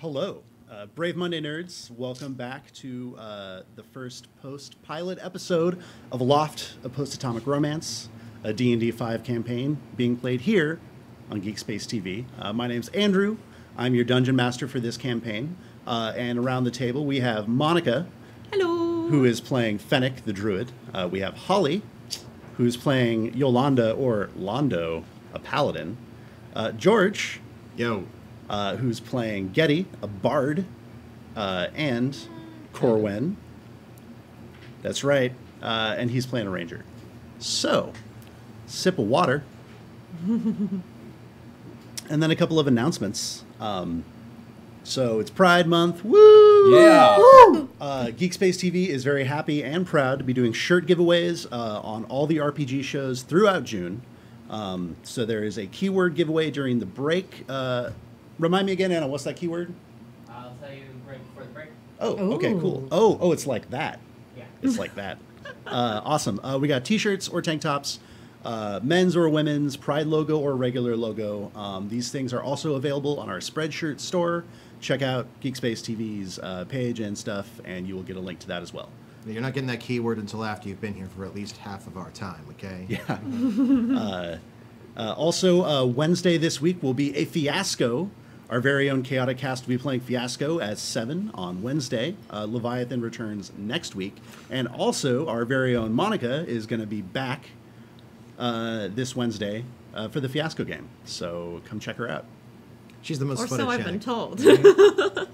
Hello, Brave Monday nerds. Welcome back to the first post-pilot episode of Aloft, a post-atomic romance, a D&D 5 campaign being played here on GeekSpaceTV. My name's Andrew. I'm your dungeon master for this campaign. And around the table we have Monica. Hello. Who is playing Fennec the Druid. We have Holly, who's playing Yolanda or Londo, a paladin. George. Yo. Who's playing Getty, a bard, and Corwin. That's right. And he's playing a ranger. So, sip of water. And then a couple of announcements. So it's Pride Month. Woo! Yeah. Woo! GeekSpaceTV is very happy and proud to be doing shirt giveaways on all the RPG shows throughout June. So there is a keyword giveaway during the break. Remind me again, Anna, what's that keyword? I'll tell you right before the break. Oh, okay, cool. Oh, it's like that. Yeah. It's like that. Awesome. We got t-shirts or tank tops, men's or women's, Pride logo or regular logo. These things are also available on our Spreadshirt store. Check out GeekSpaceTV's page and stuff, and you will get a link to that as well. You're not getting that keyword until after you've been here for at least half of our time, okay? Yeah. Also, Wednesday this week will be a Fiasco. Our very own Chaotic Cast will be playing Fiasco at 7 on Wednesday. Leviathan returns next week. And also, our very own Monica is going to be back this Wednesday for the Fiasco game. So come check her out. She's the most Or photogenic. so I've been told.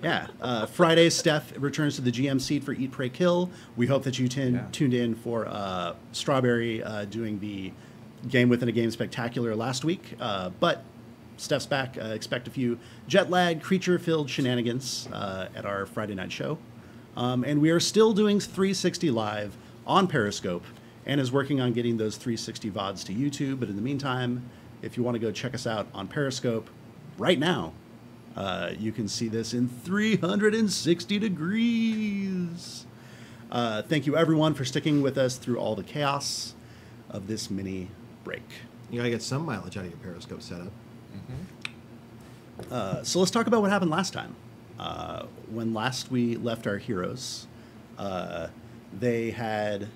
Yeah. Friday, Steph returns to the GM seat for Eat, Pray, Kill. We hope that you tuned in for Strawberry doing the Game Within a Game Spectacular last week. But Steph's back. Expect a few jet-lag, creature-filled shenanigans at our Friday night show. And we are still doing 360 Live on Periscope and is working on getting those 360 VODs to YouTube. But in the meantime, if you want to go check us out on Periscope right now, you can see this in 360 degrees. Thank you, everyone, for sticking with us through all the chaos of this mini break. You gotta get some mileage out of your Periscope setup. So let's talk about what happened last time. When last we left our heroes, they had,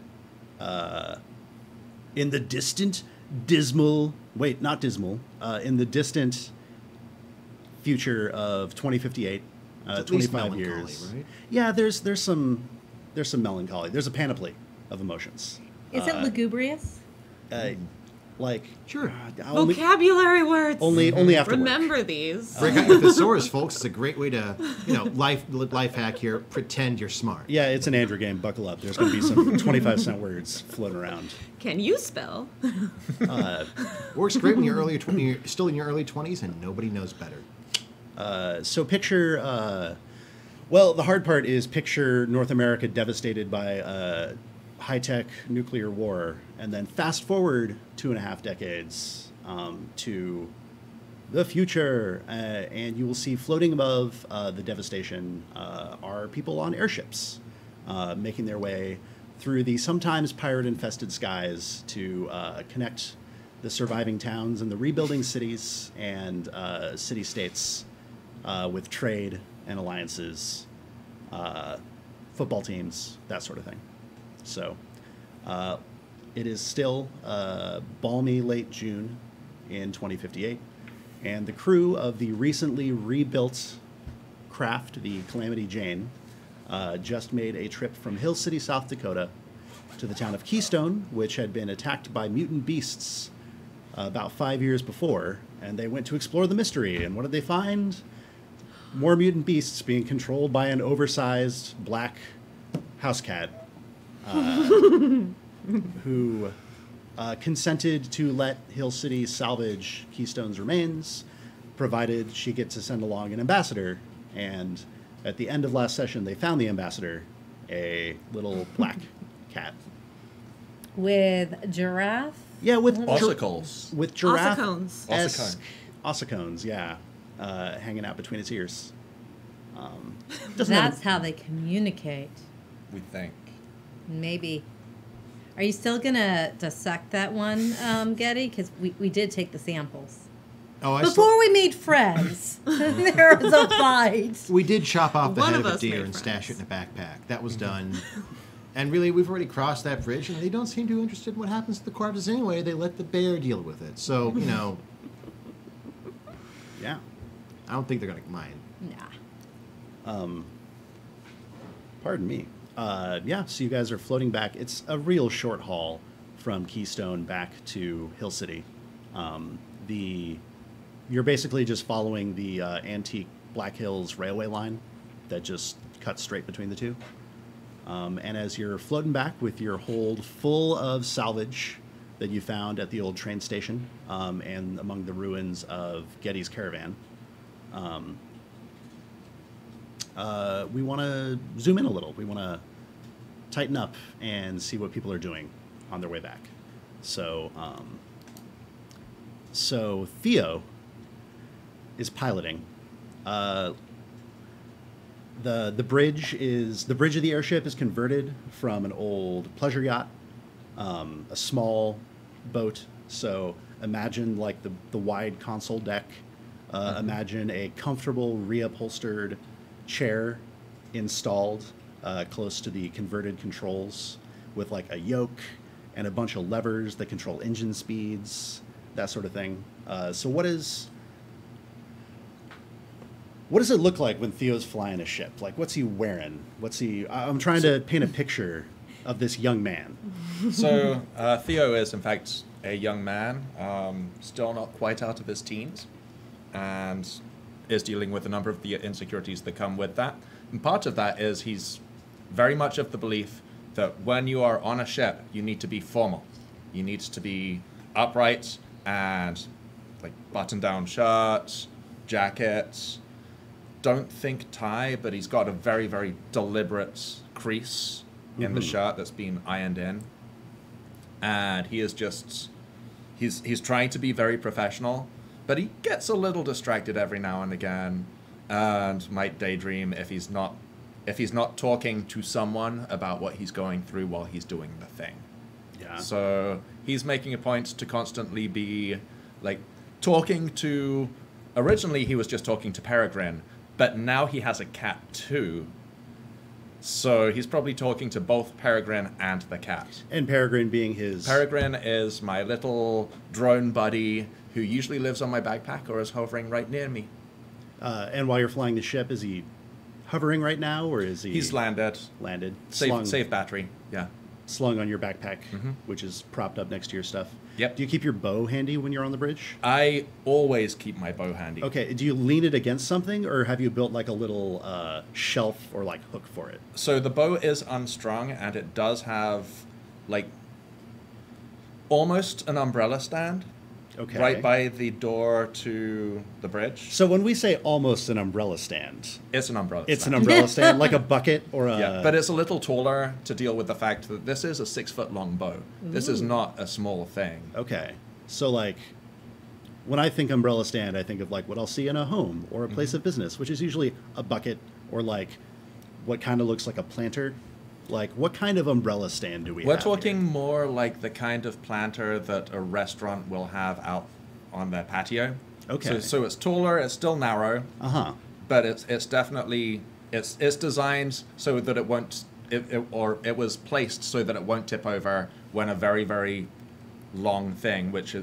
in the distant, dismal, wait, not dismal, in the distant future of 2058, 25 years. Right? Yeah, there's some melancholy. There's a panoply of emotions. Is it lugubrious? Like Sure. Vocabulary words. Only after Remember work. these. Break out your thesaurus, folks. It's a great way to, life hack here. Pretend you're smart. Yeah, it's an Andrew game. Buckle up. There's going to be some 25-cent words floating around. Can you spell? Works great when you're still in your early 20s and nobody knows better. So picture, well, the hard part is picture North America devastated by high-tech nuclear war, and then fast forward 2.5 decades to the future, and you will see floating above the devastation are people on airships making their way through the sometimes pirate-infested skies to connect the surviving towns and the rebuilding cities and city-states with trade and alliances, football teams, that sort of thing. So it is still balmy late June in 2058, and the crew of the recently rebuilt craft, the Calamity Jane, just made a trip from Hill City, South Dakota, to the town of Keystone, which had been attacked by mutant beasts about 5 years before, and they went to explore the mystery. And what did they find? More mutant beasts being controlled by an oversized black house cat. Who consented to let Hill City salvage Keystone's remains, provided she gets to send along an ambassador. And at the end of last session, they found the ambassador, a little black cat. With giraffe? Yeah, with Ossicles. with giraffe Ossicones. ossicones, yeah, hanging out between its ears. That's how they communicate. We think. Maybe. Are you still going to dissect that one, Getty? Because we did take the samples. Oh, Before we made friends, there was a fight. We did chop off the One head of of a us deer made and stash it friends. in a backpack. That was done. And really, we've already crossed that bridge, and they don't seem too interested in what happens to the corpses anyway. They let the bear deal with it. So, Yeah. I don't think they're going to mind. Nah. Pardon me. Yeah, so you guys are floating back. It's a real short haul from Keystone back to Hill City. You're basically just following the antique Black Hills railway line that just cuts straight between the two. And as you're floating back with your hold full of salvage that you found at the old train station and among the ruins of Getty's caravan, we want to zoom in a little. We want to tighten up and see what people are doing on their way back. So Theo is piloting. The bridge of the airship is converted from an old pleasure yacht, a small boat. So imagine like the wide console deck. Imagine a comfortable reupholstered chair installed close to the converted controls with like a yoke and a bunch of levers that control engine speeds, that sort of thing. So what does it look like when Theo's flying a ship? Like, what's he wearing? I'm trying to paint a picture of this young man. So Theo is, in fact, a young man, still not quite out of his teens, and is dealing with a number of the insecurities that come with that. And part of that is he's very much of the belief that when you are on a ship, you need to be formal. You need to be upright and like button-down shirts, jackets. Don't think tie, but he's got a very, very deliberate crease in the shirt that's been ironed in. And he is just, he's trying to be very professional, but he gets a little distracted every now and again and might daydream if he's not talking to someone about what he's going through while he's doing the thing. Yeah. So he's making a point to constantly be like talking to, originally he was just talking to Peregrine, but now he has a cat too. So he's probably talking to both Peregrine and the cat. And Peregrine being his... Peregrine is my little drone buddy who usually lives on my backpack or is hovering right near me. And while you're flying the ship, is he hovering right now, or is he... He's landed. Landed. Save battery, yeah. Slung on your backpack, which is propped up next to your stuff. Yep. Do you keep your bow handy when you're on the bridge? I always keep my bow handy. Okay, do you lean it against something, or have you built like a little shelf or like hook for it? So the bow is unstrung, and it does have like almost an umbrella stand. Okay. Right by the door to the bridge. So when we say almost an umbrella stand, It's an umbrella it's stand. an umbrella stand, like a bucket or a... Yeah, but it's a little taller to deal with the fact that this is a 6-foot-long bow. This is not a small thing. Okay. So like, when I think umbrella stand, I think of like what I'll see in a home or a place of business, which is usually a bucket or like what kind of looks like a planter. Like, what kind of umbrella stand do we We're have talking here? more like the kind of planter that a restaurant will have out on their patio. Okay. So it's taller, it's still narrow, Uh-huh. but it's definitely it's designed so that it won't it was placed so that it won't tip over when a very, very long thing, which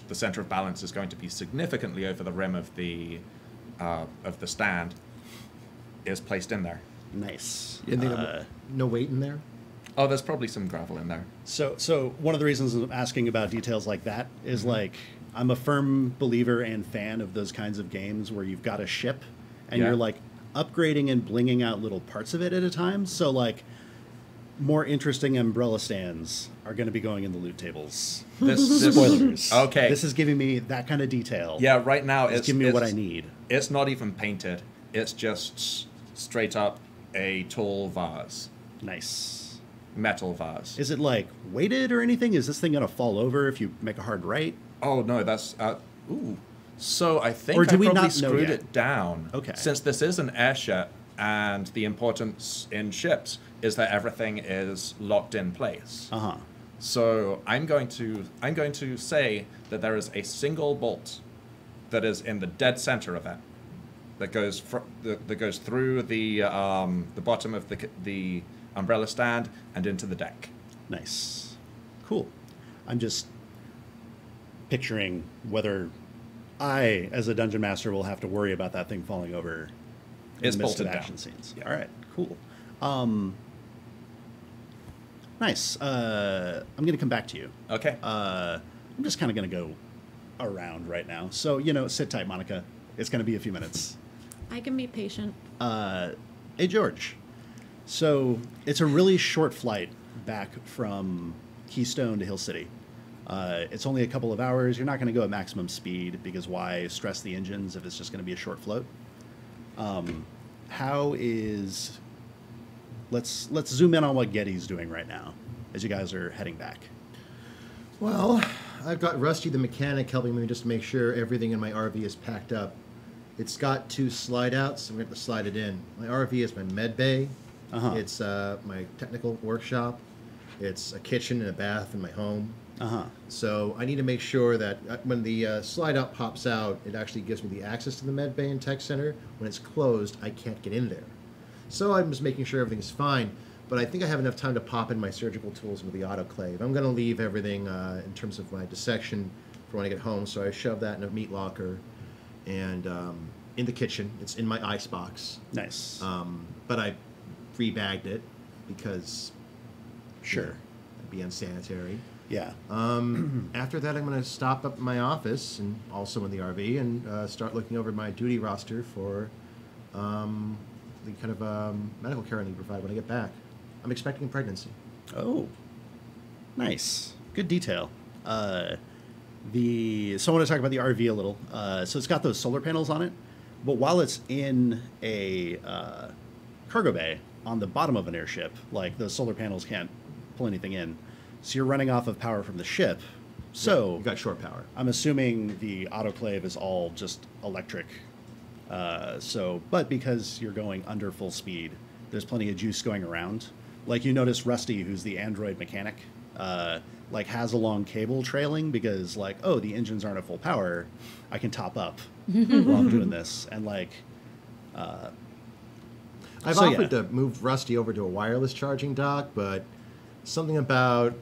the center of balance is going to be significantly over the rim of the stand, is placed in there. Nice. You think no weight in there? Oh, there's probably some gravel in there. So one of the reasons I'm asking about details like that is like, I'm a firm believer and fan of those kinds of games where you've got a ship and Yeah. you're like upgrading and blinging out little parts of it at a time. So like, more interesting umbrella stands are going to be going in the loot tables. This Spoilers. Okay. This is giving me that kind of detail. Yeah, right now It's giving me what I need. It's not even painted. It's just straight up a tall vase, Nice. metal vase. Is it like weighted or anything? Is this thing going to fall over if you make a hard right? Oh no, that's ooh. So I think Or do I we probably not know screwed yet? it down. Okay. Since this is an airship, and the importance in ships is that everything is locked in place. Uh-huh. So I'm going to say that there is a single bolt that is in the dead center of it, that goes that goes through the bottom of the umbrella stand and into the deck. Nice. Cool. I'm just picturing whether I, as a dungeon master, will have to worry about that thing falling over in It's the midst of bolted action down. scenes. Yeah. All right, cool. Nice. I'm going to come back to you. Okay. I'm just kind of going to go around right now. So, sit tight, Monica. It's going to be a few minutes. I can be patient. Hey, George. So it's a really short flight back from Keystone to Hill City. It's only a couple of hours. You're not going to go at maximum speed because why stress the engines if it's just going to be a short float? How is... Let's zoom in on what Getty's doing right now as you guys are heading back. Well, I've got Rusty the mechanic helping me just make sure everything in my RV is packed up. It's got 2 slide outs, so I'm going to have to slide it in. My RV is my med bay. Uh-huh. It's my technical workshop. It's a kitchen and a bath in my home. Uh-huh. So I need to make sure that when the slide out pops out, it actually gives me the access to the med bay and tech center. When it's closed, I can't get in there. So I'm just making sure everything's fine. But I think I have enough time to pop in my surgical tools with the autoclave. I'm going to leave everything in terms of my dissection for when I get home. So I shove that in a meat locker and in the kitchen. It's in my ice box. Nice. But I rebagged it because Sure. it'd be unsanitary. Yeah. After that, I'm going to stop up in my office and also in the RV and start looking over my duty roster for the kind of medical care I need to provide when I get back. I'm expecting pregnancy. Oh, nice. Good detail. So I want to talk about the RV a little. So it's got those solar panels on it, but while it's in a cargo bay on the bottom of an airship, like those solar panels can't pull anything in. So you're running off of power from the ship. So You've got short power. I'm assuming the autoclave is all just electric. But because you're going under full speed, there's plenty of juice going around. Like you notice Rusty, who's the android mechanic, has a long cable trailing because the engines aren't at full power. I can top up while I'm doing this. And I've offered to move Rusty over to a wireless charging dock, but something about,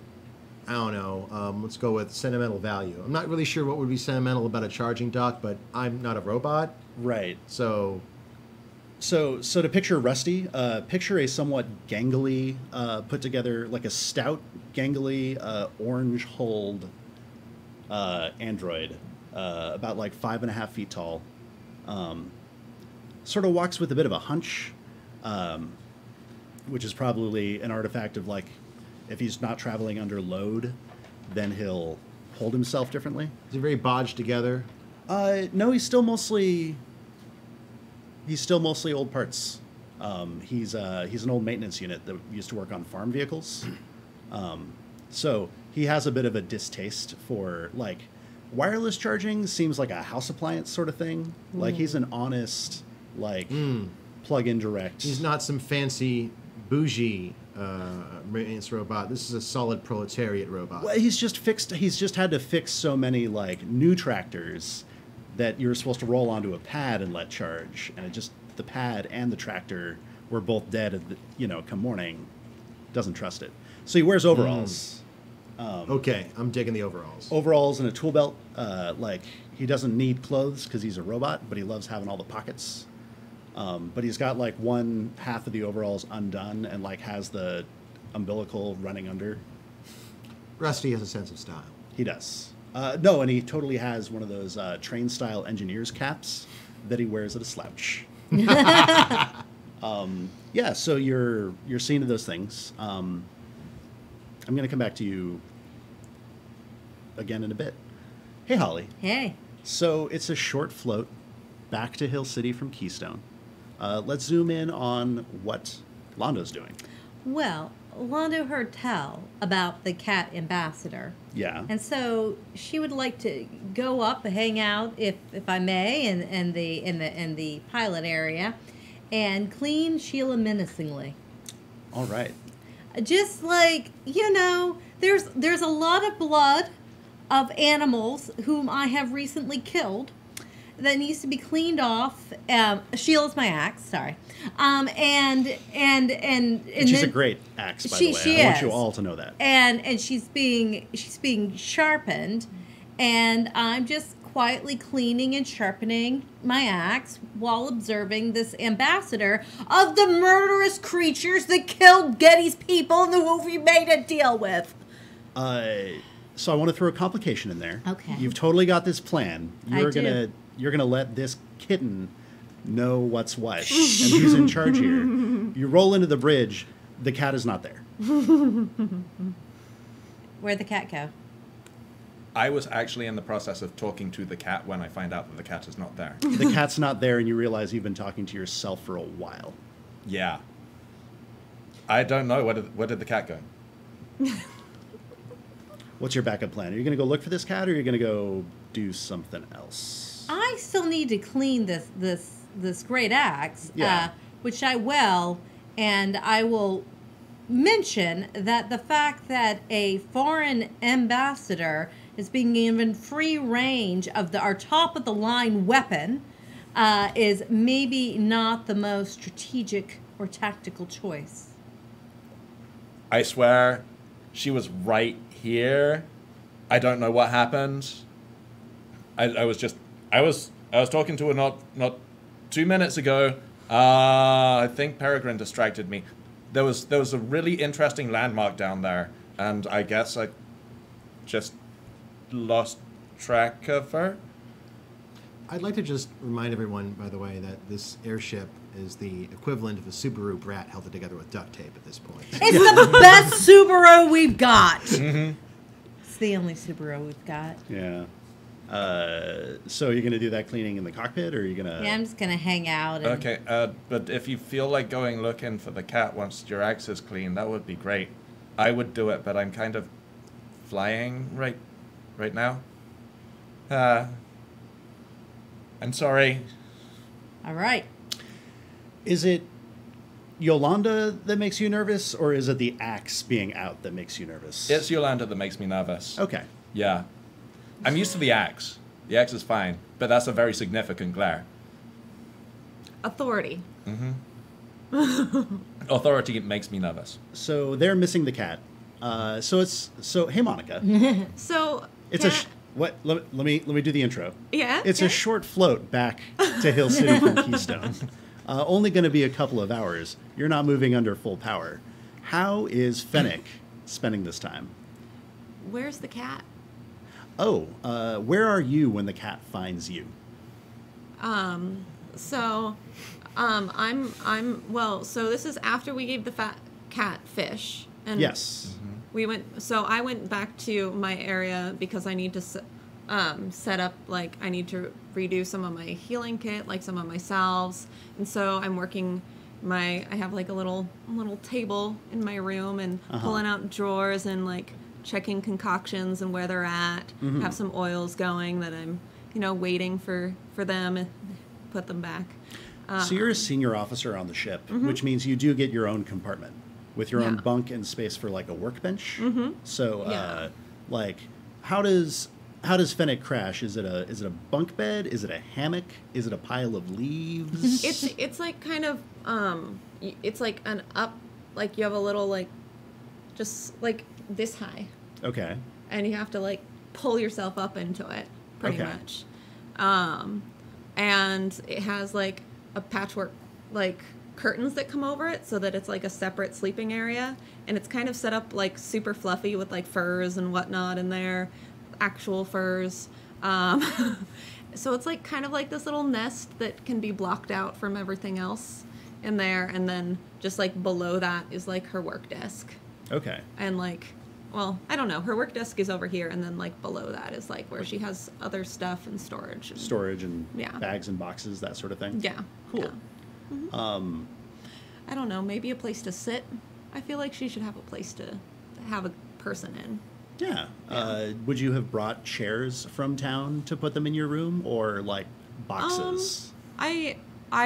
I don't know, let's go with sentimental value. I'm not really sure what would be sentimental about a charging dock, but I'm not a robot. Right. So So to picture Rusty, picture a somewhat gangly, put together, like a stout, gangly, orange-hulled android, about 5.5 feet tall. Sort of walks with a bit of a hunch, which is probably an artifact of if he's not traveling under load, then he'll hold himself differently. is he very bodged together? No, he's still mostly old parts. He's an old maintenance unit that used to work on farm vehicles. So he has a bit of a distaste for wireless charging. Seems like a house appliance sort of thing. He's an honest plug-in direct. He's not some fancy bougie maintenance robot. This is a solid proletariat robot. Well, he's just had to fix so many new tractors that you're supposed to roll onto a pad and let charge, and the pad and the tractor were both dead come morning. Doesn't trust it, so he wears overalls. Okay, I'm digging the overalls. Overalls and a tool belt. He doesn't need clothes because he's a robot, but he loves having all the pockets. But he's got one half of the overalls undone and has the umbilical running under. Rusty has a sense of style. He does. No, and he totally has one of those train-style engineer's caps that he wears at a slouch. Yeah, so you're seeing those things. I'm going to come back to you again in a bit. Hey, Holly. Hey. So it's a short float back to Hill City from Keystone. Let's zoom in on what Londo's doing. Well, Londo heard tell about the cat ambassador. Yeah. And so she would like to go up, hang out, if I may, in the pilot area, and clean Sheila menacingly. All right. Just there's a lot of blood of animals whom I have recently killed, that needs to be cleaned off. Sheila's my axe, sorry. And She's then, a great axe, by She- the way. she I want you is. all to know that. and she's being sharpened, and I'm just quietly cleaning and sharpening my axe while observing this ambassador of the murderous creatures that killed Getty's people and who we made a deal with. So I want to throw a complication in there. Okay. You've totally got this plan. I do. You're gonna let this kitten know what's what, and he's in charge here. You roll into the bridge. The cat is not there. Where'd the cat go? I was actually in the process of talking to the cat when I find out that the cat is not there. The cat's not there, and you realize you've been talking to yourself for a while. Yeah. I don't know. Where did the cat go? What's your backup plan? Are you going to go look for this cat, or are you going to go do something else? I still need to clean this great axe, Yeah. which I will, and I will mention that the fact that a foreign ambassador is being given free range of our top of the line weapon is maybe not the most strategic or tactical choice. I swear, she was right here. I don't know what happened. I was talking to her not 2 minutes ago. I think Peregrine distracted me. There was a really interesting landmark down there, and I guess I just lost track of her. I'd like to just remind everyone, by the way, that this airship is the equivalent of a Subaru Brat held together with duct tape at this point. It's the best Subaru we've got. Mm-hmm. It's the only Subaru we've got. Yeah. So you're going to do that cleaning in the cockpit, or are you going to... Yeah, I'm just gonna hang out. And Okay, but if you feel like going looking for the cat once your axe is clean, that would be great. I would do it, but I'm kind of flying right now. I'm sorry. All right. Is it Yolanda that makes you nervous, or is it the axe being out that makes you nervous? It's Yolanda that makes me nervous. Okay. Yeah. I'm used to the axe. The axe is fine, but that's a very significant glare. Authority. Authority makes me nervous. So they're missing the cat. Hey, Monica. So It's cat, what? Let me do the intro. Yeah. It's yeah. a short float back to Hill City from Keystone. Only going to be a couple of hours. You're not moving under full power. How is Fennec spending this time? Where's the cat? Oh, where are you when the cat finds you? So this is after we gave the fat cat fish. And Yes. I went back to my area because I need to set up, like, I need to redo some of my healing kit, like some of my salves. And so I'm working I have like a little table in my room and pulling out drawers and like checking concoctions and where they're at. Have some oils going that I'm, waiting for them and put them back. So you're a senior officer on the ship, which means you do get your own compartment with your own Yeah. bunk and space for like a workbench. So, Yeah. how does Fennec crash? Is it a bunk bed? Is it a hammock? Is it a pile of leaves? It's like kind of it's like an up, like you have a little, like, just like this high, Okay. and you have to like pull yourself up into it pretty Okay. much. And it has like a patchwork like curtains that come over it so that it's like a separate sleeping area, and it's kind of set up like super fluffy with like furs and whatnot in there, actual furs. So it's like kind of like this little nest that can be blocked out from everything else in there, and then just like below that is like her work desk. Okay. And like, well, I don't know, her work desk is over here, and then like below that is like where she has other stuff and storage. Storage and Yeah. bags and boxes, that sort of thing. Yeah. Cool. Yeah. I don't know, maybe a place to sit. I feel like she should have a place to have a person in. Yeah. Would you have brought chairs from town to put them in your room, or like boxes? I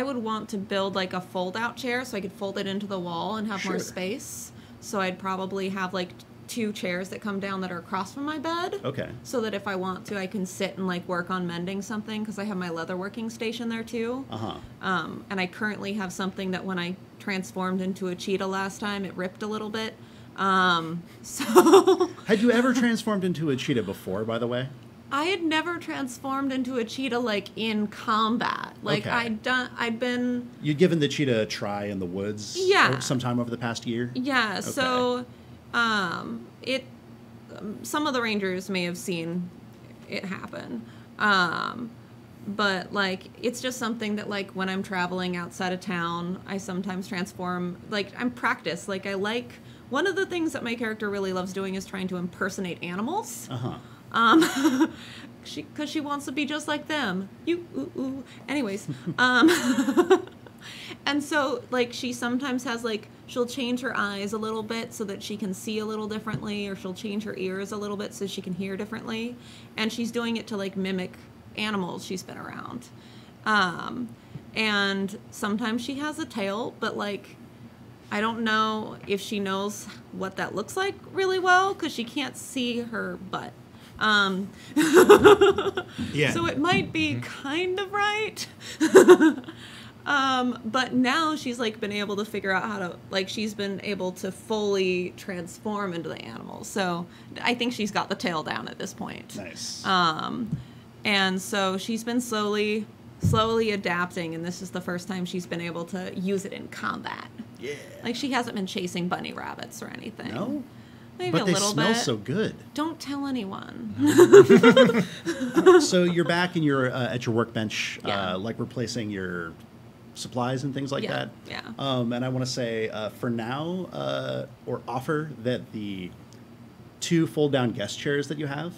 would want to build like a fold out chair so I could fold it into the wall and have more Sure. space. So I'd probably have like 2 chairs that come down that are across from my bed. Okay. So that if I want to, I can sit and like work on mending something, because I have my leather working station there too. And I currently have something that when I transformed into a cheetah last time, it ripped a little bit. So Had you ever transformed into a cheetah before, by the way? I had never transformed into a cheetah like in combat. Like Okay. I'd been. You'd given the cheetah a try in the woods. Yeah. Sometime over the past year. Yeah. Okay. So, some of the rangers may have seen it happen. But like it's just something that like when I'm traveling outside of town, I sometimes transform. Like I'm practiced. Like I like one of the things that my character really loves doing is trying to impersonate animals. Because she wants to be just like them. Anyways, and so like she sometimes has like she'll change her eyes a little bit so that she can see a little differently, or she'll change her ears a little bit so she can hear differently, and she's doing it to like mimic animals she's been around. And sometimes she has a tail, but like I don't know if she knows what that looks like really well because she can't see her butt. Yeah. So it might be kind of right. But now she's like been able to figure out how to, like she's been able to fully transform into the animal. So I think she's got the tail down at this point. Nice. And so she's been slowly adapting, and this is the first time she's been able to use it in combat. Yeah. Like she hasn't been chasing bunny rabbits or anything. No? Maybe But a they little smell bit. so good. Don't tell anyone. So you're back and you're at your workbench, Yeah. like replacing your supplies and things like Yeah, that. yeah. And I want to say, for now, or offer that the 2 fold-down guest chairs that you have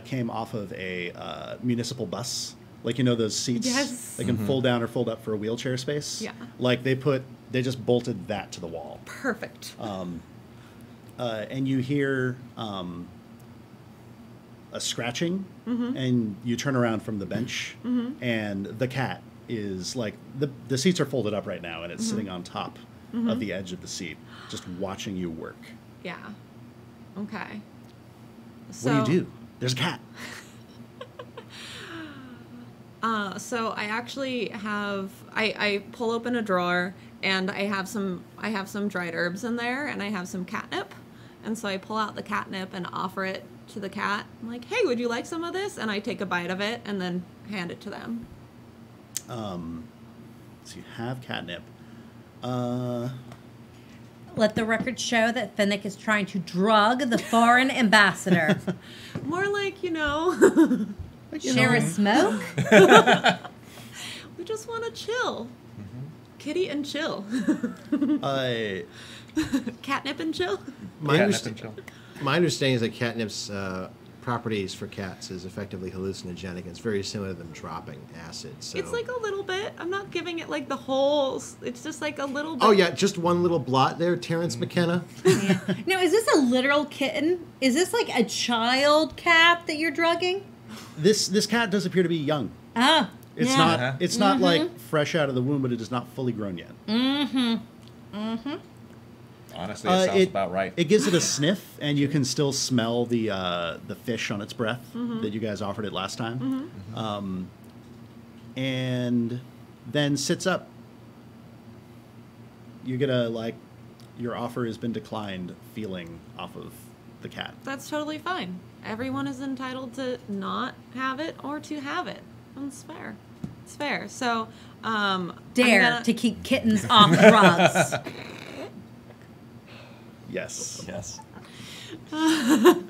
came off of a municipal bus. Like, you know, those seats Yes. that can fold down or fold up for a wheelchair space? Yeah. Like, they just bolted that to the wall. Perfect. And you hear a scratching, and you turn around from the bench, and the cat is like the seats are folded up right now, and it's sitting on top of the edge of the seat, just watching you work. Yeah. Okay. What do you do? There's a cat. So I actually have I pull open a drawer, and I have some dried herbs in there, and I have some catnip, and so I pull out the catnip and offer it to the cat. I'm like, hey, would you like some of this? And I take a bite of it and then hand it to them. So you have catnip. Let the record show that Finnick is trying to drug the foreign ambassador. More like, you know, Share a smoke? we just want to chill. Kitty and chill. Catnip and chill. My, Yeah, underst- nip and chill. my understanding is that catnip's properties for cats is effectively hallucinogenic. It's very similar to them dropping acid. So. It's like a little bit. I'm not giving it like the whole. It's just like a little bit. Oh yeah, just one little blot there, Terrence McKenna. Yeah. Now, is this a literal kitten? Is this like a child cat that you're drugging? This cat does appear to be young. Ah. It's yeah. not. It's not like fresh out of the womb, but it is not fully grown yet. Honestly, it sounds about right. It gives it a sniff, and you can still smell the fish on its breath that you guys offered it last time. And then sits up. You get a like, your offer has been declined feeling off of the cat. That's totally fine. Everyone is entitled to not have it or to have it. That's fair. It's fair. So, Dare to keep kittens off drugs. Yes. Yes. That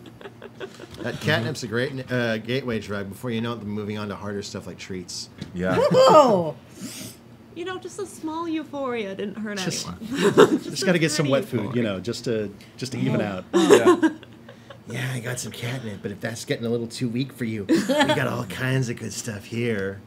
catnip's a great gateway drug. Before you know it, they're moving on to harder stuff like treats. Yeah. Whoa. You know, just a small euphoria didn't hurt Just- anyone. Just got to get some tiny wet food, you know, just to even out. Yeah. Yeah, I got some catnip, but if that's getting a little too weak for you, we got all kinds of good stuff here.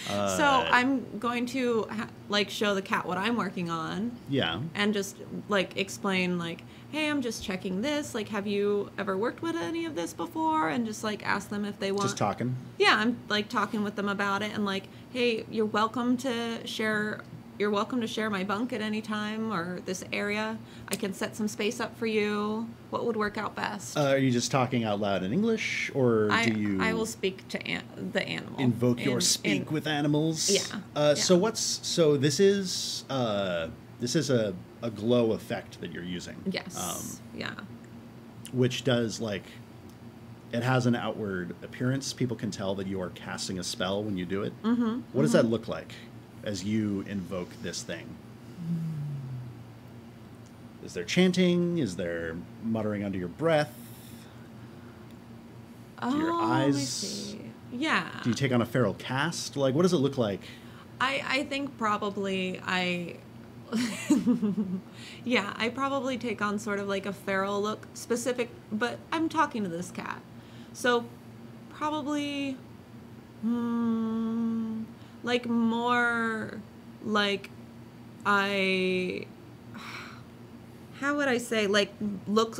So I'm going to like show the cat what I'm working on, Yeah. and just like explain like, hey, I'm just checking this. Like, have you ever worked with any of this before? And just like ask them if they want. Just talking. Yeah, I'm like talking with them about it, and like, hey, you're welcome to share you're welcome to share my bunk at any time or this area. I can set some space up for you. What would work out best? Are you just talking out loud in English, or do you? I will speak to the animal. Invoke your speak with animals. Yeah. Yeah. So this is a glow effect that you're using. Yes. Yeah. Which does it has an outward appearance. People can tell that you are casting a spell when you do it. Mm-hmm. What does that look like as you invoke this thing? Is there chanting? Is there muttering under your breath? Do your eyes? Let me see. Yeah. Do you take on a feral cast? What does it look like? I think probably yeah, I probably take on sort of like a feral look, specific, but I'm talking to this cat. So probably more like how would I say,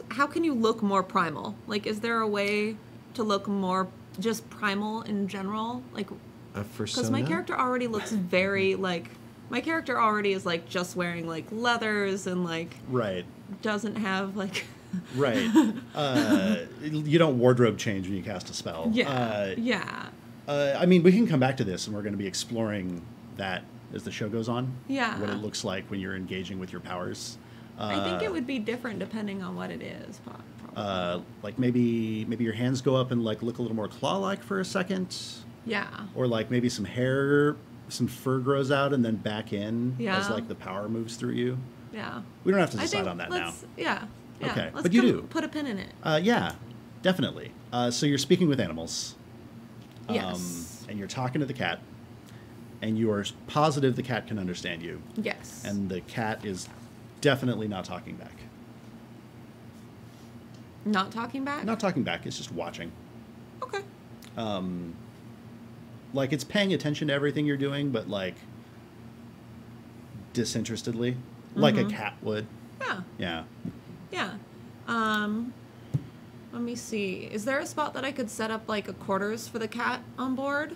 how can you look more primal? Is there a way to look more just primal in general? Because my character already looks very my character already is just wearing leathers and Right. doesn't have Right. You don't wardrobe change when you cast a spell. yeah. Yeah. I mean, we can come back to this, and we're going to be exploring that as the show goes on. Yeah. What it looks like when you're engaging with your powers. I think it would be different depending on what it is. Maybe your hands go up and look a little more claw-like for a second. Yeah. Or maybe some hair, some fur grows out and then back in as the power moves through you. Yeah. We don't have to decide on that now. Yeah. Yeah. Okay, Let's but you do. Put a pin in it. Yeah, definitely. So you're speaking with animals. Yes. And you're talking to the cat, and you are positive the cat can understand you. Yes. And the cat is definitely not talking back. Not talking back? Not talking back, it's just watching. Okay. It's paying attention to everything you're doing, but disinterestedly, like a cat would. Yeah. Yeah. Yeah. Let me see. Is there a spot that I could set up a quarters for the cat on board?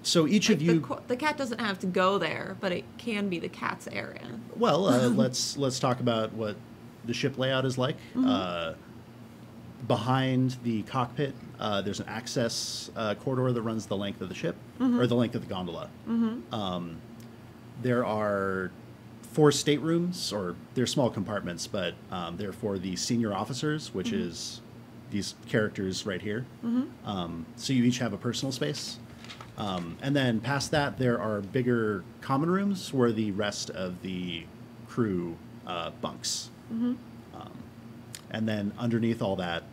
So each of you. The cat doesn't have to go there, but it can be the cat's area. Well, let's talk about what the ship layout is like. Behind the cockpit, there's an access corridor that runs the length of the ship, or the length of the gondola. There are 4 staterooms, or they're small compartments, but they're for the senior officers, which is these characters right here. So you each have a personal space. And then past that, there are bigger common rooms where the rest of the crew bunks. And then underneath all that,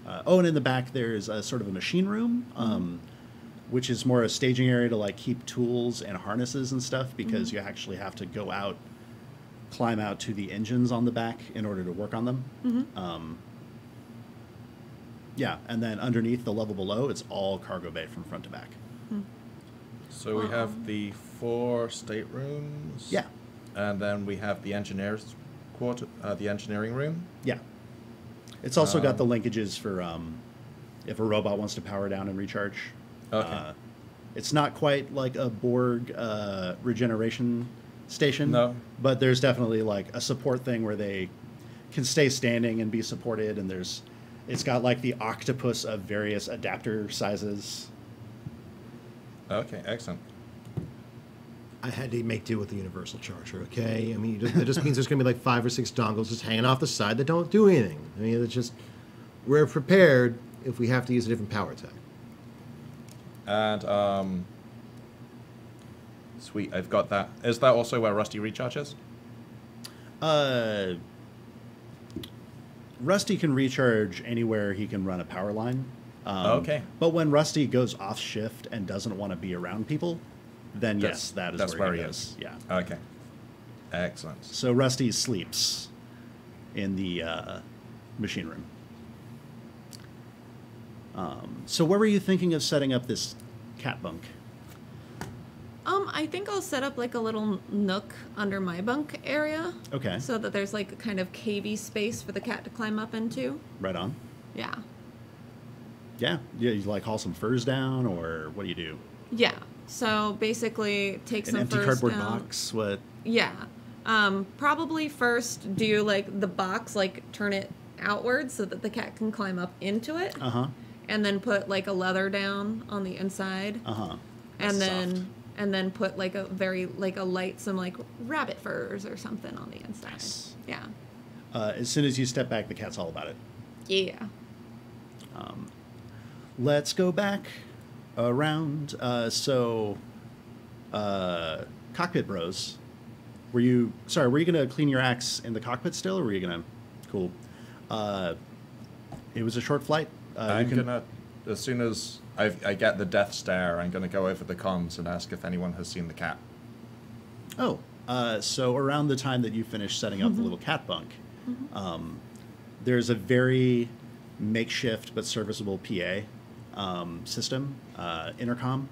and in the back there's a sort of a machine room, which is more a staging area to keep tools and harnesses and stuff, because you actually have to go out, climb out to the engines on the back in order to work on them. Yeah, and then underneath, the level below, it's all cargo bay from front to back. So we have the 4 staterooms. Yeah. And then we have the engineers quarter, the engineering room. Yeah. It's also got the linkages for if a robot wants to power down and recharge. Okay. It's not quite like a Borg regeneration station. No. But there's definitely a support thing where they can stay standing and be supported, and it's got the octopus of various adapter sizes. Okay, excellent. I had to make do with the universal charger, okay? I mean, that just means there's going to be 5 or 6 dongles just hanging off the side that don't do anything. I mean, it's just, we're prepared if we have to use a different power tech. And, sweet, I've got that. Is that also where Rusty recharges? Rusty can recharge anywhere he can run a power line. Okay. But when Rusty goes off shift and doesn't want to be around people, then yes, that's where he is. Yeah. Okay. Excellent. So Rusty sleeps in the machine room. So where were you thinking of setting up this cat bunk? I think I'll set up a little nook under my bunk area. Okay. So that there's a kind of cavey space for the cat to climb up into. Right on. Yeah. Yeah. Yeah. You haul some furs down, or what do you do? Yeah. So basically, take An some empty furs cardboard down. box. What? Yeah. Probably first do like the box, like turn it outwards so that the cat can climb up into it, and then put like a leather down on the inside, and then put like a light some like rabbit furs or something on the inside. Nice. Yeah. As soon as you step back, the cat's all about it. Yeah. Let's go back around. Cockpit bros. Were you going to clean your axe in the cockpit still, or were you going to? Cool. It was a short flight. I'm gonna, as soon as I get the death stare, I'm gonna go over the comms and ask if anyone has seen the cat. Oh, so around the time that you finish setting up the little cat bunk, there's a very makeshift but serviceable PA system, intercom.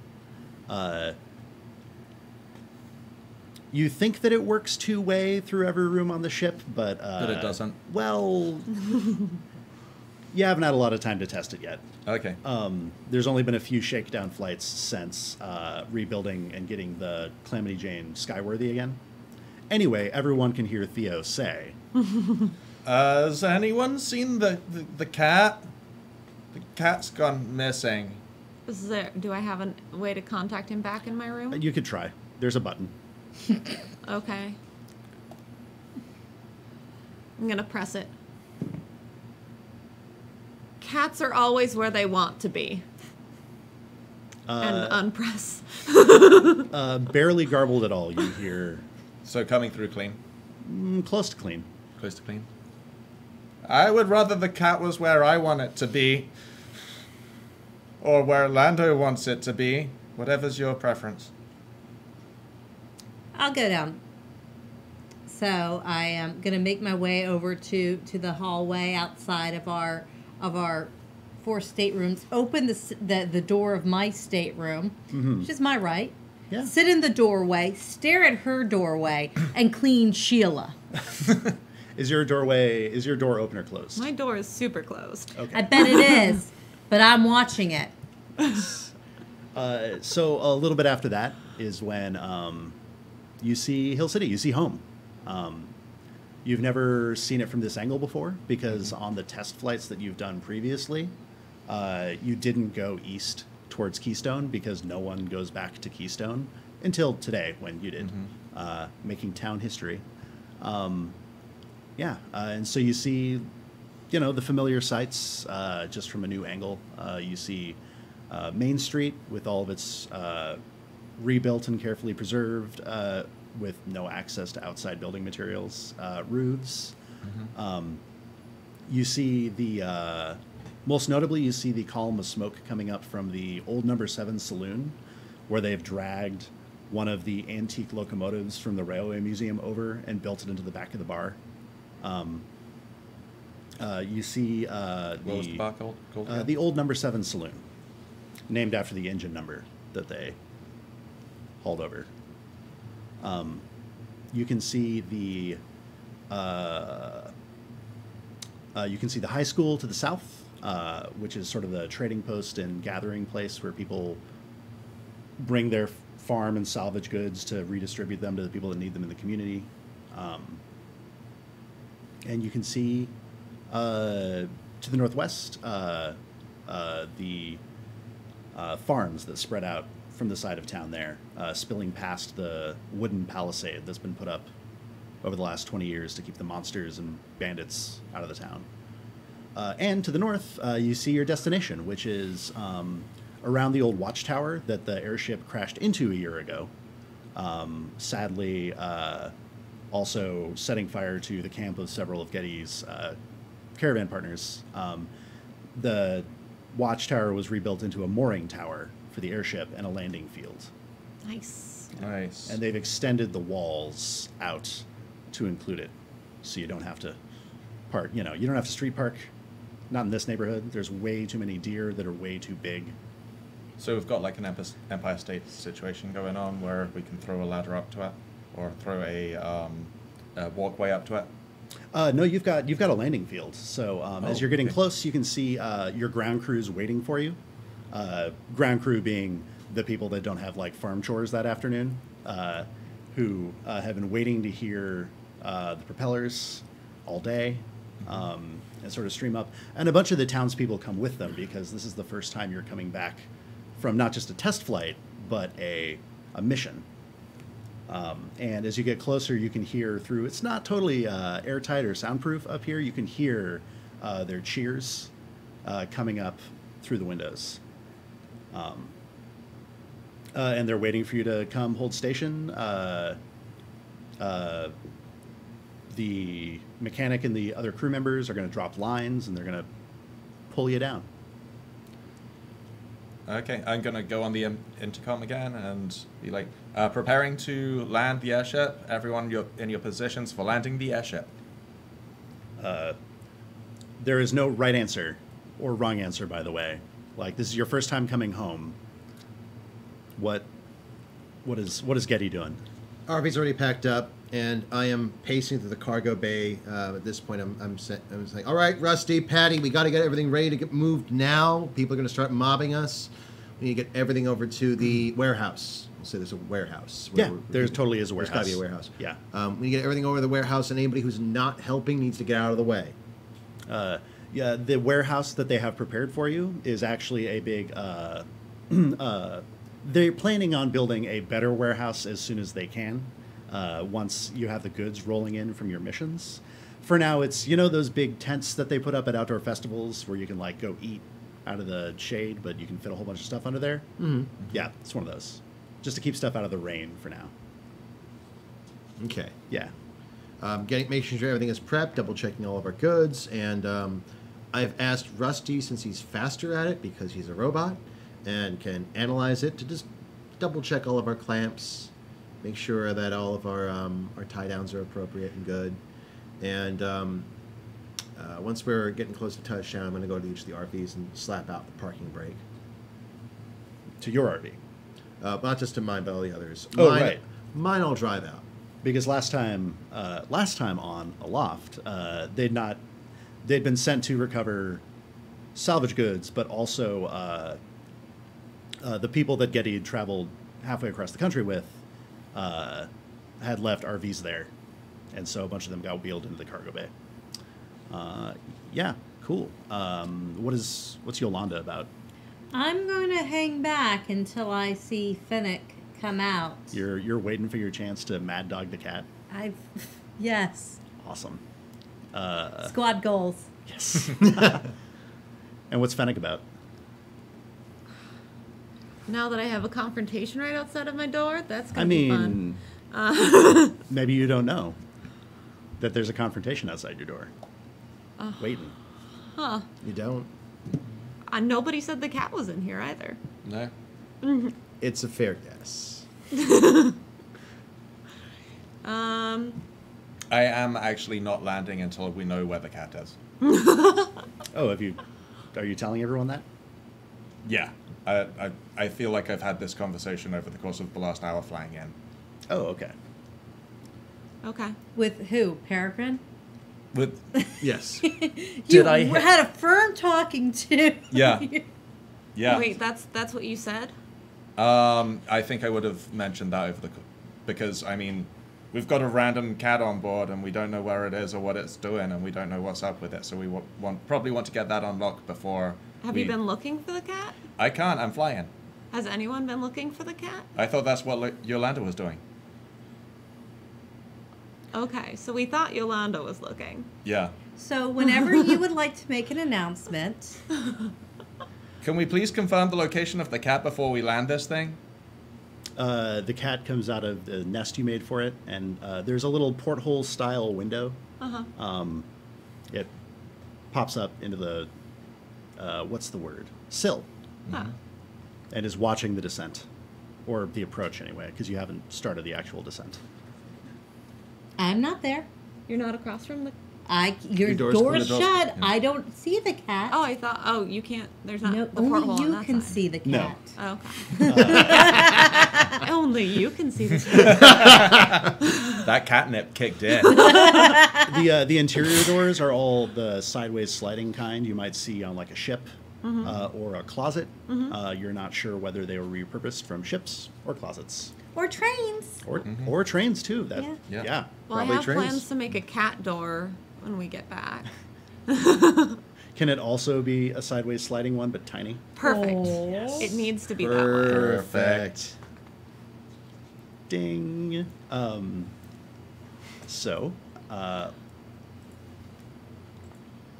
You think that it works two-way through every room on the ship, but it doesn't. Well, you haven't had a lot of time to test it yet. Okay. There's only been a few shakedown flights since rebuilding and getting the Calamity Jane skyworthy again. Anyway, everyone can hear Theo say, Has anyone seen the cat? The cat's gone missing. Do I have a way to contact him back in my room? You could try. There's a button. Okay. I'm gonna press it. Cats are always where they want to be. And unpress. Barely garbled at all, you hear. So coming through clean. Close to clean. Close to clean. I would rather the cat was where I want it to be. Or where Lando wants it to be. Whatever's your preference. I'll go down. So I am going to make my way over to the hallway outside of our 4 staterooms. Open the door of my stateroom, which is my right. Yeah. Sit in the doorway, stare at her doorway, and clean Sheila. Is your door open or closed? My door is super closed. Okay. I bet it is, but I'm watching it. So a little bit after that is when you see Hill City. You see home. You've never seen it from this angle before because on the test flights that you've done previously, you didn't go east towards Keystone because no one goes back to Keystone until today when you did, making town history. And so you see, the familiar sights just from a new angle. You see Main Street with all of its rebuilt and carefully preserved with no access to outside building materials, roofs. You see most notably, you see the column of smoke coming up from the old Number 7 saloon, where they've dragged one of the antique locomotives from the Railway Museum over and built it into the back of the bar. You see What was the bar called again? the old Number 7 saloon, named after the engine number that they hauled over. You can see the high school to the south, which is sort of the trading post and gathering place where people bring their farm and salvage goods to redistribute them to the people that need them in the community. And you can see to the northwest the farms that spread out from the side of town there, spilling past the wooden palisade that's been put up over the last 20 years to keep the monsters and bandits out of the town. And to the north, you see your destination, which is around the old watchtower that the airship crashed into a year ago. Sadly, also setting fire to the camp of several of Getty's caravan partners. The watchtower was rebuilt into a mooring tower for the airship and a landing field. Nice. Nice. And they've extended the walls out to include it, so you don't have to park. You don't have to street park. Not in this neighborhood. There's way too many deer that are way too big. So we've got like an Empire State situation going on where we can throw a ladder up to it, or throw a walkway up to it. No, you've got a landing field. So as you're getting close, you can see your ground crews waiting for you. Ground crew being the people that don't have like farm chores that afternoon, who have been waiting to hear the propellers all day and sort of stream up. And a bunch of the townspeople come with them because this is the first time you're coming back from not just a test flight, but a mission. And as you get closer, you can hear through, it's not totally airtight or soundproof up here, you can hear their cheers coming up through the windows. And they're waiting for you to come hold station. The mechanic and the other crew members are going to drop lines, and they're going to pull you down. Okay, I'm going to go on the intercom again and be like, preparing to land the airship. Everyone in your positions for landing the airship. There is no right answer or wrong answer, by the way. Like, this is your first time coming home. What is Getty doing? RV's already packed up, and I am pacing through the cargo bay. At this point, I'm saying, all right, Rusty, Patty, we got to get everything ready to get moved now. People are going to start mobbing us. We need to get everything over to the warehouse. We'll say there's a warehouse. Yeah, there totally is a warehouse. There's got to be a warehouse. Yeah. We need to get everything over to the warehouse, and anybody who's not helping needs to get out of the way. Yeah, the warehouse that they have prepared for you is actually a big... they're planning on building a better warehouse as soon as they can, once you have the goods rolling in from your missions. For now, it's, you know, those big tents that they put up at outdoor festivals where you can, like, go eat out of the shade, but you can fit a whole bunch of stuff under there? Mm-hmm. Yeah, it's one of those. Just to keep stuff out of the rain for now. Okay. Yeah. Making sure everything is prepped, double-checking all of our goods, and I've asked Rusty, since he's faster at it because he's a robot and can analyze it, to just double-check all of our clamps, make sure that all of our tie-downs are appropriate and good. And once we're getting close to touchdown, I'm going to go to each of the RVs and slap out the parking brake. To your RV? Not just to mine, but all the others. Oh, right. Mine I'll drive out. Because last time on Aloft, they'd been sent to recover salvage goods, but also the people that Getty had traveled halfway across the country with had left RVs there, and so a bunch of them got wheeled into the cargo bay. Yeah, cool. What's Yolanda about? I'm going to hang back until I see Finnick come out. You're waiting for your chance to mad dog the cat? Yes. Awesome. Squad goals. Yes. And what's Fennec about? Now that I have a confrontation right outside of my door, that's I going to be mean, fun. maybe you don't know that there's a confrontation outside your door. Waiting. Huh. You don't? Nobody said the cat was in here either. No. It's a fair guess. I am actually not landing until we know where the cat is. Oh, are you telling everyone that? Yeah. I feel like I've had this conversation over the course of the last hour flying in. Oh, okay. Okay. With who? Peregrine? With Yes. You I had a firm talking to. Yeah. Yeah. Wait, that's what you said? I think I would have mentioned that because I mean, we've got a random cat on board and we don't know where it is or what it's doing and we don't know what's up with it. So we probably want to get that unlocked before. Have you been looking for the cat? I can't. I'm flying. Has anyone been looking for the cat? I thought that's what Yolanda was doing. Okay, so we thought Yolanda was looking. Yeah. So whenever you would like to make an announcement. Can we please confirm the location of the cat before we land this thing? The cat comes out of the nest you made for it, and there's a little porthole style window. It pops up into the what's the word? Sill. Huh. And is watching the descent, or the approach anyway, because you haven't started the actual descent. I'm not there. You're not across from the... Your door's door's closed. shut. Yeah. I don't see the cat. Oh, I thought... Oh, you can't... There's not No, the porthole only on you that can side. see the No. cat. Oh, okay. Only you can see the cat. That catnip kicked in. The interior doors are all the sideways sliding kind you might see on like a ship or a closet. You're not sure whether they were repurposed from ships or closets. Or trains. Or trains, too. That, Yeah. yeah. Well, I Probably have trains. plans to make a cat door when we get back. Can it also be a sideways sliding one, but tiny? Perfect. Oh. Yes. It needs to be that way. Perfect. Ding. So,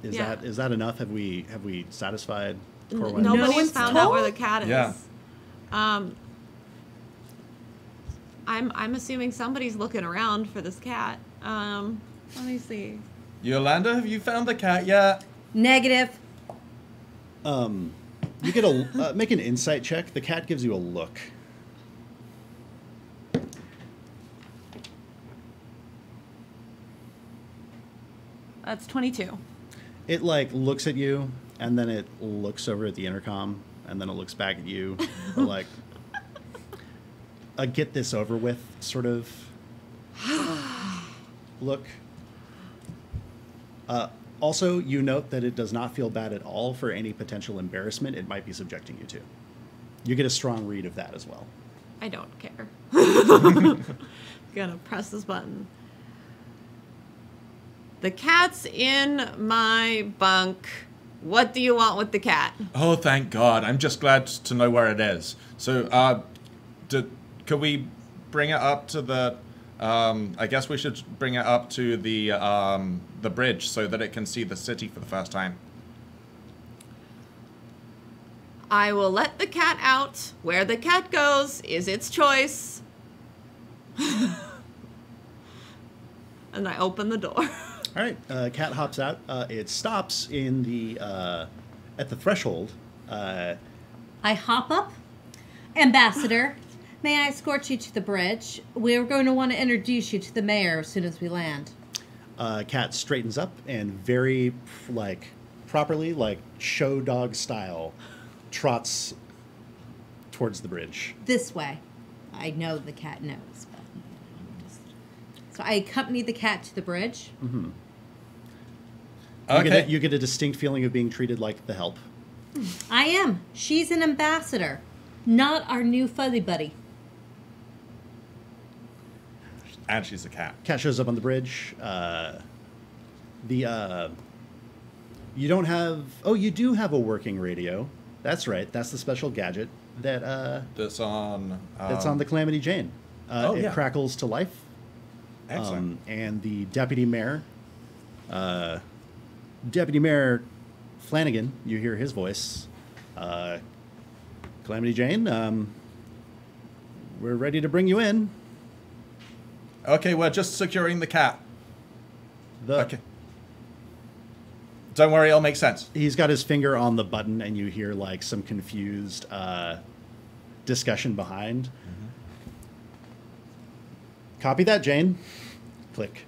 is that enough? Have we satisfied Corwin? No Nobody's one's found out where the told? cat is. Yeah. I'm assuming somebody's looking around for this cat. Let me see. Yolanda, have you found the cat yet? Negative. You get a make an insight check. The cat gives you a look. That's 22. It like looks at you, and then it looks over at the intercom, and then it looks back at you, like a get this over with sort of look. Also, you note that it does not feel bad at all for any potential embarrassment it might be subjecting you to. You get a strong read of that as well. I don't care. Gonna press this button. The cat's in my bunk. What do you want with the cat? Oh, thank God. I'm just glad to know where it is. So, could we bring it up to the... I guess we should bring it up to the bridge so that it can see the city for the first time. I will let the cat out. Where the cat goes is its choice. And I open the door. All right, cat hops out. It stops in the at the threshold. I hop up. Ambassador, may I escort you to the bridge? We're going to want to introduce you to the mayor as soon as we land. Cat straightens up and very properly, like show dog style, trots towards the bridge. This way. I know the cat knows. But so I accompany the cat to the bridge. Mm-hmm. Okay. You get a distinct feeling of being treated like the help. I am. She's an ambassador, not our new fuzzy buddy. And she's a cat. Cat shows up on the bridge. You don't have. Oh, you do have a working radio. That's right. That's the special gadget that That's on... that's on the Calamity Jane. It yeah. crackles to life. Excellent. And the deputy mayor, Deputy Mayor Flanagan, you hear his voice. Calamity Jane, we're ready to bring you in. Okay, we're just securing the cat. Okay. Don't worry, it'll make sense. He's got his finger on the button, and you hear like some confused discussion behind. Mm-hmm. Copy that, Jane. Click.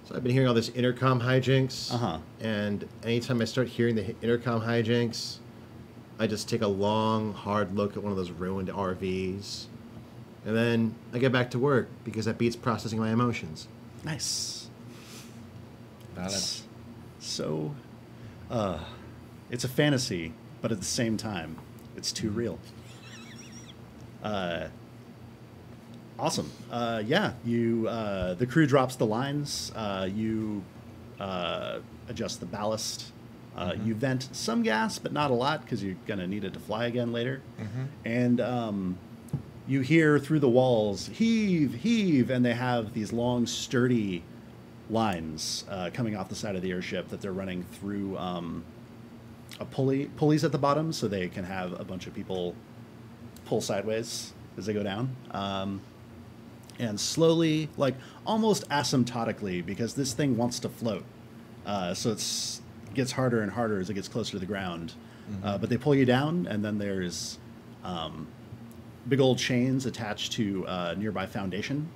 So I've been hearing all this intercom hijinks. Uh-huh. And anytime I start hearing the intercom hijinks, I just take a long, hard look at one of those ruined RVs. And then I get back to work because that beats processing my emotions. Nice. Valid. So, it's a fantasy, but at the same time, it's too real. Awesome. Yeah, the crew drops the lines. You adjust the ballast. You vent some gas, but not a lot because you're going to need it to fly again later. And you hear through the walls, heave, heave, and they have these long, sturdy lines coming off the side of the airship that they're running through a pulleys at the bottom so they can have a bunch of people pull sideways as they go down. And slowly, like almost asymptotically, because this thing wants to float. So it gets harder and harder as it gets closer to the ground. But they pull you down, and then there's big old chains attached to a nearby foundation,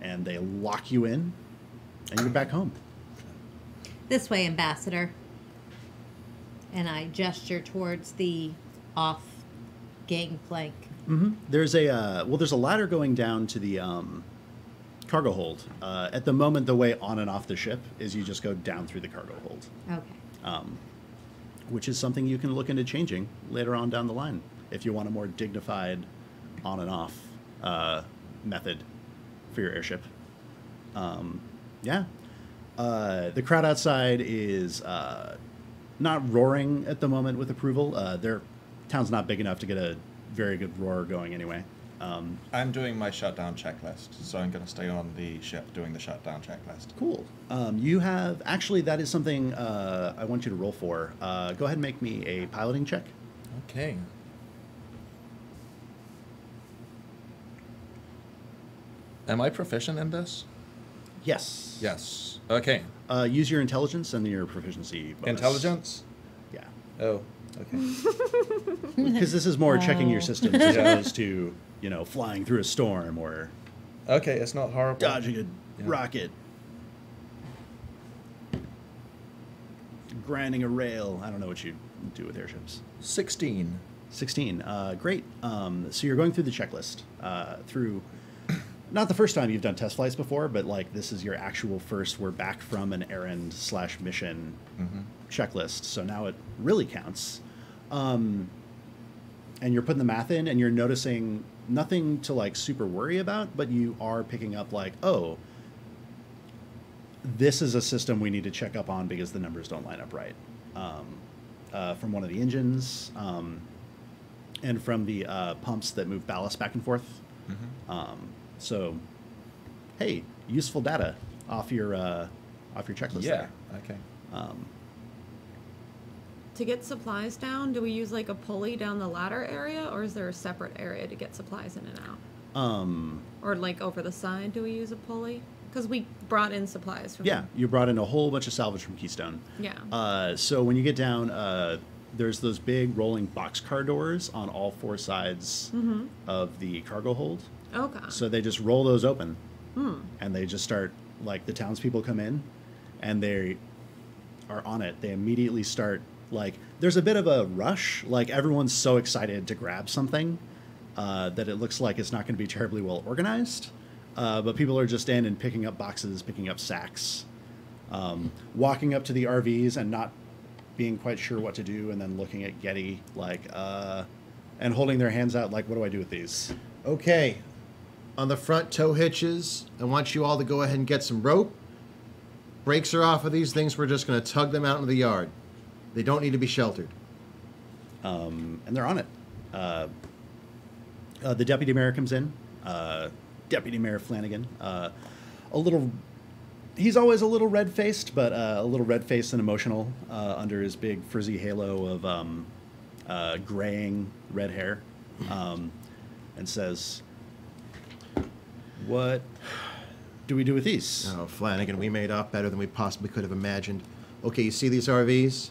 and they lock you in, and you're back home. This way, Ambassador. And I gesture towards the off gangplank. There's a ladder going down to the cargo hold. At the moment, the way on and off the ship is you just go down through the cargo hold. Okay. which is something you can look into changing later on down the line if you want a more dignified on and off method for your airship. Yeah. The crowd outside is not roaring at the moment with approval. Their town's not big enough to get a very good roar going anyway. I'm doing my shutdown checklist, so I'm going to stay on the ship doing the shutdown checklist. Cool. You have, actually, that is something I want you to roll for. Go ahead and make me a piloting check. Okay. Am I proficient in this? Yes. Yes. Okay. Use your intelligence and your proficiency bonus. Intelligence? Yeah. Oh, okay. Because this is more checking your systems as opposed to, flying through a storm or Okay, it's not horrible. dodging a rocket, grinding a rail. I don't know what you do with airships. 16. 16. Great. So you're going through the checklist through. Not the first time you've done test flights before, but like this is your actual first. We're back from an errand / mission checklist, so now it really counts. And you're putting the math in, and you're noticing nothing to like super worry about, but you are picking up like, oh, this is a system we need to check up on because the numbers don't line up right. From one of the engines, and from the pumps that move ballast back and forth. So, hey, useful data off your checklist. Yeah. There. Okay. To get supplies down, do we use like a pulley down the ladder area, or is there a separate area to get supplies in and out? Or like over the side, do we use a pulley? Because we brought in supplies from. Yeah, you brought in a whole bunch of salvage from Keystone. Yeah. So when you get down, there's those big rolling boxcar doors on all four sides of the cargo hold. Okay. So they just roll those open, and they just start, like, the townspeople come in, and they are on it. They immediately start, like, there's a bit of a rush. Like, everyone's so excited to grab something that it looks like it's not going to be terribly well organized. But people are just in and picking up boxes, picking up sacks, walking up to the RVs and not being quite sure what to do, and then looking at Getty, like, and holding their hands out, like, what do I do with these? Okay. On the front tow hitches, I want you all to go ahead and get some rope. Brakes are off of these things. We're just going to tug them out into the yard. They don't need to be sheltered. And they're on it. The deputy mayor comes in. Deputy Mayor Flanagan. He's always a little red-faced, but a little red-faced and emotional under his big frizzy halo of graying red hair, and says, "What do we do with these?" Oh, Flanagan, we made off better than we possibly could have imagined. Okay, you see these RVs?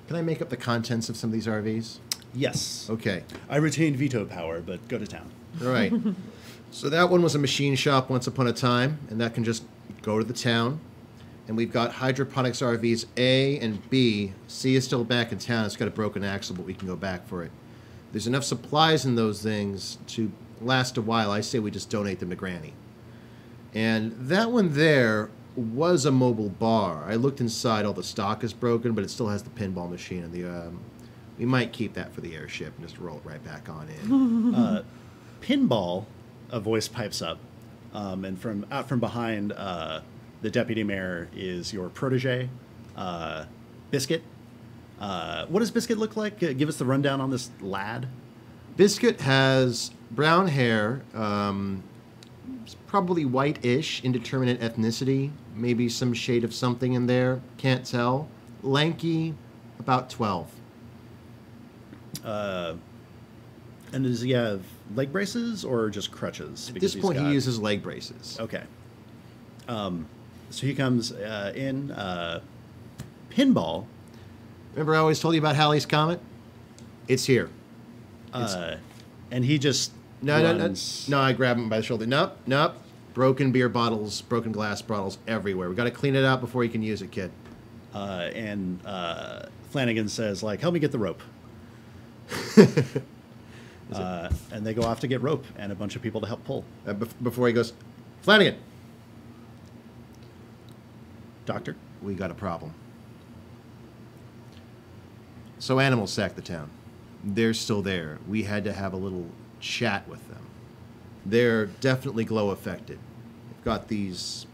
Can I make up the contents of some of these RVs? Yes. Okay. I retain veto power, but go to town. All right. So that one was a machine shop once upon a time, and that can just go to the town. And we've got hydroponics RVs A and B. C is still back in town. It's got a broken axle, but we can go back for it. There's enough supplies in those things to last a while. I say we just donate them to Granny. And that one there was a mobile bar. I looked inside. All the stock is broken, but it still has the pinball machine. And we might keep that for the airship and just roll it right back on in. Pinball, a voice pipes up, and from out from behind the deputy mayor is your protege, Biscuit. What does Biscuit look like? Give us the rundown on this lad. Biscuit has brown hair, probably white-ish, indeterminate ethnicity, maybe some shade of something in there, can't tell. Lanky, about 12. And does he have leg braces or just crutches? At this point, he uses leg braces. Okay. So he comes in. Pinball. Remember I always told you about Halley's Comet? It's here. And he just No, runs. I grab him by the shoulder. Nope. Broken beer bottles, broken glass bottles everywhere. We got to clean it out before you can use it, kid. And Flanagan says, like, help me get the rope. And they go off to get rope and a bunch of people to help pull. Before he goes, Flanagan, Doctor? we got a problem. So animals sacked the town. They're still there. We had to have a little chat with them. They're definitely glow affected. They've got these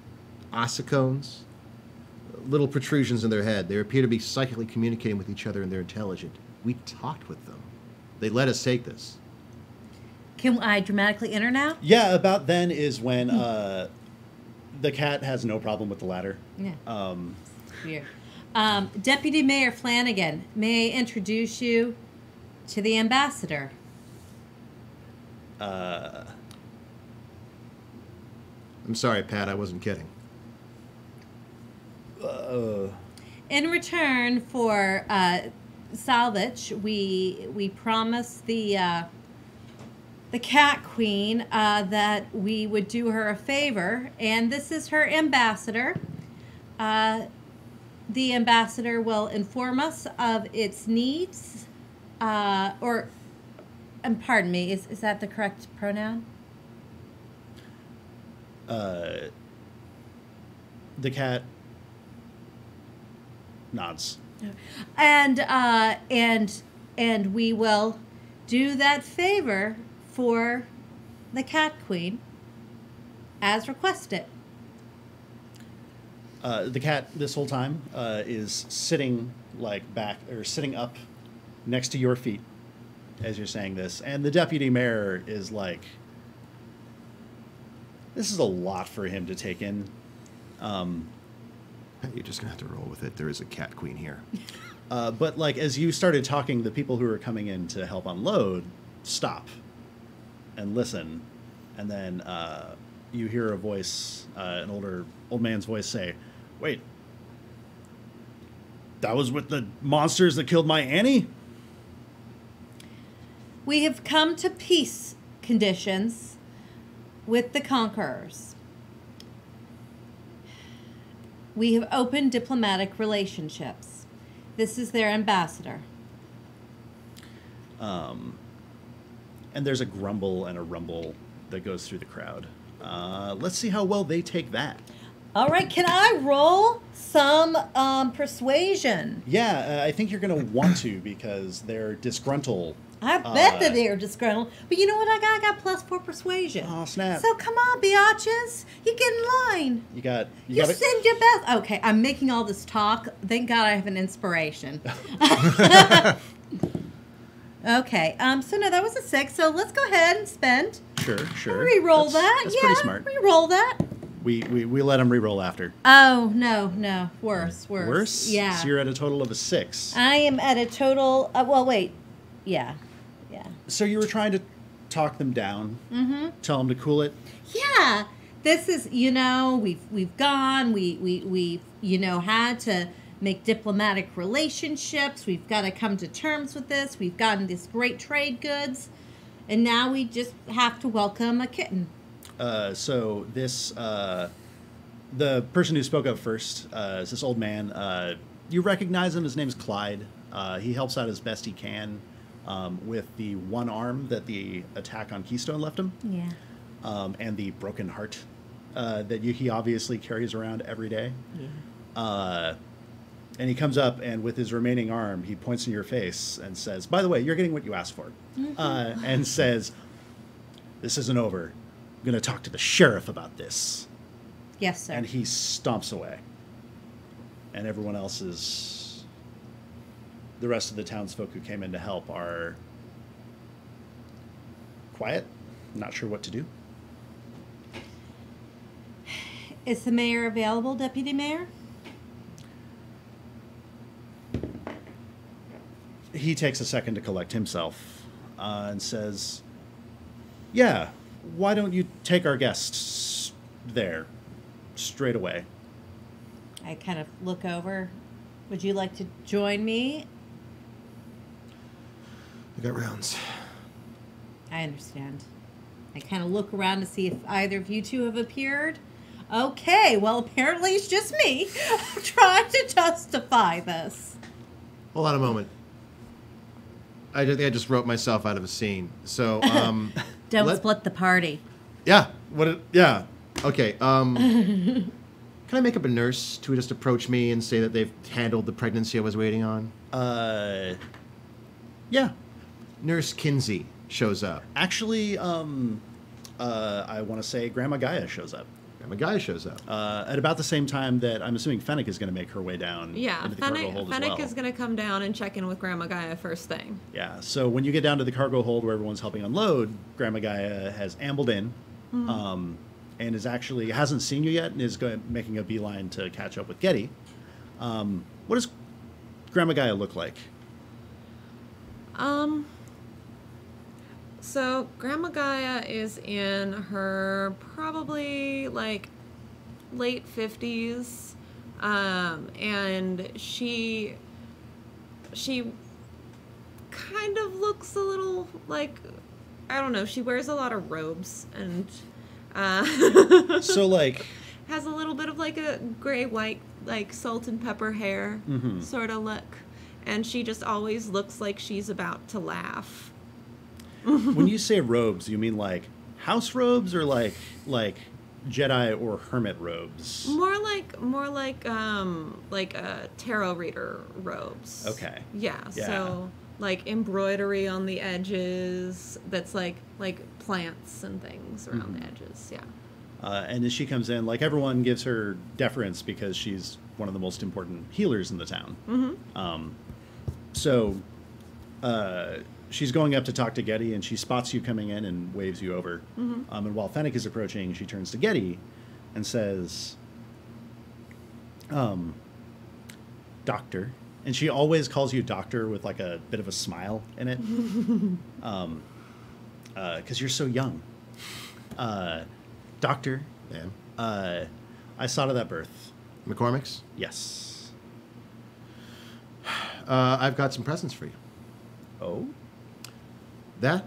ossicones, little protrusions in their head. They appear to be psychically communicating with each other, and they're intelligent. We talked with them. They let us take this. Can I dramatically enter now? Yeah, about then is when the cat has no problem with the ladder. Yeah. Weird. Deputy Mayor Flanagan, may I introduce you to the ambassador? I'm sorry, Pat, I wasn't kidding. In return for salvage, we promised the Cat Queen that we would do her a favor, and this is her ambassador. The ambassador will inform us of its needs, pardon me, is that the correct pronoun? The cat nods. And we will do that favor for the Cat Queen as requested. The cat this whole time is sitting sitting up next to your feet as you're saying this, and the deputy mayor is like, this is a lot for him to take in. You're just gonna have to roll with it. There is a cat queen here. But like as you started talking, the people who were coming in to help unload stop and listen, and then you hear a voice, an old man's voice say, "Wait, that was with the monsters that killed my Annie?" We have come to peace conditions with the conquerors. We have opened diplomatic relationships. This is their ambassador. And there's a grumble and a rumble that goes through the crowd. Let's see how well they take that. All right, can I roll some persuasion? Yeah, I think you're going to want to because they're disgruntled. I bet that they're disgruntled. But you know what I got? I got +4 persuasion. Oh, snap. So come on, biatches. You get in line. You got send your best. Okay, I'm making all this talk. Thank God I have an inspiration. Okay, so no, that was a 6. So let's go ahead and spend. Sure. Re-roll that. That's yeah, pretty smart. Re-roll that. We let them re-roll after. Oh, no. Worse. Worse? Yeah. So you're at a total of a 6. I am at a total, well, wait. Yeah. So you were trying to talk them down, tell them to cool it. Yeah, this is, we've gone, we've had to make diplomatic relationships. We've got to come to terms with this. We've gotten these great trade goods, and now we just have to welcome a kitten. So this, the person who spoke up first is this old man. You recognize him. His name's Clyde. He helps out as best he can. With the one arm that the attack on Keystone left him. Yeah. And the broken heart that he obviously carries around every day. Yeah. And he comes up and with his remaining arm, he points in your face and says, "By the way, you're getting what you asked for." And says, "This isn't over. I'm going to talk to the sheriff about this." Yes, sir. And he stomps away. And everyone else is... The rest of the townsfolk who came in to help are quiet, not sure what to do. Is the mayor available, Deputy Mayor? He takes a second to collect himself and says, "Yeah, why don't you take our guests there straight away?" I kind of look over. Would you like to join me? I got rounds. I understand. I kind of look around to see if either of you two have appeared. Okay, well, apparently it's just me trying to justify this. Hold on a moment. I think I just wrote myself out of a scene. So, Don't split the party. Yeah. Yeah. Okay. Can I make up a nurse to just approach me and say that they've handled the pregnancy I was waiting on? Yeah. Nurse Kinsey shows up. Actually, I want to say Grandma Gaia shows up. Grandma Gaia shows up. At about the same time that I'm assuming Fennec is going to make her way down. Yeah, into the cargo hold as Fennec well. is going to come down and check in with Grandma Gaia first thing. Yeah, so when you get down to the cargo hold where everyone's helping unload, Grandma Gaia has ambled in, and is actually hasn't seen you yet, and is making a beeline to catch up with Getty. What does Grandma Gaia look like? So Grandma Gaia is in her probably like late 50s, and she kind of looks a little like, I don't know, she wears a lot of robes and So like has a little bit of like a gray white like salt and pepper hair sort of look, and she just always looks like she's about to laugh. when you say robes, you mean like house robes or like Jedi or hermit robes? More like tarot reader robes. Okay. Yeah. Yeah. So like embroidery on the edges. That's like plants and things around the edges. Yeah. And as she comes in, like everyone gives her deference because she's one of the most important healers in the town. So she's going up to talk to Getty, and she spots you coming in and waves you over. And while Fennec is approaching, she turns to Getty and says, Doctor. And she always calls you Doctor with like a bit of a smile in it. Because you're so young. Doctor, Man. I saw to that birth. McCormick's? Yes. I've got some presents for you. Oh? That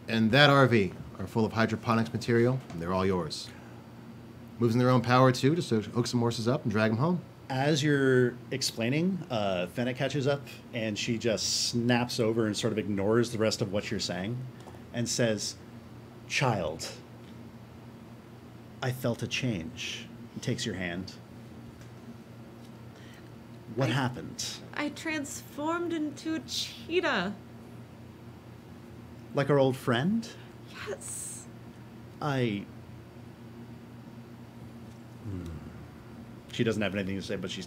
and that RV are full of hydroponics material, and they're all yours. Moves in their own power, too, just to hook some horses up and drag them home. As you're explaining, Fennec catches up, and she just snaps over and sort of ignores the rest of what you're saying and says, Child, I felt a change. And takes your hand. What happened? I transformed into a cheetah. Like our old friend? Yes. She doesn't have anything to say, but she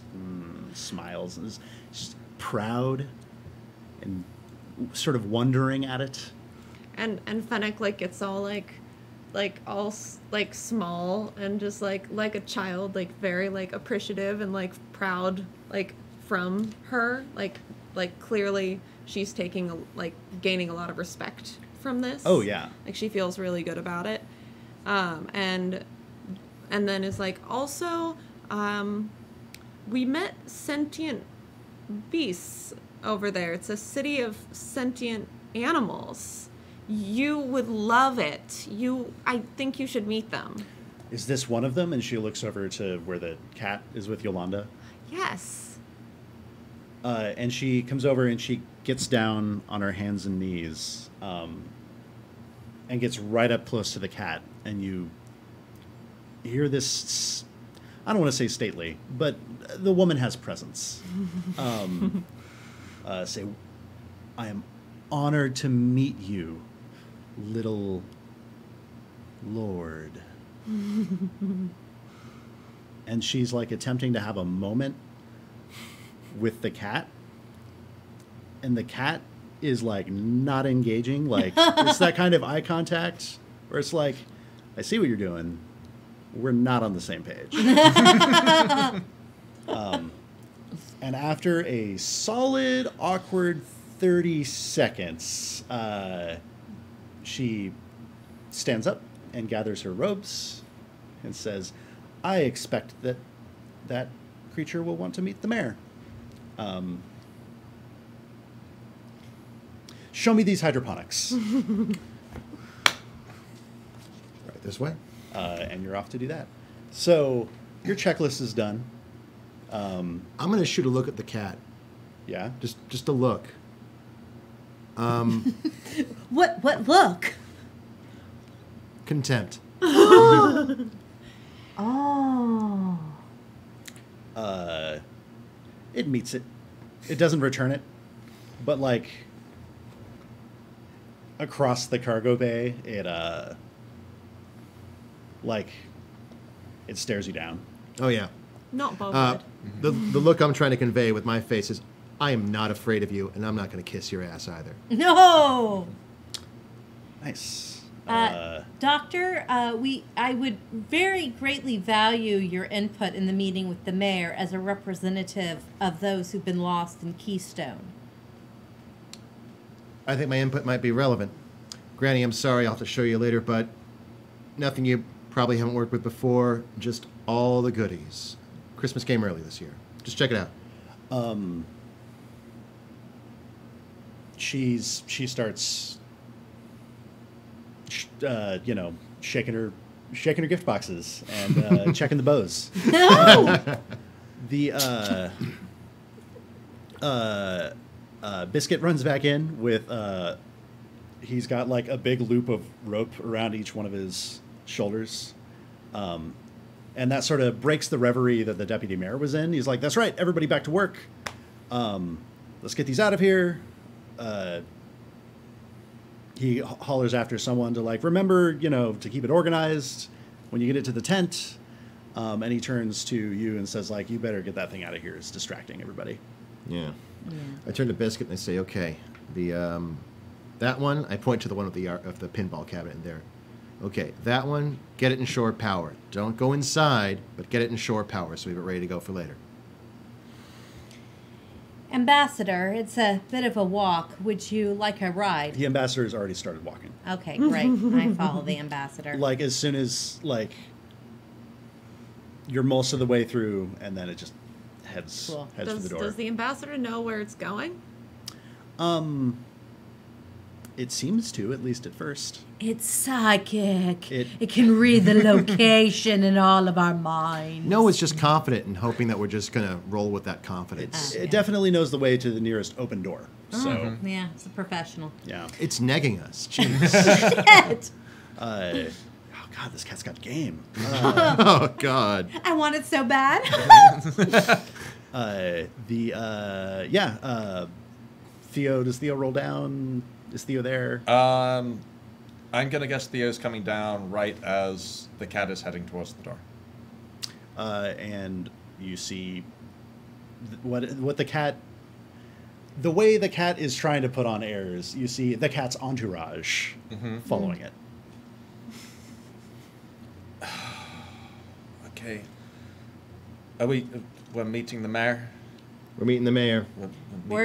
smiles and is just proud and sort of wondering at it. And Fennec like gets all like small and just like a child, like very like appreciative and like proud like from her, like clearly she's gaining a lot of respect from this. Oh yeah. Like she feels really good about it. And then is like, also we met sentient beasts over there. It's a city of sentient animals. You would love it. I think you should meet them. Is this one of them? And she looks over to where the cat is with Yolanda. Yes. And she comes over and she gets down on her hands and knees and gets right up close to the cat. And you hear this, I don't want to say stately, but the woman has presence. Say, I am honored to meet you, little lord. And she's like attempting to have a moment with the cat, and the cat is like not engaging. Like it's that kind of eye contact where it's like, I see what you're doing, we're not on the same page. And after a solid awkward 30 seconds, she stands up and gathers her robes and says, I expect that creature will want to meet the mayor. Show me these hydroponics. Right this way. And you're off to do that. So your checklist is done. I'm going to shoot a look at the cat. Yeah. Just a look. What look? Contempt. Oh. It meets it. It doesn't return it, but like across the cargo bay, it it stares you down. Oh yeah. Not bothered. The look I'm trying to convey with my face is, I am not afraid of you, and I'm not going to kiss your ass either. No. Nice. Doctor, I would very greatly value your input in the meeting with the mayor as a representative of those who've been lost in Keystone. I think my input might be relevant. Granny, I'm sorry, I'll have to show you later, but nothing you probably haven't worked with before, just all the goodies. Christmas came early this year. Just check it out. She starts, shaking her gift boxes and checking the bows. No. Biscuit runs back in with he's got like a big loop of rope around each one of his shoulders, and that sort of breaks the reverie that the deputy mayor was in. He's like, "That's right, everybody back to work. Let's get these out of here." He hollers after someone to like, remember, to keep it organized when you get it to the tent. And he turns to you and says, like, you better get that thing out of here. It's distracting everybody. Yeah. I turn to Biscuit and I say, okay, that one, I point to the one of the pinball cabinet in there. Okay, that one, get it in shore power. Don't go inside, but get it in shore power so we have it ready to go for later. Ambassador, it's a bit of a walk. Would you like a ride? The ambassador's already started walking. Okay, great. I follow the ambassador. Like, as soon as, like, you're most of the way through, and then it just heads Cool. for the door. Does the ambassador know where it's going? It seems to, at least at first. It's psychic. It- can read the location in all of our minds. No, it's just confident and hoping that we're just going to roll with that confidence. It definitely knows the way to the nearest open door. So, Yeah, it's a professional. yeah. It's negging us. Jeez. Shit. Oh, God, this cat's got game. Oh, God. I want it so bad. Theo, does Theo roll down? Is Theo there? I'm gonna guess Theo's coming down right as the cat is heading towards the door. And you see what the cat, the way the cat is trying to put on airs, you see the cat's entourage following it. Okay. We're meeting the mayor? We're meeting the mayor. We're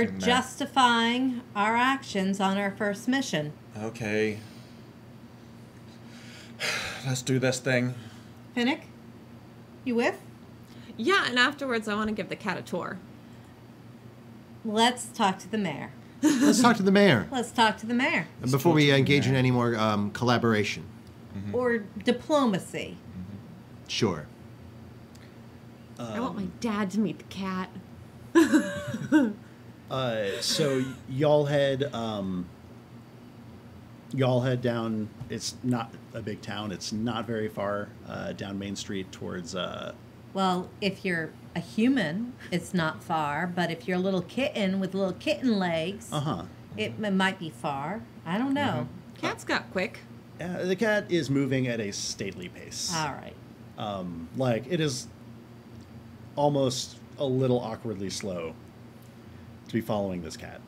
meeting the mayor. justifying our actions on our first mission. Okay. Let's do this thing. Finnick, you with? Yeah, and afterwards I want to give the cat a tour. Let's talk to the mayor. Let's talk to the mayor. Let's talk to the mayor. And before we engage in any more collaboration. Or diplomacy. Sure. I want my dad to meet the cat. So y'all head down. It's not a big town. It's not very far down Main Street towards. Well, if you're a human, it's not far. But if you're a little kitten with little kitten legs, it might be far. I don't know. Cat's got quick. The cat is moving at a stately pace. All right. Like it is almost a little awkwardly slow to be following this cat.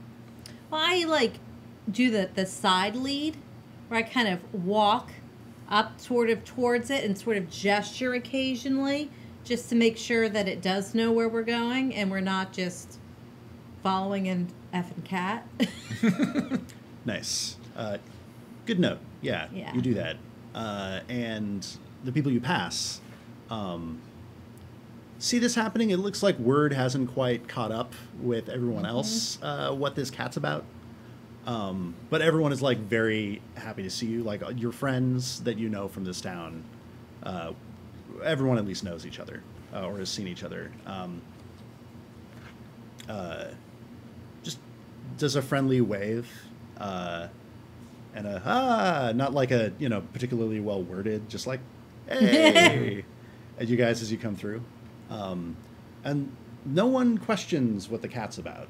Well, I do the side lead where I kind of walk up sort of towards it and sort of gesture occasionally just to make sure that it does know where we're going and we're not just following an effing cat. Nice. Good note. Yeah, Yeah. you do that. And the people you pass see this happening. It looks like word hasn't quite caught up with everyone else what this cat's about. But everyone is like very happy to see you. Like your friends that you know from this town, everyone at least knows each other or has seen each other. Just does a friendly wave and not like a particularly well worded, just like hey at you guys as you come through. And no one questions what the cat's about.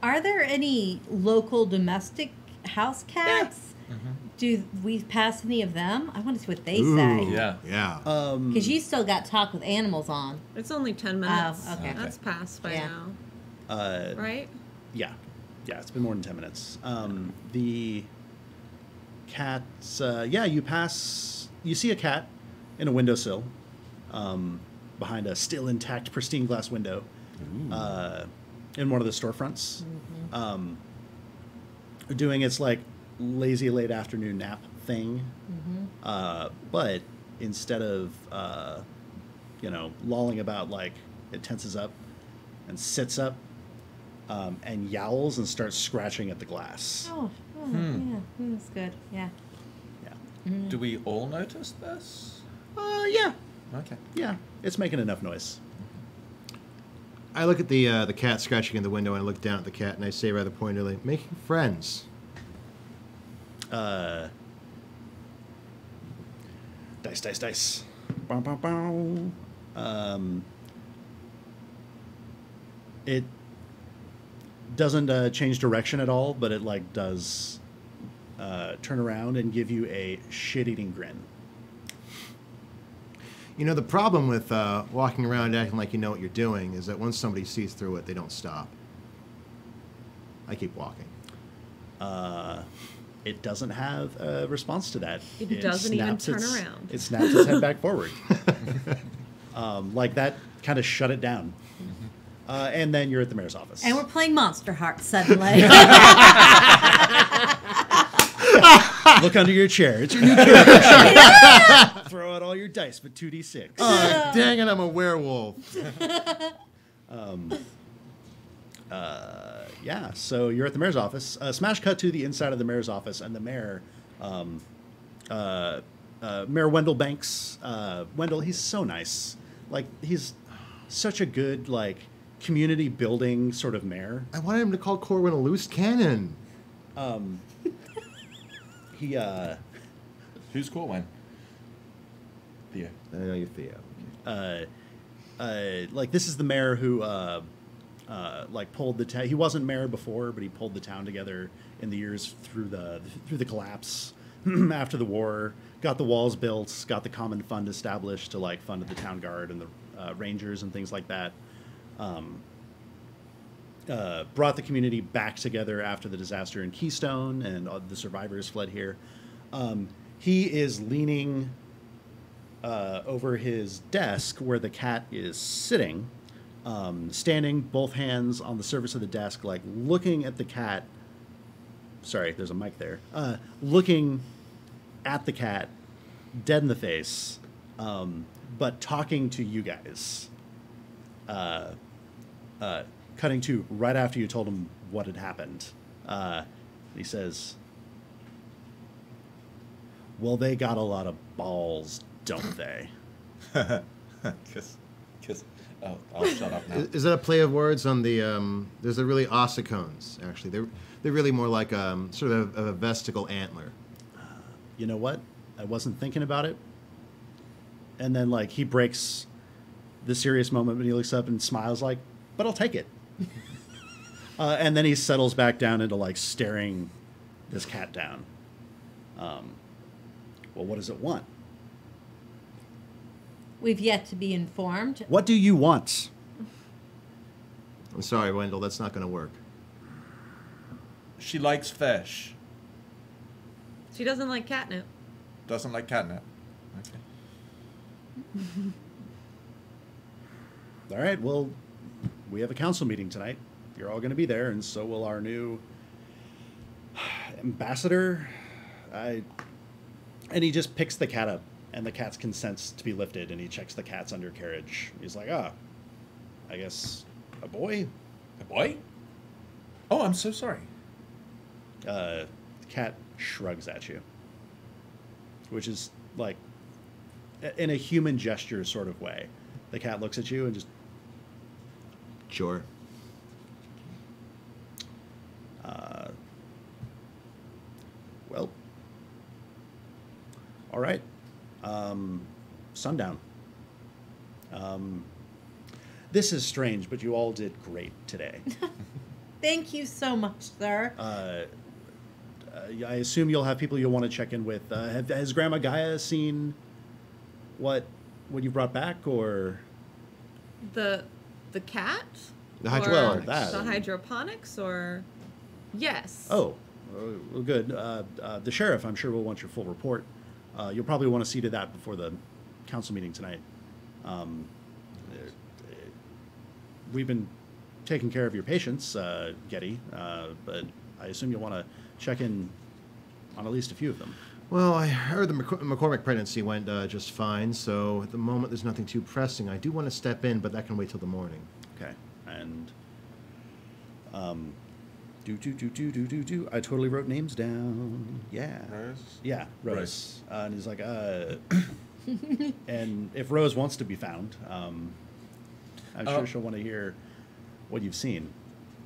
Are there any local domestic house cats? Mm-hmm. Do we pass any of them? I want to see what they Ooh, say. Yeah. Yeah. Because you still got Talk with Animals on. It's only 10 minutes. Oh, okay. That's passed by Yeah. now, right? Yeah. Yeah, it's been more than 10 minutes. The cats, you see a cat in a windowsill behind a still intact, pristine glass window in one of the storefronts, doing its like lazy late afternoon nap thing. But instead of, lolling about, like, it tenses up and sits up and yowls and starts scratching at the glass. Yeah, that's good. Yeah. Yeah. Do we all notice this? Yeah. Okay. Yeah. It's making enough noise. I look at the cat scratching in the window, and I look down at the cat, and I say rather pointedly, "Making friends." Dice. Bow, bow, bow. It doesn't change direction at all, but it like does turn around and give you a shit-eating grin. You know, the problem with walking around acting like you know what you're doing is that once somebody sees through it, they don't stop. I keep walking. It doesn't have a response to that. It doesn't even snaps turn around. It snaps its head back forward. Like that kind of shut it down. And then you're at the mayor's office. And we're playing Monster Heart suddenly. Look under your chair. It's your new character sheet. Throw out all your dice, but 2d6. Oh, dang it, I'm a werewolf. Yeah, so you're at the mayor's office. Smash cut to the inside of the mayor's office, and the mayor, Mayor Wendell Banks. Wendell, he's so nice. Like, he's such a good, like, community building sort of mayor. I wanted him to call Corwin a loose cannon. He, Who's Corwin? Theo. I know you're Theo. like, this is the mayor who, like, pulled the town. He wasn't mayor before, but he pulled the town together in the years through the collapse after the war. Got the walls built, got the common fund established to, like, fund the town guard and the rangers and things like that. Brought the community back together after the disaster in Keystone, and the survivors fled here. He is leaning over his desk where the cat is sitting, standing, both hands on the surface of the desk, like looking at the cat. Sorry, there's a mic there. Looking at the cat, dead in the face, but talking to you guys. Cutting to right after you told him what had happened. He says, "Well, they got a lot of balls, don't they?" I'll shut up now. Is that a play of words on the? There's a really ossicones. Actually, they're really more like sort of a vestigial antler. You know what? I wasn't thinking about it. And then, like, he breaks the serious moment, and he looks up and smiles, like, "But I'll take it." And then he settles back down into, like, staring this cat down. Well, what does it want? We've yet to be informed. What do you want? I'm sorry, Wendell, that's not going to work. She likes fish. She doesn't like catnip. Doesn't like catnip. Okay. All right, well, we have a council meeting tonight. You're all going to be there, and so will our new ambassador. And he just picks the cat up, and the cat's consents to be lifted, and he checks the cat's undercarriage. He's like, I guess a boy? A boy? Oh, I'm so sorry. The cat shrugs at you, which is like in a human gesture sort of way. The cat looks at you and just... Sure. Well, all right. Sundown. This is strange, but you all did great today. Thank you so much, sir. I assume you'll have people you'll want to check in with. Has Grandma Gaia seen what you brought back, or The cat? The Or hydroponics. That. The hydroponics, or yes. Oh, well, good. The sheriff, I'm sure, will want your full report. You'll probably want to see to that before the council meeting tonight. We've been taking care of your patients, Getty, but I assume you'll want to check in on at least a few of them. Well, I heard the McCormick pregnancy went just fine, so at the moment there's nothing too pressing. I do want to step in, but that can wait till the morning. Okay, and I totally wrote names down. Yeah. Rose? Yeah, Rose. And he's like, and if Rose wants to be found, I'm sure she'll want to hear what you've seen.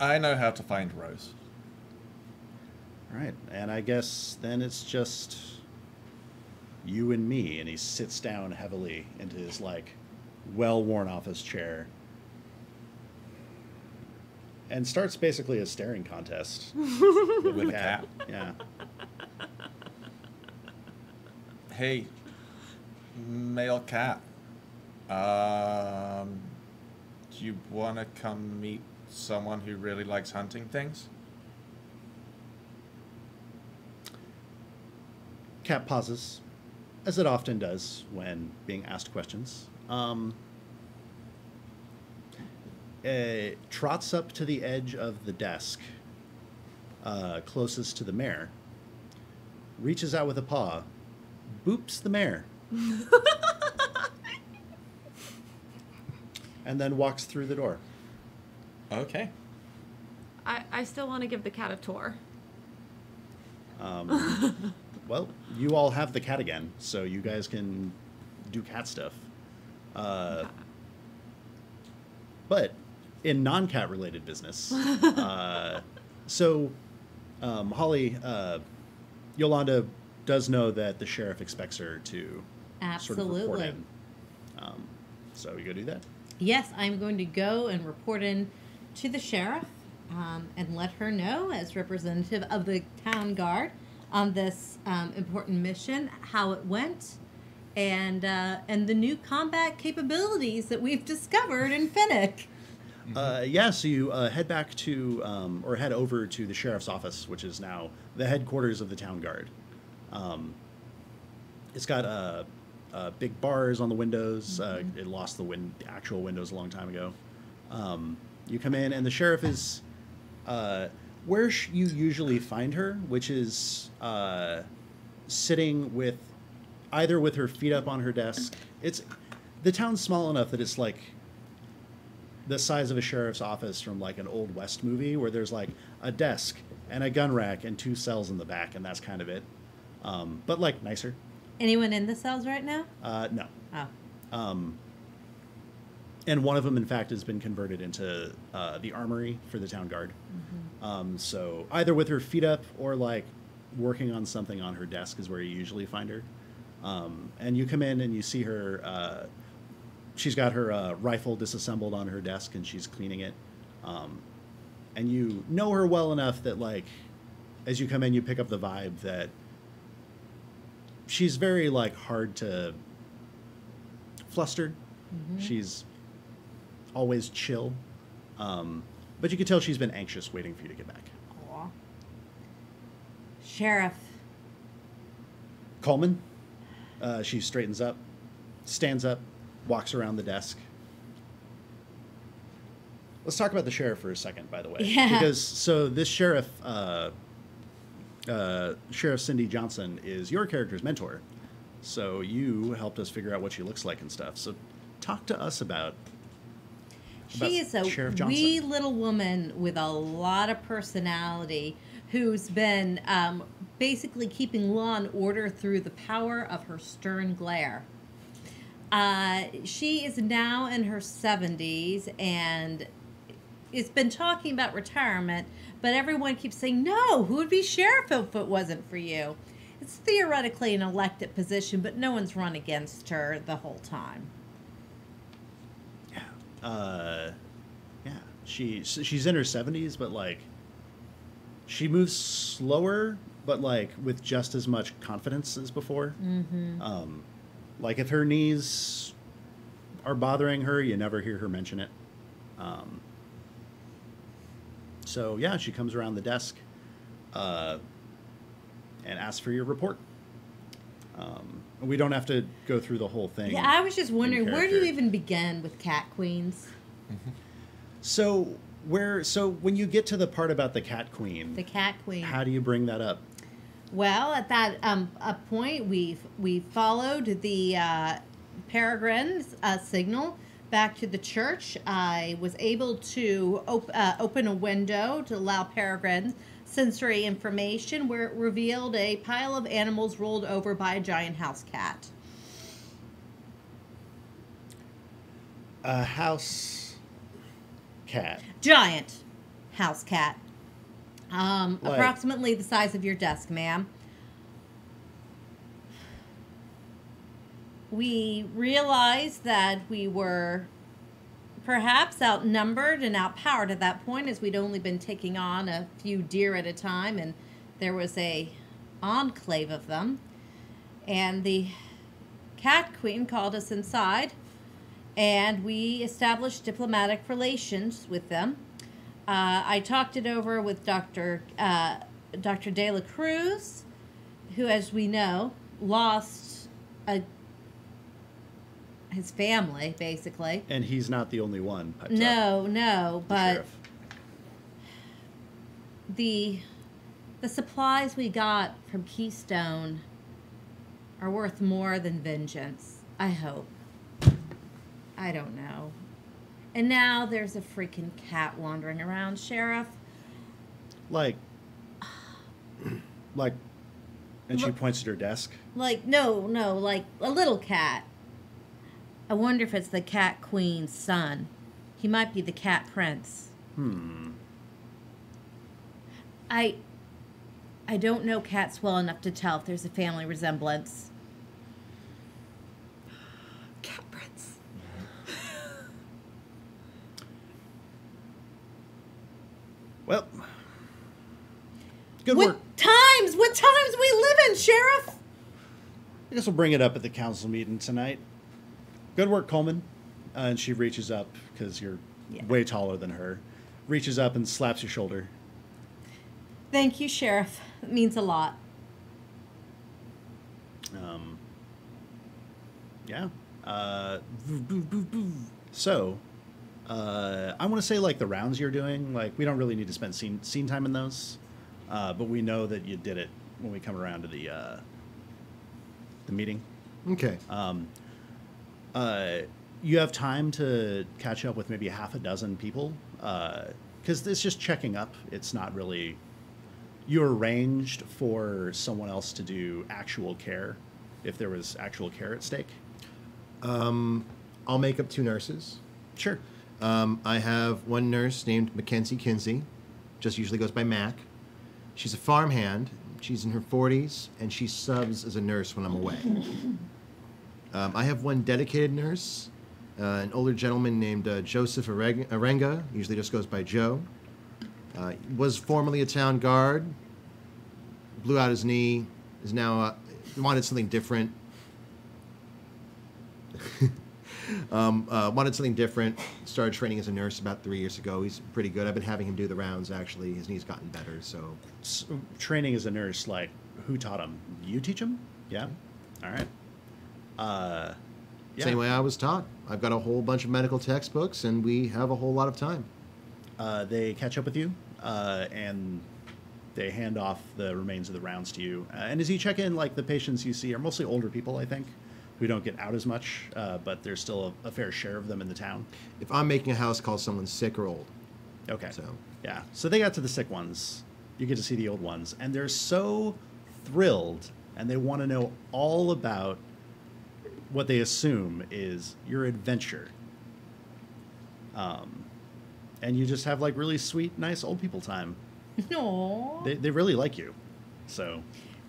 I know how to find Rose. All right, and I guess then it's just you and me. And he sits down heavily into his like well-worn office chair and starts basically a staring contest With a cat. Yeah. Hey, male cat. Do you want to come meet someone who really likes hunting things? Cat pauses, as it often does when being asked questions. Trots up to the edge of the desk closest to the mare, reaches out with a paw, boops the mare, and then walks through the door. Okay. I still want to give the cat a tour. Well, you all have the cat again, so you guys can do cat stuff. But in non-cat related business, Holly, Yolanda does know that the sheriff expects her to sort of report Absolutely. in. So you go do that. Yes, I'm going to go and report in to the sheriff and let her know, as representative of the town guard, on this important mission, how it went, and the new combat capabilities that we've discovered in Finnick. So you head back to, or head over to the sheriff's office, which is now the headquarters of the town guard. It's got big bars on the windows. It lost the actual windows a long time ago. You come in, and the sheriff is where you usually find her, which is sitting with either with her feet up on her desk. The town's small enough that it's like the size of a sheriff's office from like an old West movie, where there's like a desk and a gun rack and 2 cells in the back, and that's kind of it. But like nicer. Anyone in the cells right now? No. Oh. And one of them, in fact, has been converted into the armory for the town guard. So either with her feet up or like working on something on her desk is where you usually find her. And you come in and you see her. She's got her rifle disassembled on her desk and she's cleaning it. And you know her well enough that, like, as you come in, you pick up the vibe that she's very like hard to fluster. She's always chill, but you can tell she's been anxious waiting for you to get back. Aw. Sheriff. Coleman, she straightens up, stands up, walks around the desk. Let's talk about the sheriff for a second, by the way. Yeah. Because, so this sheriff, Sheriff Cindy Johnson, is your character's mentor. So you helped us figure out what she looks like and stuff. So talk to us about She is a Sheriff Johnson. wee little woman with a lot of personality who's been basically keeping law and order through the power of her stern glare. She is now in her 70s and has been talking about retirement, but everyone keeps saying, no, who would be sheriff if it wasn't for you? It's theoretically an elected position, but no one's run against her the whole time. Yeah. she's in her 70s, but like she moves slower, but like with just as much confidence as before. Like if her knees are bothering her, you never hear her mention it. So yeah, she comes around the desk and asks for your report. We don't have to go through the whole thing. Yeah, I was just wondering, in where do you character. even begin with cat queens? So when you get to the part about the cat queen, The cat queen. how do you bring that up? Well, at that a point, we followed the peregrine's signal back to the church. I was able to open a window to allow peregrines sensory information, where it revealed a pile of animals rolled over by a giant house cat. A house cat. Giant house cat. Like- Approximately the size of your desk, ma'am. We realized that we were perhaps outnumbered and outpowered at that point, as we'd only been taking on a few deer at a time, and there was a enclave of them. And the cat queen called us inside, and we established diplomatic relations with them. I talked it over with Dr. De La Cruz, who, as we know, lost his family, basically. And he's not the only one. piped up, No, the but sheriff. the supplies we got from Keystone are worth more than vengeance. I hope. I don't know. And now there's a freaking cat wandering around, Sheriff. Like, and she points at her desk. Like, no, like a little cat. I wonder if it's the cat queen's son. He might be the cat prince. I don't know cats well enough to tell if there's a family resemblance. Cat prince. Well, good What work. times we live in, Sheriff? I guess we'll bring it up at the council meeting tonight. Good work, Coleman. And she reaches up, because you're Yeah. way taller than her, reaches up and slaps your shoulder. Thank you, Sheriff. It means a lot. Yeah. So, I want to say, like, the rounds you're doing, like, we don't really need to spend scene time in those, but we know that you did it when we come around to the meeting. Okay. You have time to catch up with maybe half a dozen people, because it's just checking up. It's not really... You arranged for someone else to do actual care, if there was actual care at stake. I'll make up 2 nurses. Sure. I have one nurse named Mackenzie Kinsey, just usually goes by Mac. She's a farmhand. She's in her 40s, and she subs as a nurse when I'm away. I have one dedicated nurse, an older gentleman named Joseph Arenga, usually just goes by Joe. Was formerly a town guard, blew out his knee, is now wanted something different. Wanted something different. Started training as a nurse about 3 years ago. He's pretty good. I've been having him do the rounds, actually. His knee's gotten better, so... Training as a nurse, like, who taught him? You teach him? Yeah? All right. Yeah. Same way I was taught. I've got a whole bunch of medical textbooks, and we have a whole lot of time. They catch up with you, and they hand off the remains of the rounds to you. And as you check in, like, the patients you see are mostly older people, I think, who don't get out as much, but there's still a fair share of them in the town. If I'm making a house call, someone's sick or old. Okay. So. Yeah. So they got to the sick ones. You get to see the old ones, and they're so thrilled, and they want to know all about what they assume is your adventure. And you just have, like, really sweet, nice old people time. No. They really like you. So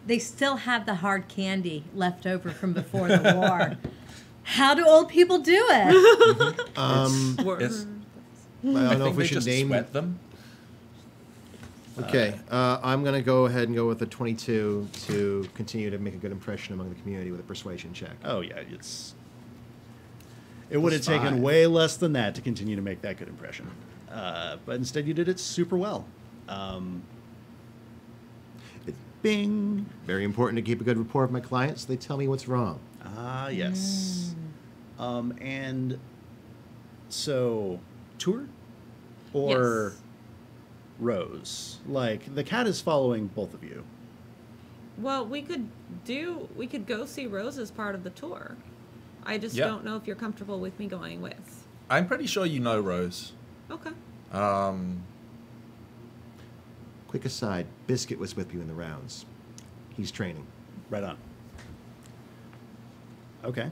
They still have the hard candy left over from before the war. How do old people do it? It's, I don't know think if we they should just name sweat them. Okay, I'm going to go ahead and go with a 22 to continue to make a good impression among the community with a persuasion check. Oh yeah, it would have Plus taken 5. way less than that to continue to make that good impression. But instead, you did it super well. Bing. Very important to keep a good rapport with my clients. They tell me what's wrong. Ah, yes. And so, tour or Yes. Rose? Like, the cat is following both of you. Well, we could go see Rose as part of the tour. I just Yeah. don't know if you're comfortable with me going with. I'm pretty sure you know Rose. Okay. Quick aside, Biscuit was with you in the rounds. He's training. Right on. Okay.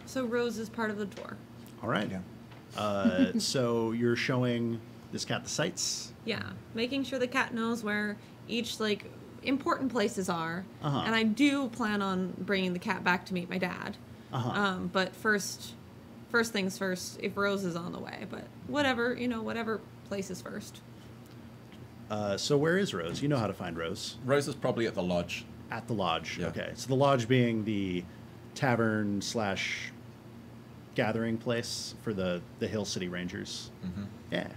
So Rose is part of the tour. All right. Yeah. So you're showing this cat the sights. Yeah, making sure the cat knows where each like important places are, Uh-huh. and I do plan on bringing the cat back to meet my dad. Uh-huh. But first things first. If Rose is on the way, but whatever place is first. So where is Rose? You know how to find Rose. Rose is probably at the lodge. At the lodge. Yeah. Okay. So the lodge being the tavern / gathering place for the Hill City Rangers. Mm-hmm. Yeah.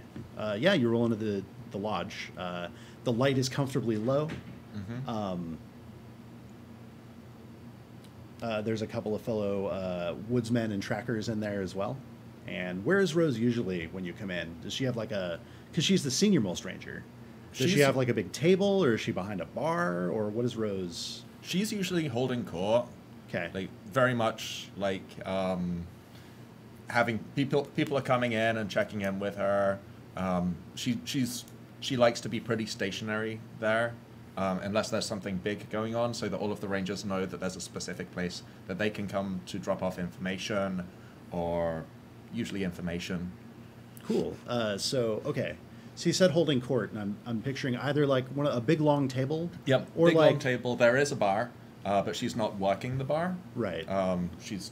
Yeah, you roll into the lodge. The light is comfortably low. Mm-hmm. There's a couple of fellow woodsmen and trackers in there as well. And where is Rose usually when you come in? Does she have like because she's the senior-most ranger. Does she She's- have like a big table, or is she behind a bar, or what is Rose? She's usually holding court. Okay. Like very much like having people are coming in and checking in with her. She likes to be pretty stationary there, unless there's something big going on, so that all of the rangers know that there's a specific place that they can come to drop off information, or usually information. Cool. Okay. So you said holding court, and I'm picturing either like a big long table. Yep. Or big like long table. There is a bar, but she's not working the bar. Right. She's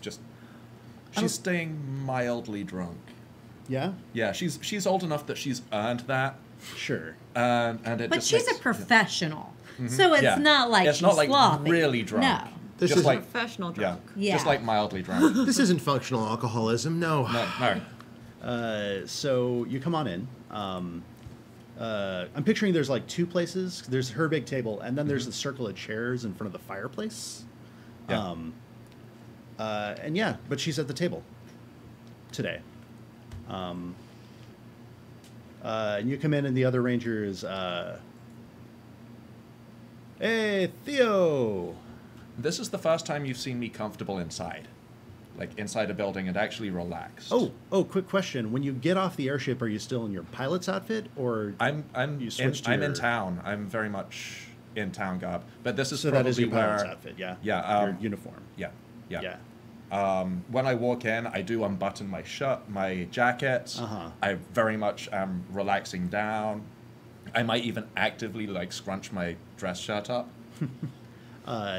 staying mildly drunk. Yeah. Yeah, she's old enough that she's earned that, Sure. and it But just she's makes, a professional, so it's Yeah. not like it's she's not like sloppy. really drunk. No. This just is like Professional yeah, drunk. Yeah. just like mildly drunk. This isn't functional alcoholism. No. No. So you come on in. I'm picturing there's like two places. There's her big table, and then there's the circle of chairs in front of the fireplace. Yeah. And yeah, but she's at the table today. And you come in, and the other ranger is, hey, Theo. This is the first time you've seen me comfortable inside, like inside a building and actually relaxed. Oh, quick question. When you get off the airship, are you still in your pilot's outfit, or I'm You switched to I'm your- in town. I'm very much in town garb, but this is so probably that is your pilot's where outfit? Yeah. Yeah, your uniform. yeah. Yeah. When I walk in, I do unbutton my shirt, my jacket. Uh-huh. I very much am relaxing down. I might even actively like scrunch my dress shirt up.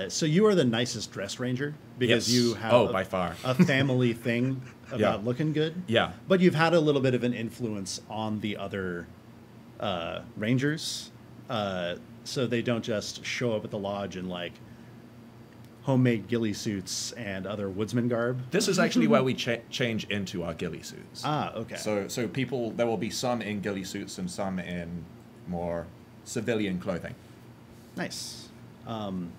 So you are the nicest dressed ranger because Yes. you have Oh, by far. a family thing about Yeah. looking good. Yeah. But you've had a little bit of an influence on the other rangers, so they don't just show up at the lodge in like homemade ghillie suits and other woodsman garb. This is actually where we change into our ghillie suits. Ah, okay. So people, there will be some in ghillie suits and some in more civilian clothing. Nice. And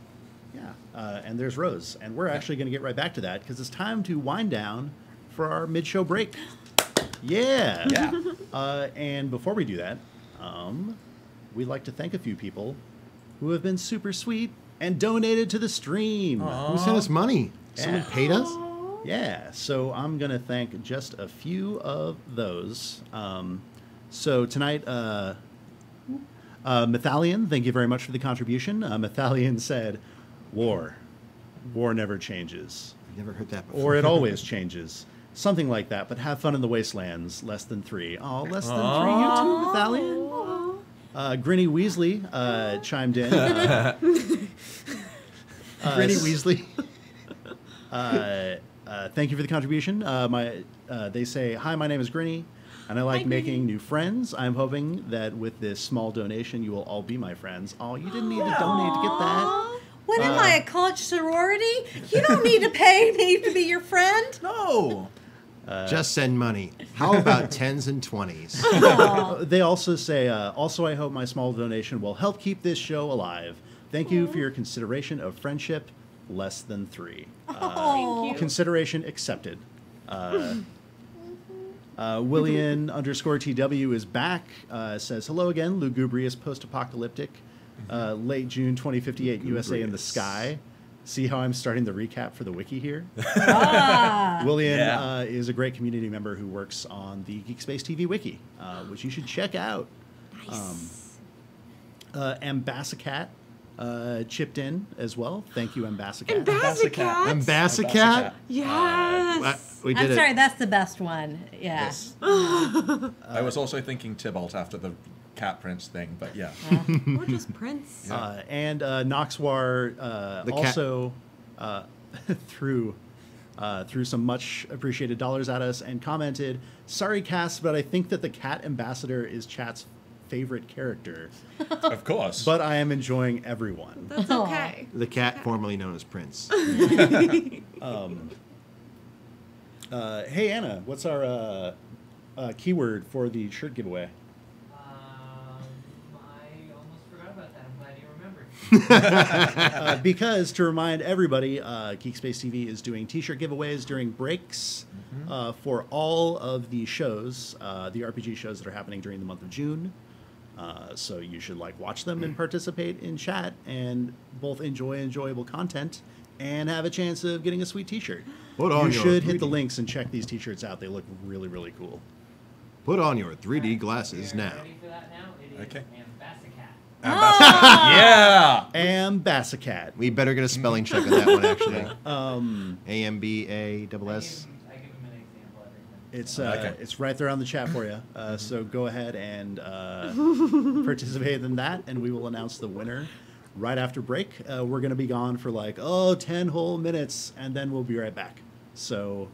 there's Rose, and we're actually going to get right back to that because it's time to wind down for our mid-show break. Yeah. Yeah. And before we do that, we'd like to thank a few people who have been super sweet and donated to the stream. Who sent us money? Someone Yeah. paid us? Yeah, so I'm going to thank just a few of those. So tonight, Methalion, thank you very much for the contribution. Methalion said, War never changes. I've never heard that before. Or it always changes. Something like that, but have fun in the wastelands. Less than 3. Oh, less than 3, you too, Methalion? Grinny Weasley chimed in. Granny Weasley. Thank you for the contribution. They say, hi, my name is Grinny, and I like making new friends. I'm hoping that with this small donation, you will all be my friends. Oh, you didn't need to donate to get that. What am I, a college sorority? You don't need to pay me to be your friend. No. Just send money. How about 10s and 20s? They also say, also, I hope my small donation will help keep this show alive. Thank you for your consideration of friendship, less than 3. Thank you. Consideration accepted. William _TW is back. Says, hello again, lugubrious post-apocalyptic. Late June 2058 USA in the sky. See how I'm starting the recap for the wiki here? William is a great community member who works on the GeekSpaceTV wiki, which you should check out. Nice. Ambassacat chipped in as well. Thank you, Ambassacat. Ambassacat? Yes. We did I'm sorry, that's the best one. Yeah. Yes. I was also thinking Tybalt after the Cat Prince thing, but yeah. Or just Prince. And Noxwar also threw some much appreciated dollars at us and commented, sorry, Cass, but I think that the cat ambassador is chat's favorite character. Of course. But I am enjoying everyone. That's okay. The cat formerly known as Prince. Hey, Anna, what's our keyword for the shirt giveaway? I almost forgot about that. I'm glad you remembered. Because to remind everybody, GeekSpaceTV is doing T-shirt giveaways during breaks for all of the shows, the RPG shows that are happening during the month of June. So you should watch them and participate in chat and both enjoy enjoyable content and have a chance of getting a sweet T-shirt. You should hit the links and check these T-shirts out. They look really, really cool. Put on your 3D glasses now. Ready for that now? It is Okay. Ambassacat. Yeah. Ambassacat. We better get a spelling check on that one, actually. Um, AMBASS. I give him an example every time. It's right there on the chat for you. So go ahead and participate in that, and we will announce the winner right after break. We're going to be gone for 10 whole minutes, and then we'll be right back. So,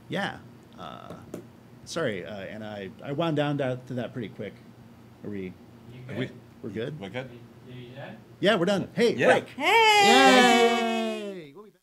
yeah. Sorry, and I wound down to that pretty quick. Are we? You Are good? We're good? We're good. You done? Yeah, we're done. Hey, Yeah. break. Hey! Yay! We'll be back.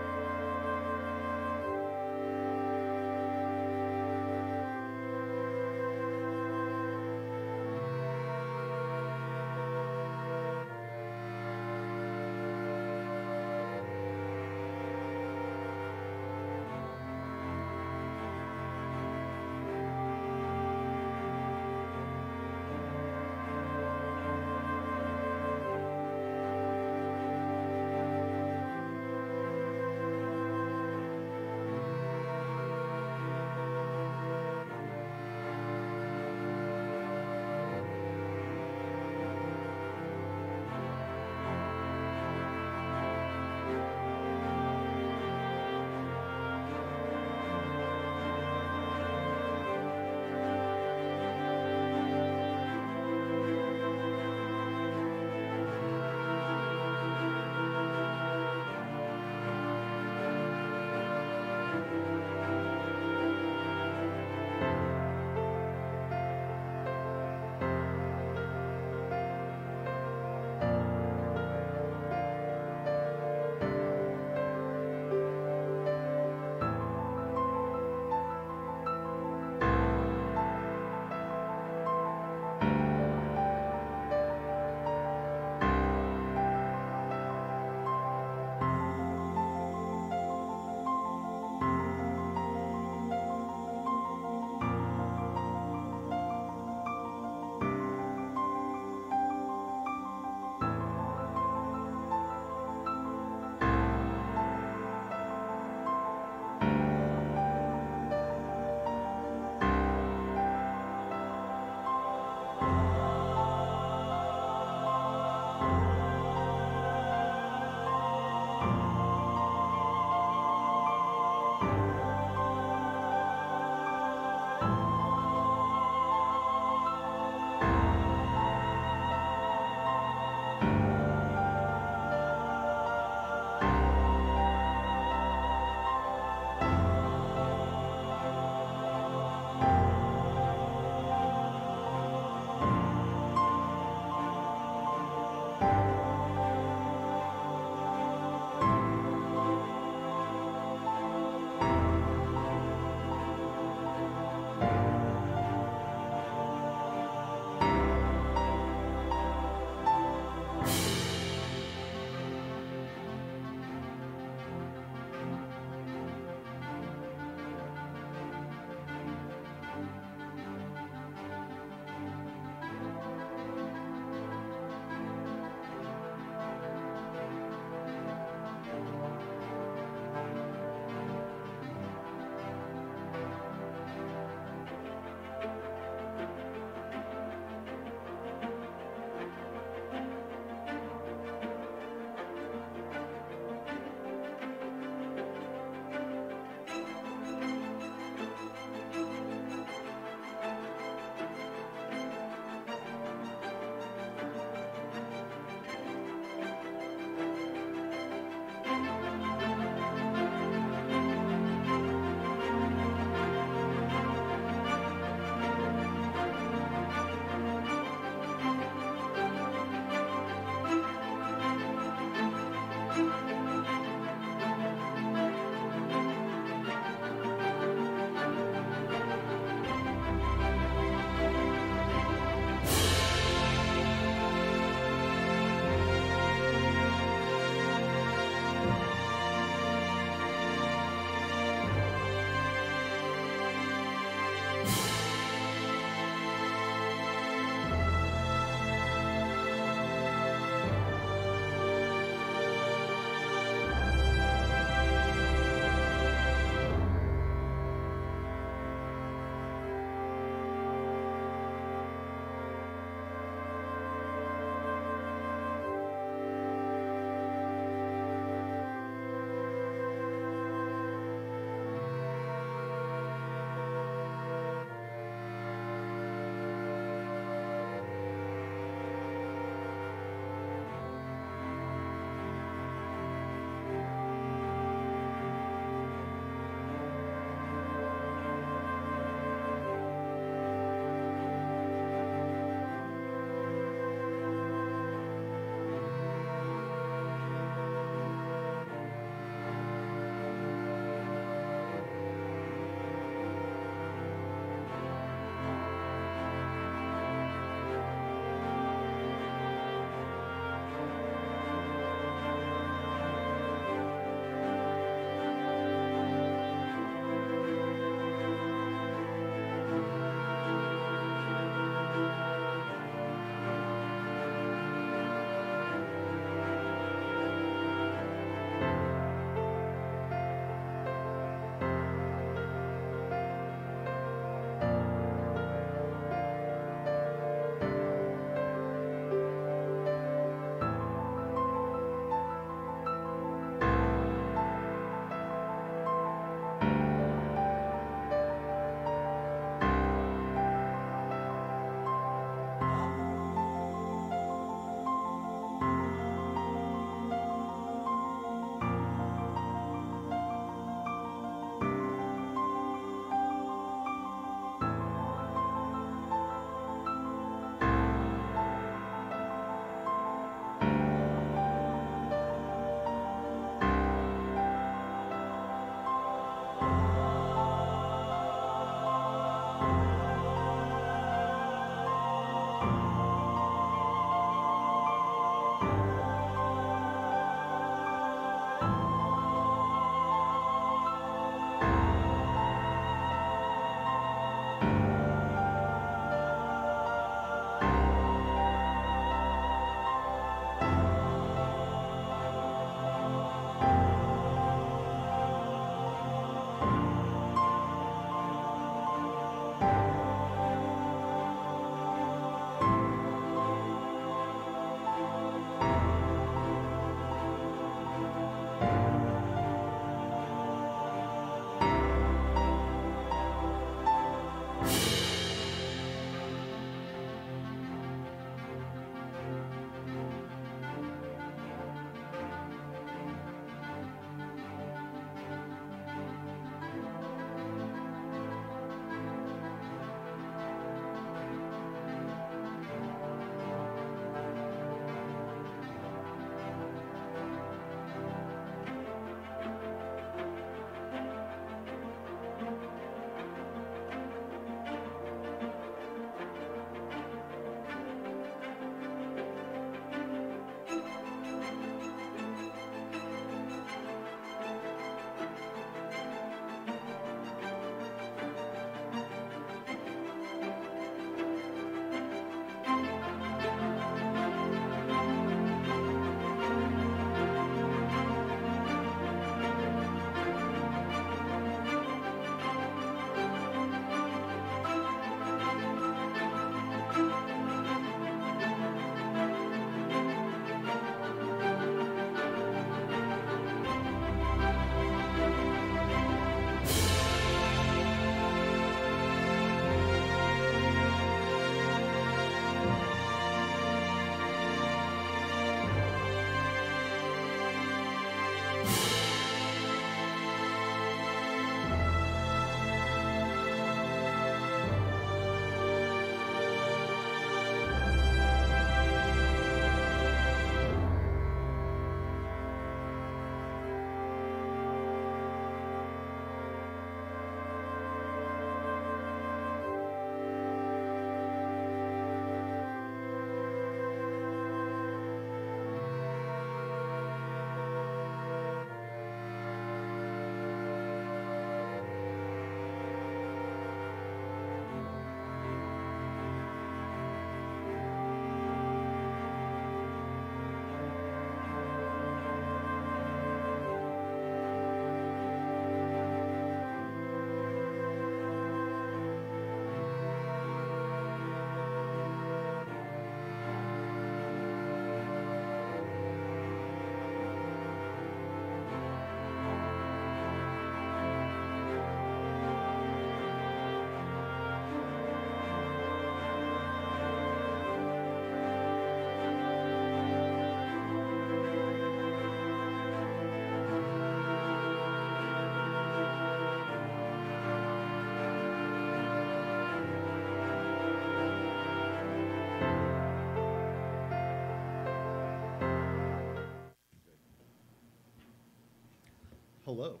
Hello.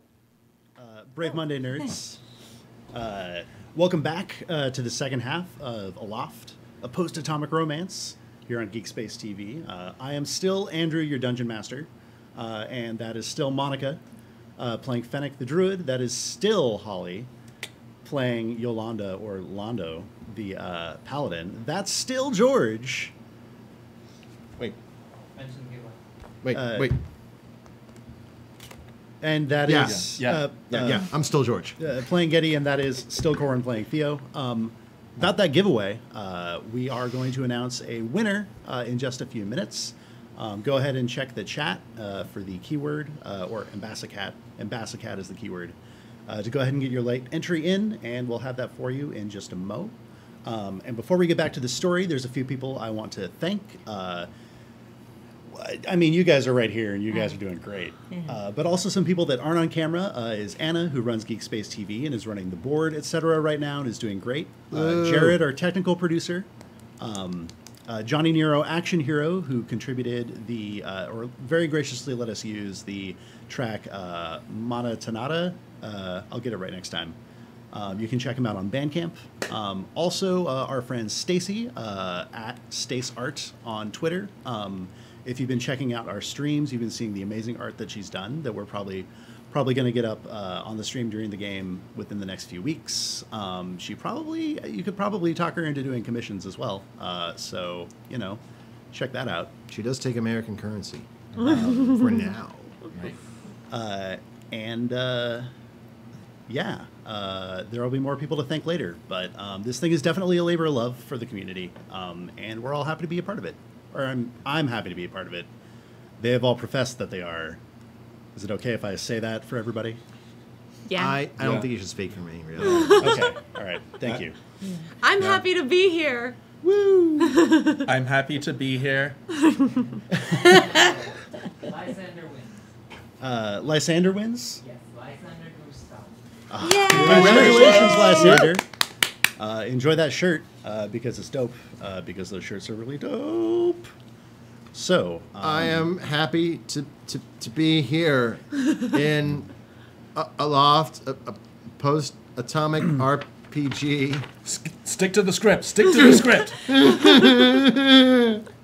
Brave Monday nerds. Welcome back to the second half of Aloft, a post-atomic romance here on GeekSpaceTV. I am still Andrew, your dungeon master, and that is still Monica playing Fennec the Druid. That is still Holly playing Yolanda or Londo the Paladin. That's still George. Wait. Mention the giveaway. Wait. And that is Yeah. I'm still George. playing Getty, and that is still Corin playing Theo. About that giveaway, we are going to announce a winner in just a few minutes. Go ahead and check the chat for the keyword, or Ambassacat. Ambassacat is the keyword. To go ahead and get your late entry in, and we'll have that for you in just a mo. And before we get back to the story, there's a few people I want to thank. I mean, you guys are right here, and you guys are doing great. But also some people that aren't on camera is Anna, who runs GeekSpaceTV and is running the board, etc. right now, and is doing great. Jared, our technical producer. Johnny Nero, action hero, who contributed or very graciously let us use the track Mana Tanada. I'll get it right next time. You can check him out on Bandcamp. Also, our friend Stacy at Stace Art on Twitter. If you've been checking out our streams, you've been seeing the amazing art that she's done that we're probably going to get up on the stream during the game within the next few weeks. You could probably talk her into doing commissions as well. So, check that out. She does take American currency for now. Right. There will be more people to thank later. But this thing is definitely a labor of love for the community, and we're all happy to be a part of it. Or I'm happy to be a part of it. They have all professed that they are. Is it okay if I say that for everybody? Yeah. I don't think you should speak for me, really. Okay. All right. Thank you. I'm happy to be here. Woo! I'm happy to be here. Lysander wins. Lysander wins? Yes, Lysander Gustav. Congratulations, Lysander. Enjoy that shirt because it's dope. Because those shirts are really dope. So I am happy to be here in Aloft, a post-atomic RPG. Stick to the script. Stick to the script.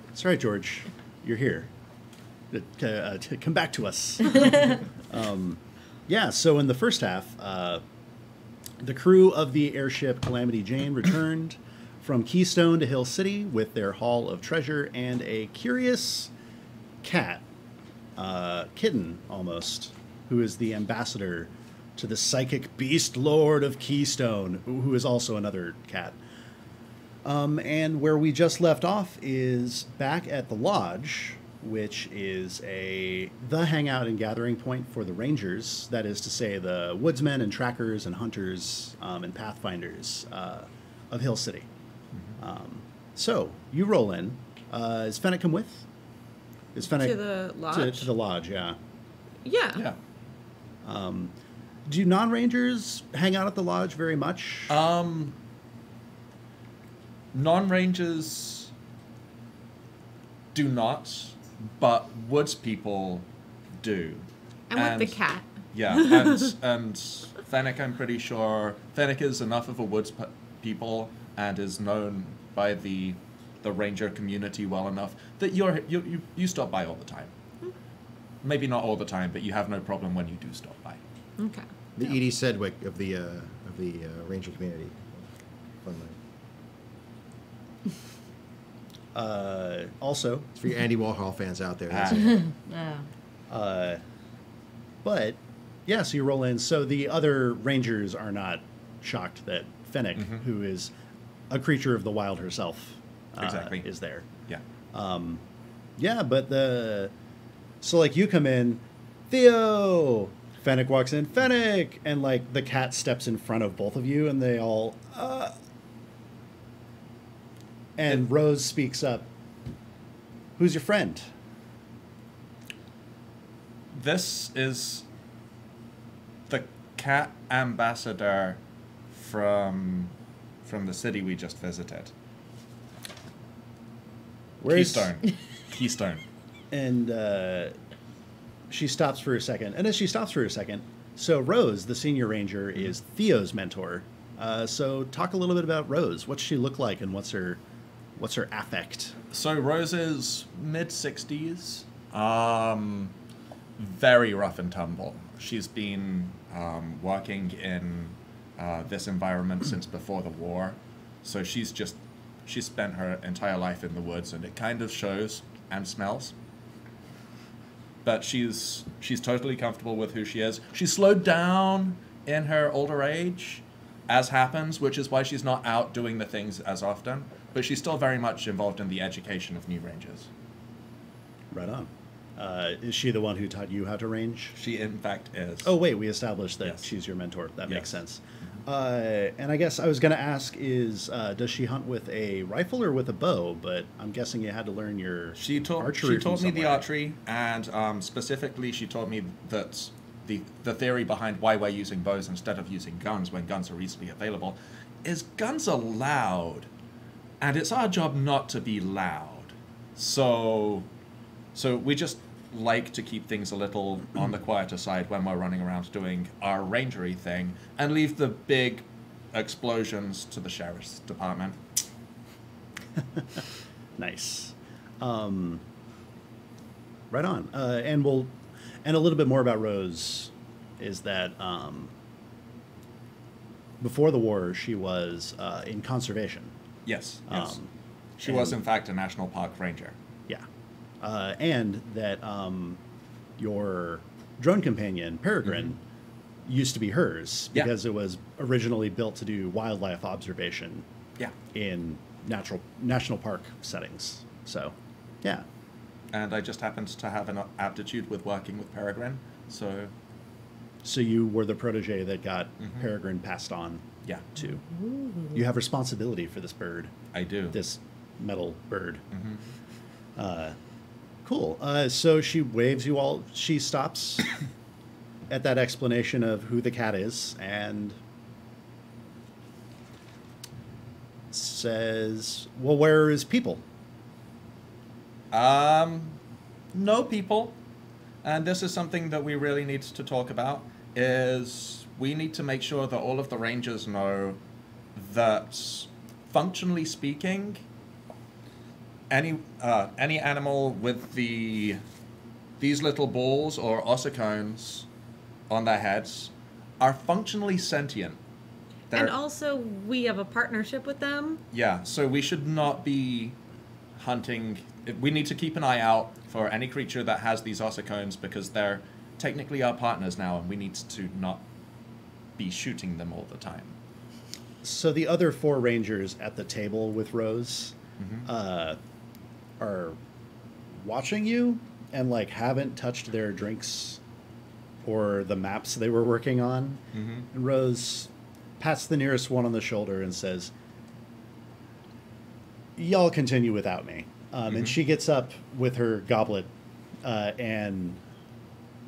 That's right, George. You're here. To come back to us. So in the first half, the crew of the airship Calamity Jane returned from Keystone to Hill City with their haul of treasure and a curious cat, kitten almost, who is the ambassador to the psychic beast lord of Keystone, who is also another cat. And where we just left off is back at the lodge, which is the hangout and gathering point for the rangers. That is to say, the woodsmen and trackers and hunters and pathfinders of Hill City. So you roll in. Is Fennec come with? Is Fennec To the lodge? To the lodge, yeah. Yeah. Yeah. Do non-rangers hang out at the lodge very much? Non-rangers do not, but woods people do. And with the cat. Yeah, and Fennec, I'm pretty sure Fennec is enough of a woods people and is known by the ranger community well enough that you stop by all the time. Maybe not all the time, but you have no problem when you do stop by. Okay. The Edie Sedgwick of the ranger community. Fun line. Also, It's for your Andy Warhol fans out there. That's Oh. but yeah, so you roll in. So the other rangers are not shocked that Fennec, who is a creature of the wild herself, Exactly. is there. Yeah. But so like you come in, Theo. Fennec walks in, Fennec, and like the cat steps in front of both of you, and they all. And Rose speaks up. Who's your friend? This is the cat ambassador from the city we just visited. Keystone. And she stops for a second. And as she stops for a second, So Rose, the senior ranger, is Theo's mentor. So talk a little bit about Rose. What's she look like, and what's her affect? So Rose is mid-60s, very rough and tumble. She's been working in this environment since before the war, so she's spent her entire life in the woods, and it kind of shows and smells. But she's totally comfortable with who she is. She's slowed down in her older age, as happens, which is why she's not out doing the things as often. But she's still very much involved in the education of new rangers. Right on. Is she the one who taught you how to range? She, in fact, is. Oh, wait, we established that Yes. she's your mentor. That makes Yes. sense. And I guess I was going to ask is, does she hunt with a rifle or with a bow? But I'm guessing you had to learn your archery She taught me the archery, and specifically she taught me that the theory behind why we're using bows instead of using guns when guns are easily available is guns are loud, and it's our job not to be loud. So we just like to keep things a little on the quieter side when we're running around doing our rangery thing, and leave the big explosions to the sheriff's department. Nice. Right on. And a little bit more about Rose is that before the war she was in conservation. Yes. Yes. She was, in fact, a national park ranger. Yeah. And that your drone companion, Peregrine, used to be hers Yeah. because it was originally built to do wildlife observation Yeah. in national park settings. So, yeah. And I just happened to have an aptitude with working with Peregrine, so So you were the protege that got Peregrine passed on yeah, to. You have responsibility for this bird, I do. this metal bird. Cool. So she waves you all. She stops at that explanation of who the cat is and says, well, where is people? No people, and this is something that we really need to talk about, is we need to make sure that all of the rangers know that, functionally speaking, any animal with these little balls or ossicones on their heads are functionally sentient. And also, we have a partnership with them. Yeah, so we should not be hunting. We need to keep an eye out for any creature that has these ossicones because they're technically our partners now, and we need to not be shooting them all the time. So the other four rangers at the table with Rose are watching you and like haven't touched their drinks or the maps they were working on. And Rose pats the nearest one on the shoulder and says, y'all continue without me. And she gets up with her goblet and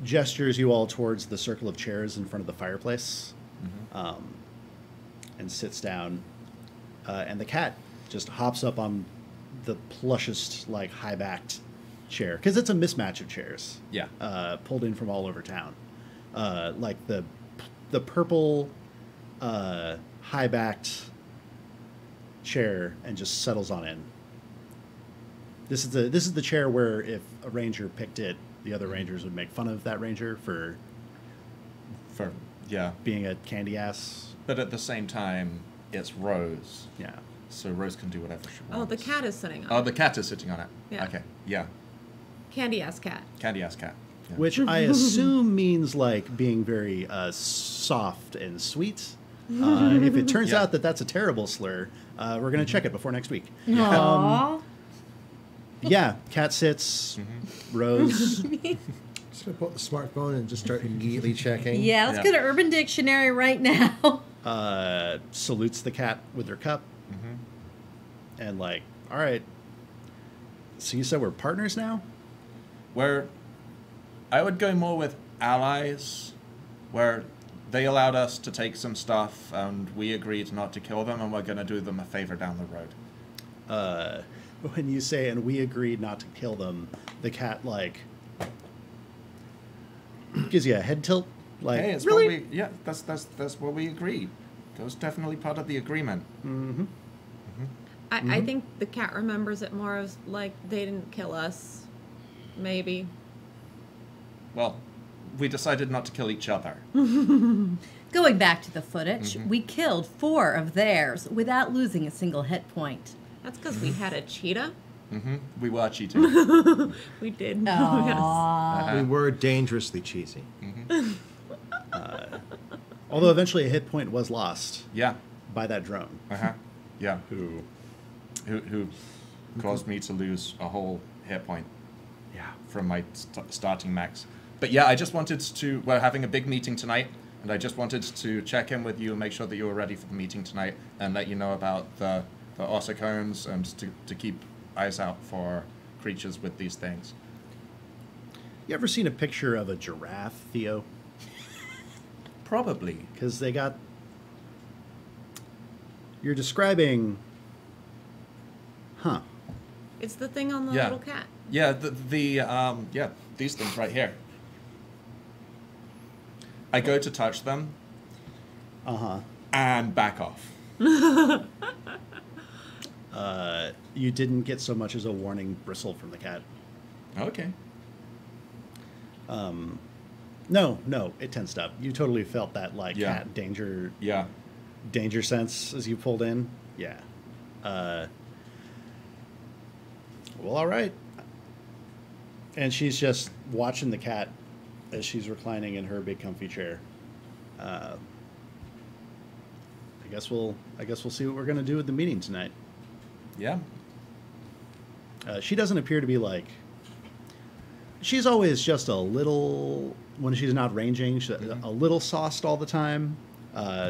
gestures you all towards the circle of chairs in front of the fireplace and sits down. And the cat just hops up on the plushest, like, high-backed chair. Because it's a mismatch of chairs. Yeah. Pulled in from all over town. Like the purple high-backed chair and just settles on in. This is the chair where if a ranger picked it, the other rangers would make fun of that ranger for Yeah. being a candy ass. But at the same time, it's Rose. Yeah. So Rose can do whatever she wants. Oh, the cat is sitting on Oh, it. the cat is sitting on it. Yeah. Okay. Yeah. Candy ass cat. Candy ass cat. Yeah. Which I assume means like being very soft and sweet. If it turns Yeah. out that that's a terrible slur, we're going to check it before next week. Aww. Yeah, cat sits, Rose. Just gonna pull out the smartphone and just start immediately checking. Yeah, let's Yeah. go to Urban Dictionary right now. Salutes the cat with her cup. And like, all right. So you said we're partners now? I would go more with allies, where they allowed us to take some stuff and we agreed not to kill them, and we're going to do them a favor down the road. When you say, and we agreed not to kill them, the cat, like, gives you a head tilt Like, Hey, it's really? what we, yeah, that's what we agreed. That was definitely part of the agreement. Mm-hmm. I think the cat remembers it more as like they didn't kill us. Maybe. Well, we decided not to kill each other. Going back to the footage, Mm-hmm. we killed 4 of theirs without losing a single hit point. That's because we had a cheetah. We were cheating. We did. Aww. We were dangerously cheesy. Although eventually a hit point was lost Yeah. by that drone. Yeah. Who? Who caused me to lose a whole hit point Yeah. from my starting max. But yeah, I just wanted to, we're having a big meeting tonight, and I just wanted to check in with you and make sure that you were ready for the meeting tonight and let you know about the ossicones and to keep eyes out for creatures with these things. You ever seen a picture of a giraffe, Theo? Probably. Because they got. You're describing. Huh. It's the thing on the Yeah. little cat. Yeah, yeah, these things right here. I go to touch them Uh huh. and back off. You didn't get so much as a warning bristle from the cat. Okay. No, it tensed up. You totally felt that like Yeah. cat danger Yeah. sense as you pulled in. Yeah. Well, all right. And she's just watching the cat as she's reclining in her big comfy chair. I guess we'll see what we're gonna do at the meeting tonight. Yeah. She doesn't appear to be like. She's always just a little, when she's not ranging, a little sauced all the time.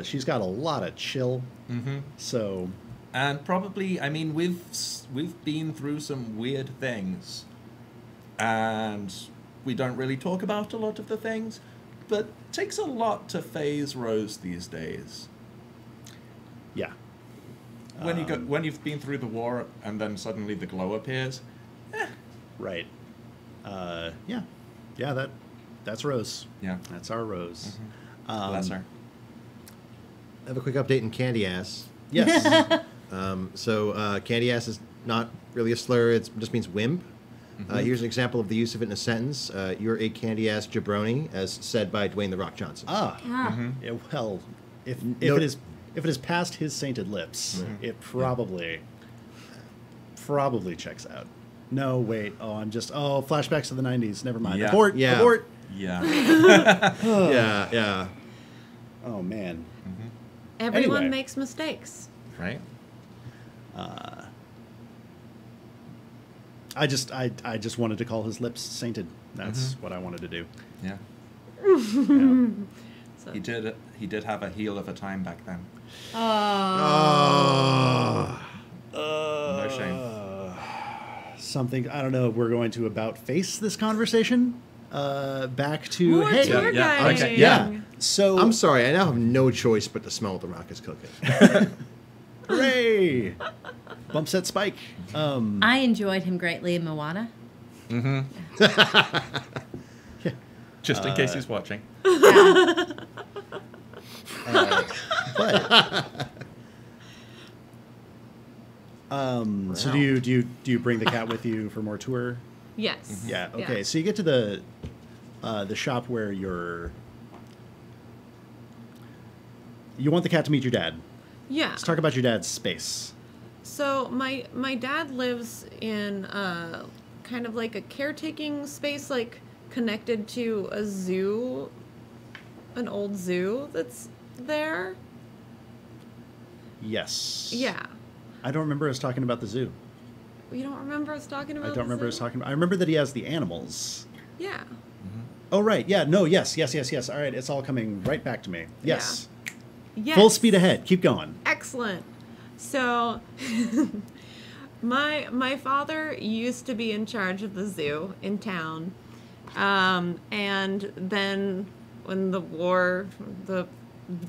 She's got a lot of chill. Mm-hmm. So, And probably, I mean, we've been through some weird things, and we don't really talk about a lot of the things, but it takes a lot to phase Rose these days. yeah. When you've been through the war and then suddenly the glow appears, Right. Yeah. That's Rose. yeah, That's our Rose. bless her. I have a quick update in Candy Ass. Yes. Candy Ass is not really a slur, it just means wimp. Here's an example of the use of it in a sentence. You're a candy ass jabroni, as said by Dwayne The Rock Johnson. Ah. Yeah, well, if No- it is past his sainted lips, it probably checks out. No, wait. Flashbacks to the 90s. Never mind. Yeah. Abort. Yeah. Abort. Yeah. Yeah. Oh man. Everyone Anyway. makes mistakes. Right? I just wanted to call his lips sainted. That's what I wanted to do. Yeah. Yeah. So He did have a heel of a time back then. Oh. No shame. Something, I don't know if we're going to about face this conversation. Back to more hey. tour yeah, guiding. okay, Yeah. So I'm sorry, I now have no choice but to smell what The Rock is cooking. hooray! Bump set Spike. I enjoyed him greatly in Moana. Just in case he's watching. Yeah. But so do you bring the cat with you for more tour? Yes. Yeah. Okay. So you get to the shop where you want the cat to meet your dad. Yeah. Let's talk about your dad's space. So my dad lives in kind of like a caretaking space, like connected to a zoo, an old zoo that's there. Yes. Yeah. I don't remember us talking about the zoo. You don't remember us talking about I don't remember the us zoo? talking. I remember that he has the animals. Yeah. Oh right. Yeah. No. Yes. All right. It's all coming right back to me. Yes. Yes. Full speed ahead. Keep going. Excellent. So my father used to be in charge of the zoo in town. And then when the war, the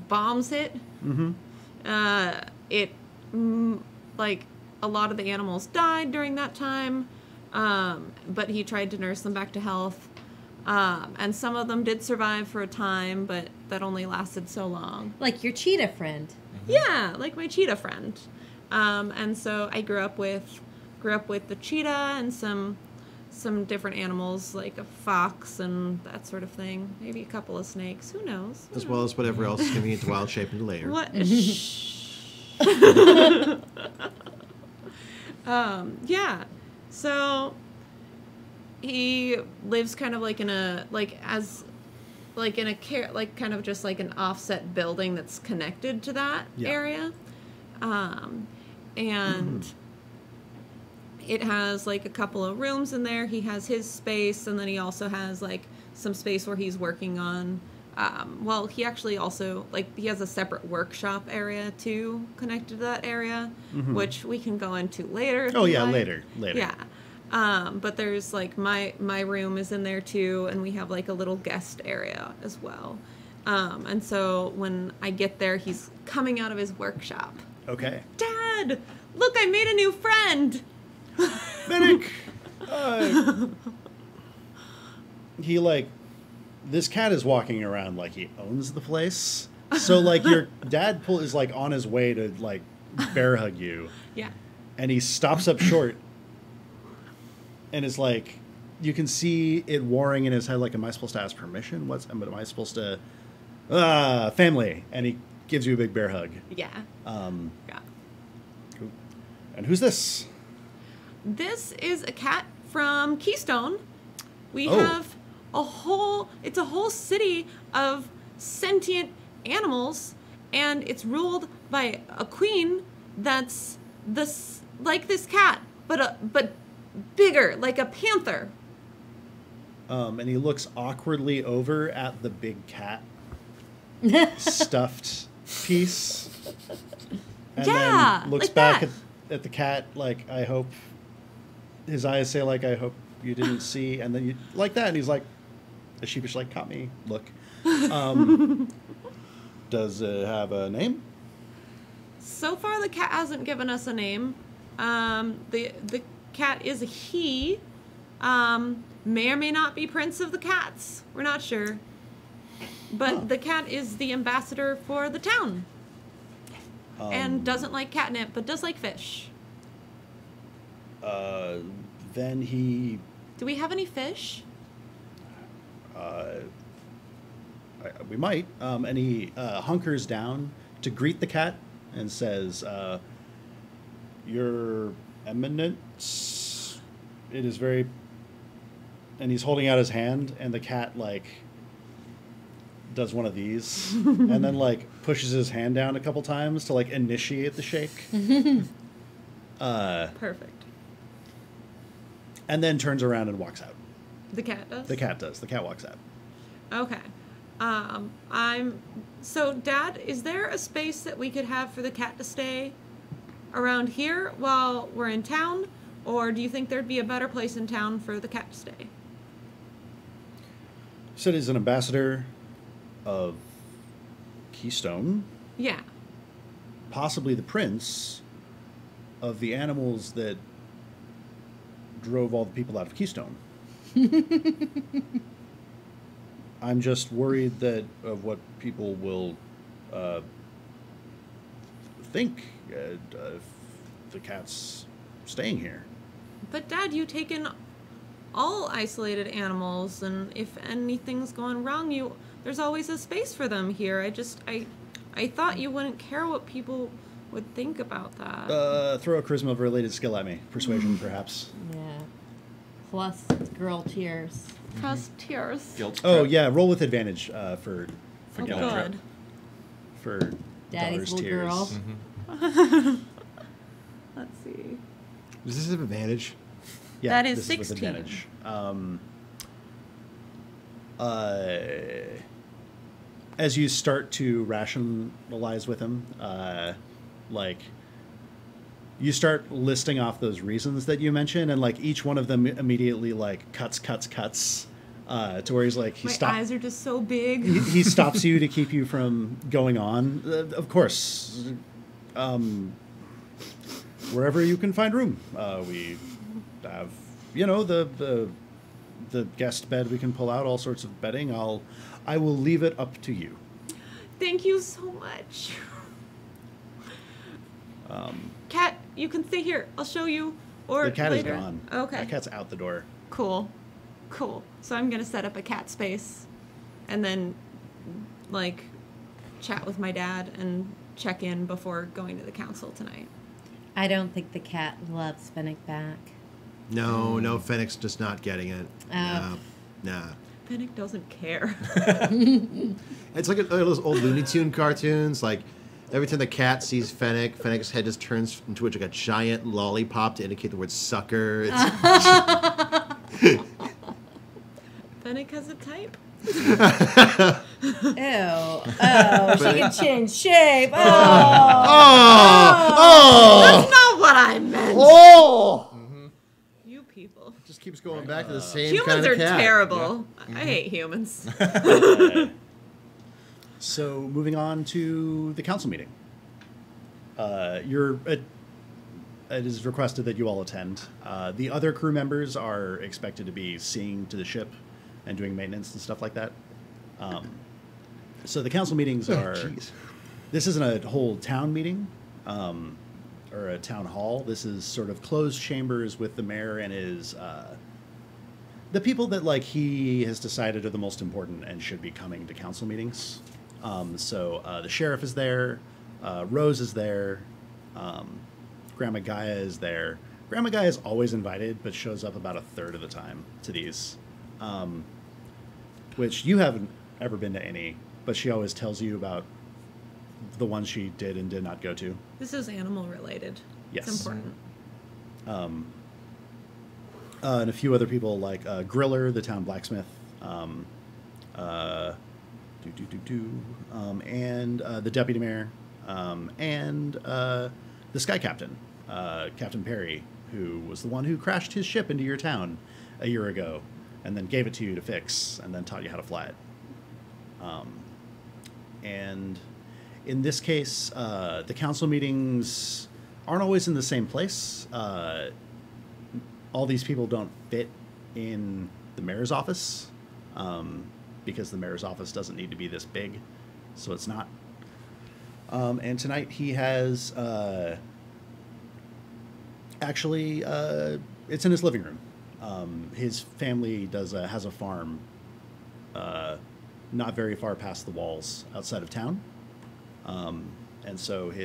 bombs hit, like a lot of the animals died during that time. But he tried to nurse them back to health. And some of them did survive for a time, but that only lasted so long. Like your cheetah friend. Yeah, like my cheetah friend. And so I grew up with the cheetah and some different animals like a fox and that sort of thing. Maybe a couple of snakes. Who knows? As well as whatever else is convenient to wild shape and layer. What? Yeah. So he lives kind of like in a kind of just like an offset building that's connected to that area. And it has like a couple of rooms in there. He has his space, and then he also has like some space where he's working on he actually also he has a separate workshop area too connected to that area, which we can go into later. If you like. Later. Yeah. But there's like my room is in there too, and we have like a little guest area as well. And so when I get there, he's coming out of his workshop. Okay. Dad, look, I made a new friend. Medic! This cat is walking around like he owns the place. So, like, your dad is, like, on his way to, like, bear hug you. Yeah. And he stops up short and is like, you can see it warring in his head, like, am I supposed to ask permission? Am I supposed to... family. And he gives you a big bear hug. Yeah. Yeah. And who's this? This is a cat from Keystone. We have it's a whole city of sentient animals, and it's ruled by a queen that's like this cat, but bigger, like a panther. And he looks awkwardly over at the big cat stuffed piece. And then looks like back that. at the cat like, I hope... His eyes say, like, I hope you didn't see. And then you... Like that. And he's like, a sheepish, like, caught me. Look. Does it have a name? So far, the cat hasn't given us a name. The cat is a he. May or may not be Prince of the Cats. We're not sure. But the cat is the ambassador for the town. And doesn't like catnip, but does like fish. Then he... Do we have any fish? We might. And he hunkers down to greet the cat and says, Your Eminence, it is very... And he's holding out his hand, and the cat, like, does one of these, and then, like, pushes his hand down a couple times to, like, initiate the shake. Perfect. And then turns around and walks out. The cat does? The cat does. The cat walks out. Okay. So, Dad, is there a space that we could have for the cat to stay around here while we're in town? Or do you think there'd be a better place in town for the cat to stay? Said he's an ambassador of Keystone. Yeah. Possibly the prince of the animals that drove all the people out of Keystone. I'm just worried of what people will think if the cat's staying here. But, Dad, you take in all isolated animals, and if anything's going wrong, there's always a space for them here. I thought you wouldn't care what people would think about that. Throw a charisma-related skill at me. Persuasion, perhaps. Yeah. Plus girl tears. Plus tears. Guilt Oh, trip. yeah. Roll with advantage for Oh, guilt good. trip. For Daddy's daughter's little tears. girl. Let's see. Does this have advantage? Yeah, That is this 16. Is with advantage. As you start to rationalize with him, like, you start listing off those reasons that you mentioned, and, like, each one of them immediately, like, cuts, to where he's like, My eyes are just so big. he stops you to keep you from going on. Of course, wherever you can find room. We have, the the guest bed we can pull out, all sorts of bedding. I will leave it up to you. Thank you so much. Cat, you can stay here. I'll show you. Or The cat later. is gone. Okay. That cat's out the door. Cool. So I'm gonna set up a cat space, and then, like, chat with my dad and check in before going to the council tonight. I don't think the cat loves Fennec back. No, Fennec's just not getting it. Oh. Nah. Fennec doesn't care. It's like those old Looney Tune cartoons. Like, every time the cat sees Fennec, Fennec's head just turns into like a giant lollipop to indicate the word sucker. Fennec has a type. Ew. Oh, she can change shape. Oh. That's not what I meant. Oh! You people. Just keeps going back to the same Humans kind of are cat. terrible. I hate humans. So moving on to the council meeting. It is requested that you all attend. The other crew members are expected to be seeing to the ship and doing maintenance and stuff like that. So the council meetings are... This isn't a whole town meeting or a town hall. This is sort of closed chambers with the mayor and his... the people that like he has decided are the most important and should be coming to council meetings. So the sheriff is there, Rose is there, Grandma Gaia is there. Grandma Gaia is always invited, but shows up about a third of the time to these, which you haven't ever been to any, but she always tells you about the ones she did and did not go to. This is animal related. Yes. It's important. And a few other people like Griller, the town blacksmith, and the deputy mayor, and the sky captain, Captain Perry, who was the one who crashed his ship into your town a year ago, and then gave it to you to fix, and then taught you how to fly it. And in this case, the council meetings aren't always in the same place. All these people don't fit in the mayor's office because the mayor's office doesn't need to be this big, so it's not. And tonight he has actually it's in his living room. His family has a farm not very far past the walls outside of town, and so he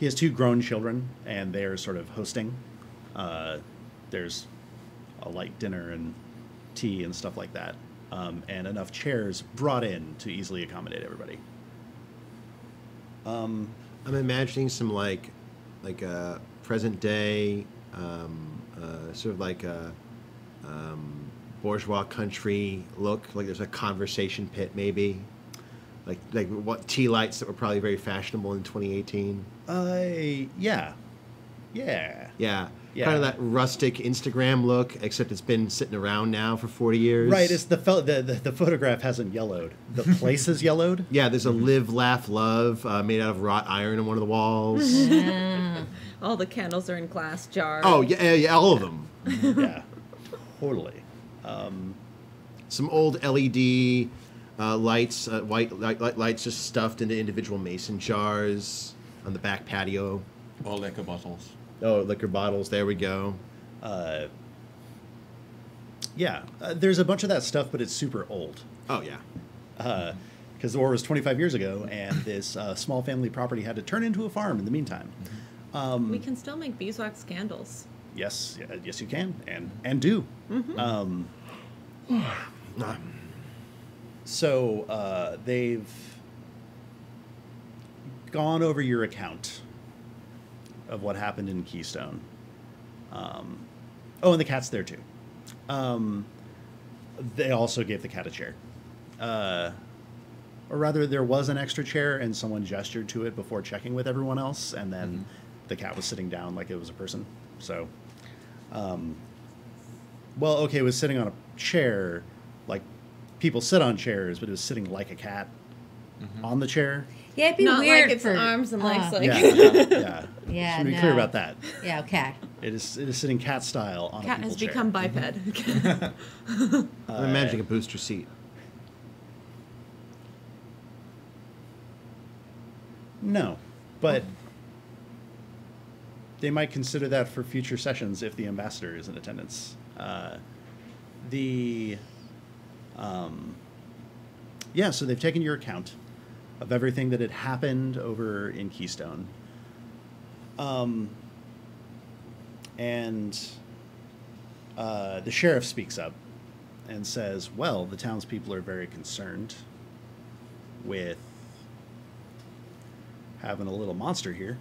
has two grown children, and they're sort of hosting. There's a light dinner and tea and stuff like that, and enough chairs brought in to easily accommodate everybody. I'm imagining some like a present day, sort of like a bourgeois country look. Like there's a conversation pit, maybe. Like what tea lights that were probably very fashionable in 2018. Yeah. Kind of that rustic Instagram look, except it's been sitting around now for 40 years. Right. It's the photograph hasn't yellowed. The place is yellowed. Yeah. There's a live, laugh, love made out of wrought iron on one of the walls. All the candles are in glass jars. Oh yeah, all of them. Yeah. Totally. Some old LED lights, white lights just stuffed into individual mason jars on the back patio. Or liquor bottles. Oh, liquor bottles. There we go. There's a bunch of that stuff, but it's super old. Oh, yeah. Because the war was 25 years ago, and this small family property had to turn into a farm in the meantime. We can still make beeswax candles. Yes, you can, and do. Mm-hmm. So they've gone over your account of what happened in Keystone. And the cat's there too. They also gave the cat a chair. Or rather, there was an extra chair, and someone gestured to it before checking with everyone else, and then the cat was sitting down like it was a person. So, it was sitting on a chair, like people sit on chairs, but it was sitting like a cat on the chair. Yeah, it'd be Not weird like its for arms and legs. Like Yeah. Yeah, Should be no. clear about that. Yeah, okay. It is sitting cat style on Cat a has people become chair. biped. I'm imagining a booster seat. No, but they might consider that for future sessions if the ambassador is in attendance. So they've taken your account of everything that had happened over in Keystone. And the sheriff speaks up and says, well, the townspeople are very concerned with having a little monster here.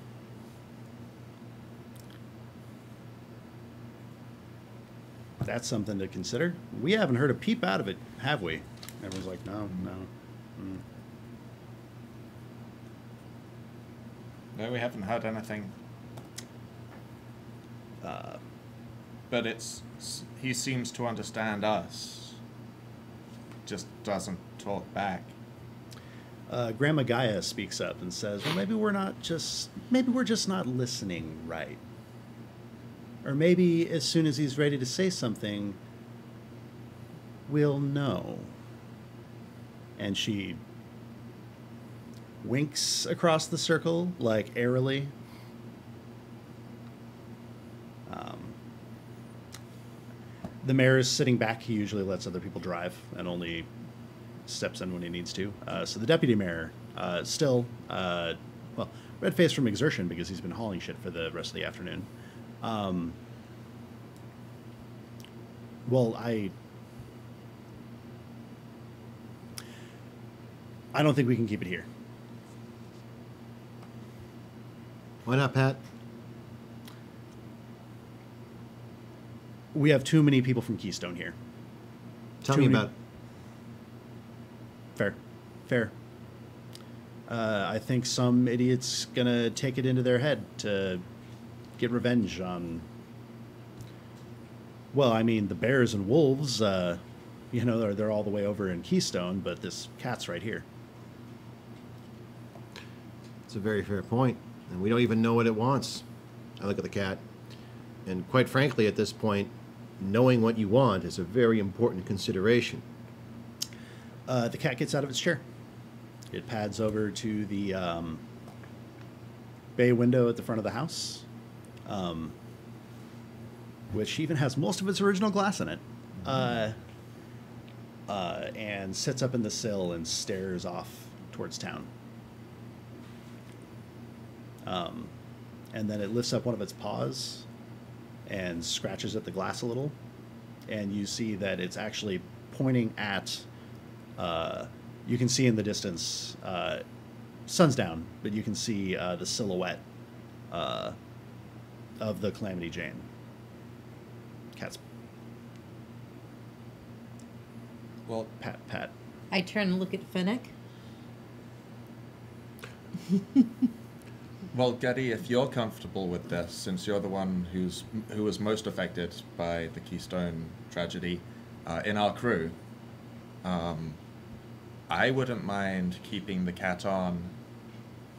That's something to consider. We haven't heard a peep out of it, have we? Everyone's like, no. No, we haven't heard anything. But he seems to understand us. Just doesn't talk back. Grandma Gaia speaks up and says, well, maybe we're just not listening right. Or maybe as soon as he's ready to say something, we'll know. And she winks across the circle, like airily. The mayor is sitting back. He usually lets other people drive and only steps in when he needs to. So the deputy mayor, still, red-faced from exertion because he's been hauling shit for the rest of the afternoon. I don't think we can keep it here. Why not, Pat? We have too many people from Keystone here. Tell me about it. Fair. I think some idiot's gonna take it into their head to get revenge on... Well, I mean, the bears and wolves, they're all the way over in Keystone, but this cat's right here. It's a very fair point, and we don't even know what it wants. I look at the cat, and quite frankly, at this point, knowing what you want is a very important consideration. The cat gets out of its chair. It pads over to the bay window at the front of the house, which even has most of its original glass in it, and sits up in the sill and stares off towards town. And then it lifts up one of its paws and scratches at the glass a little, and you see that it's actually pointing at... you can see in the distance, sun's down, but you can see the silhouette of the Calamity Jane. Cat's... Well, Pat. I turn and look at Finnick. Well, Getty, if you're comfortable with this, since you're the one who was most affected by the Keystone tragedy in our crew, I wouldn't mind keeping the cat on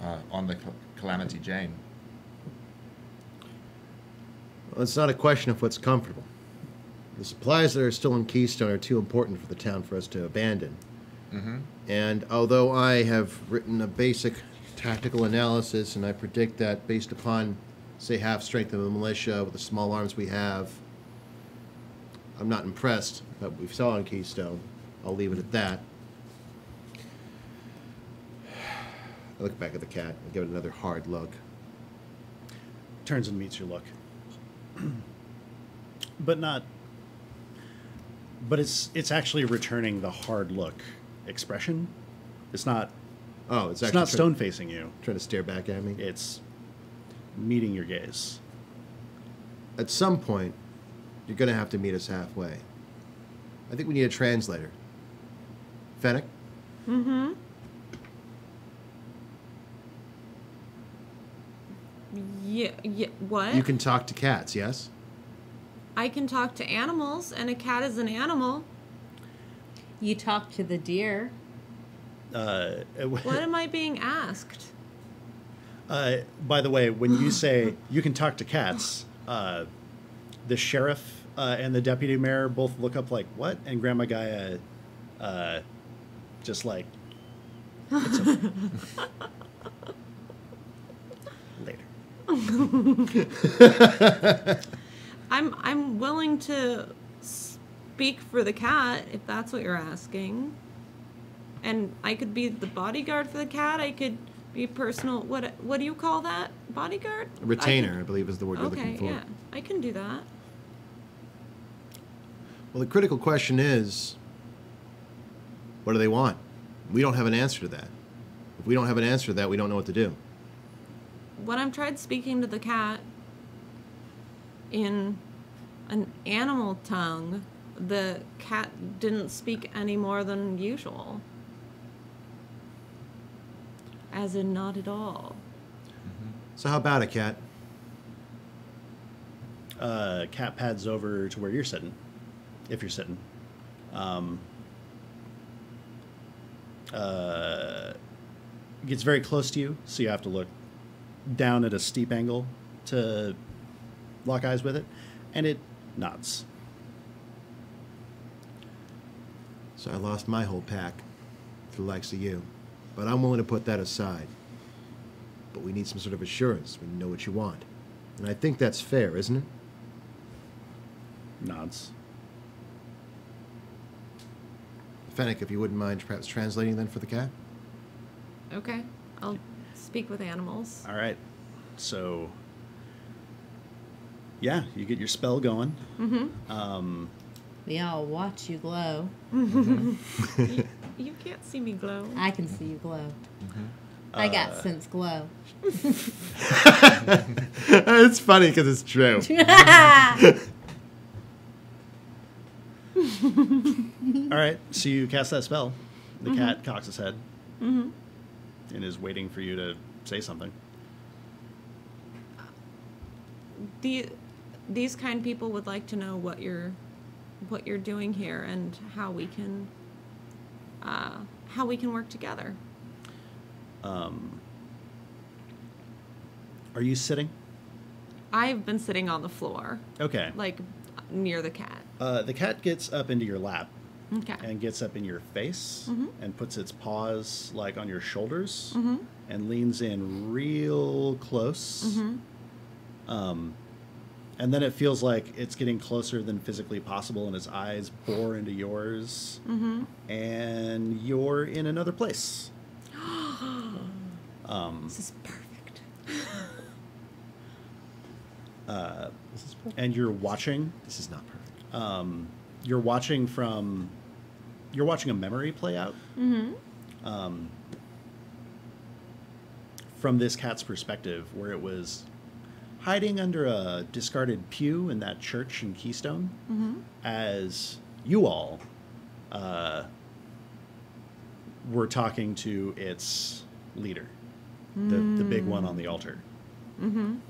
the Calamity Jane. Well, it's not a question of what's comfortable. The supplies that are still in Keystone are too important for the town for us to abandon. Mm-hmm. And although I have written a basic tactical analysis, and I predict that based upon, say, half strength of the militia with the small arms we have, I'm not impressed by what we saw in Keystone. I'll leave it at that. I look back at the cat and give it another hard look. Turns and meets your look. But it's actually returning the hard look expression. It's not... Oh, It's not stone facing you. Trying to stare back at me? It's meeting your gaze. At some point, you're going to have to meet us halfway. I think we need a translator. Fennec? Mm-hmm. Yeah, what? You can talk to cats, yes? I can talk to animals, and a cat is an animal. You talk to the deer. What am I being asked? By the way, when you say you can talk to cats, The sheriff and the deputy mayor both look up like, what? And Grandma Gaia just like, it's okay. Later. I'm willing to speak for the cat if that's what you're asking. And I could be the bodyguard for the cat. I could be personal. What do you call that? Bodyguard? Retainer, I believe, is the word you're Okay, looking for. yeah, I can do that. Well, the critical question is, what do they want? We don't have an answer to that. If we don't have an answer to that, we don't know what to do. When I've tried speaking to the cat in an animal tongue, the cat didn't speak any more than usual. As in, not at all. So how about it, Cat? Cat pads over to where you're sitting, if you're sitting. Gets very close to you, so you have to look down at a steep angle to lock eyes with it, and it nods. So I lost my whole pack to the likes of you. But I'm willing to put that aside. But we need some sort of assurance. We know what you want. And I think that's fair, isn't it? Nods. Fennec, if you wouldn't mind perhaps translating then for the cat? Okay, I'll speak with animals. All right. So, yeah, you get your spell going. Mm-hmm. We all watch you glow. You can't see me glow. I can see you glow. I got sense glow. It's funny because it's true. All right. So you cast that spell. The cat cocks his head and is waiting for you to say something. These kind people would like to know what you're doing here and how we can work together. Are you sitting? I've been sitting on the floor, Okay. like near the cat. The cat gets up into your lap Okay. and gets up in your face and puts its paws like on your shoulders and leans in real close. And then it feels like it's getting closer than physically possible, and its eyes bore into yours, and you're in another place. This is perfect. And you're watching. This is not perfect. You're watching a memory play out. From this cat's perspective, where it was hiding under a discarded pew in that church in Keystone, as you all were talking to its leader, the big one on the altar. And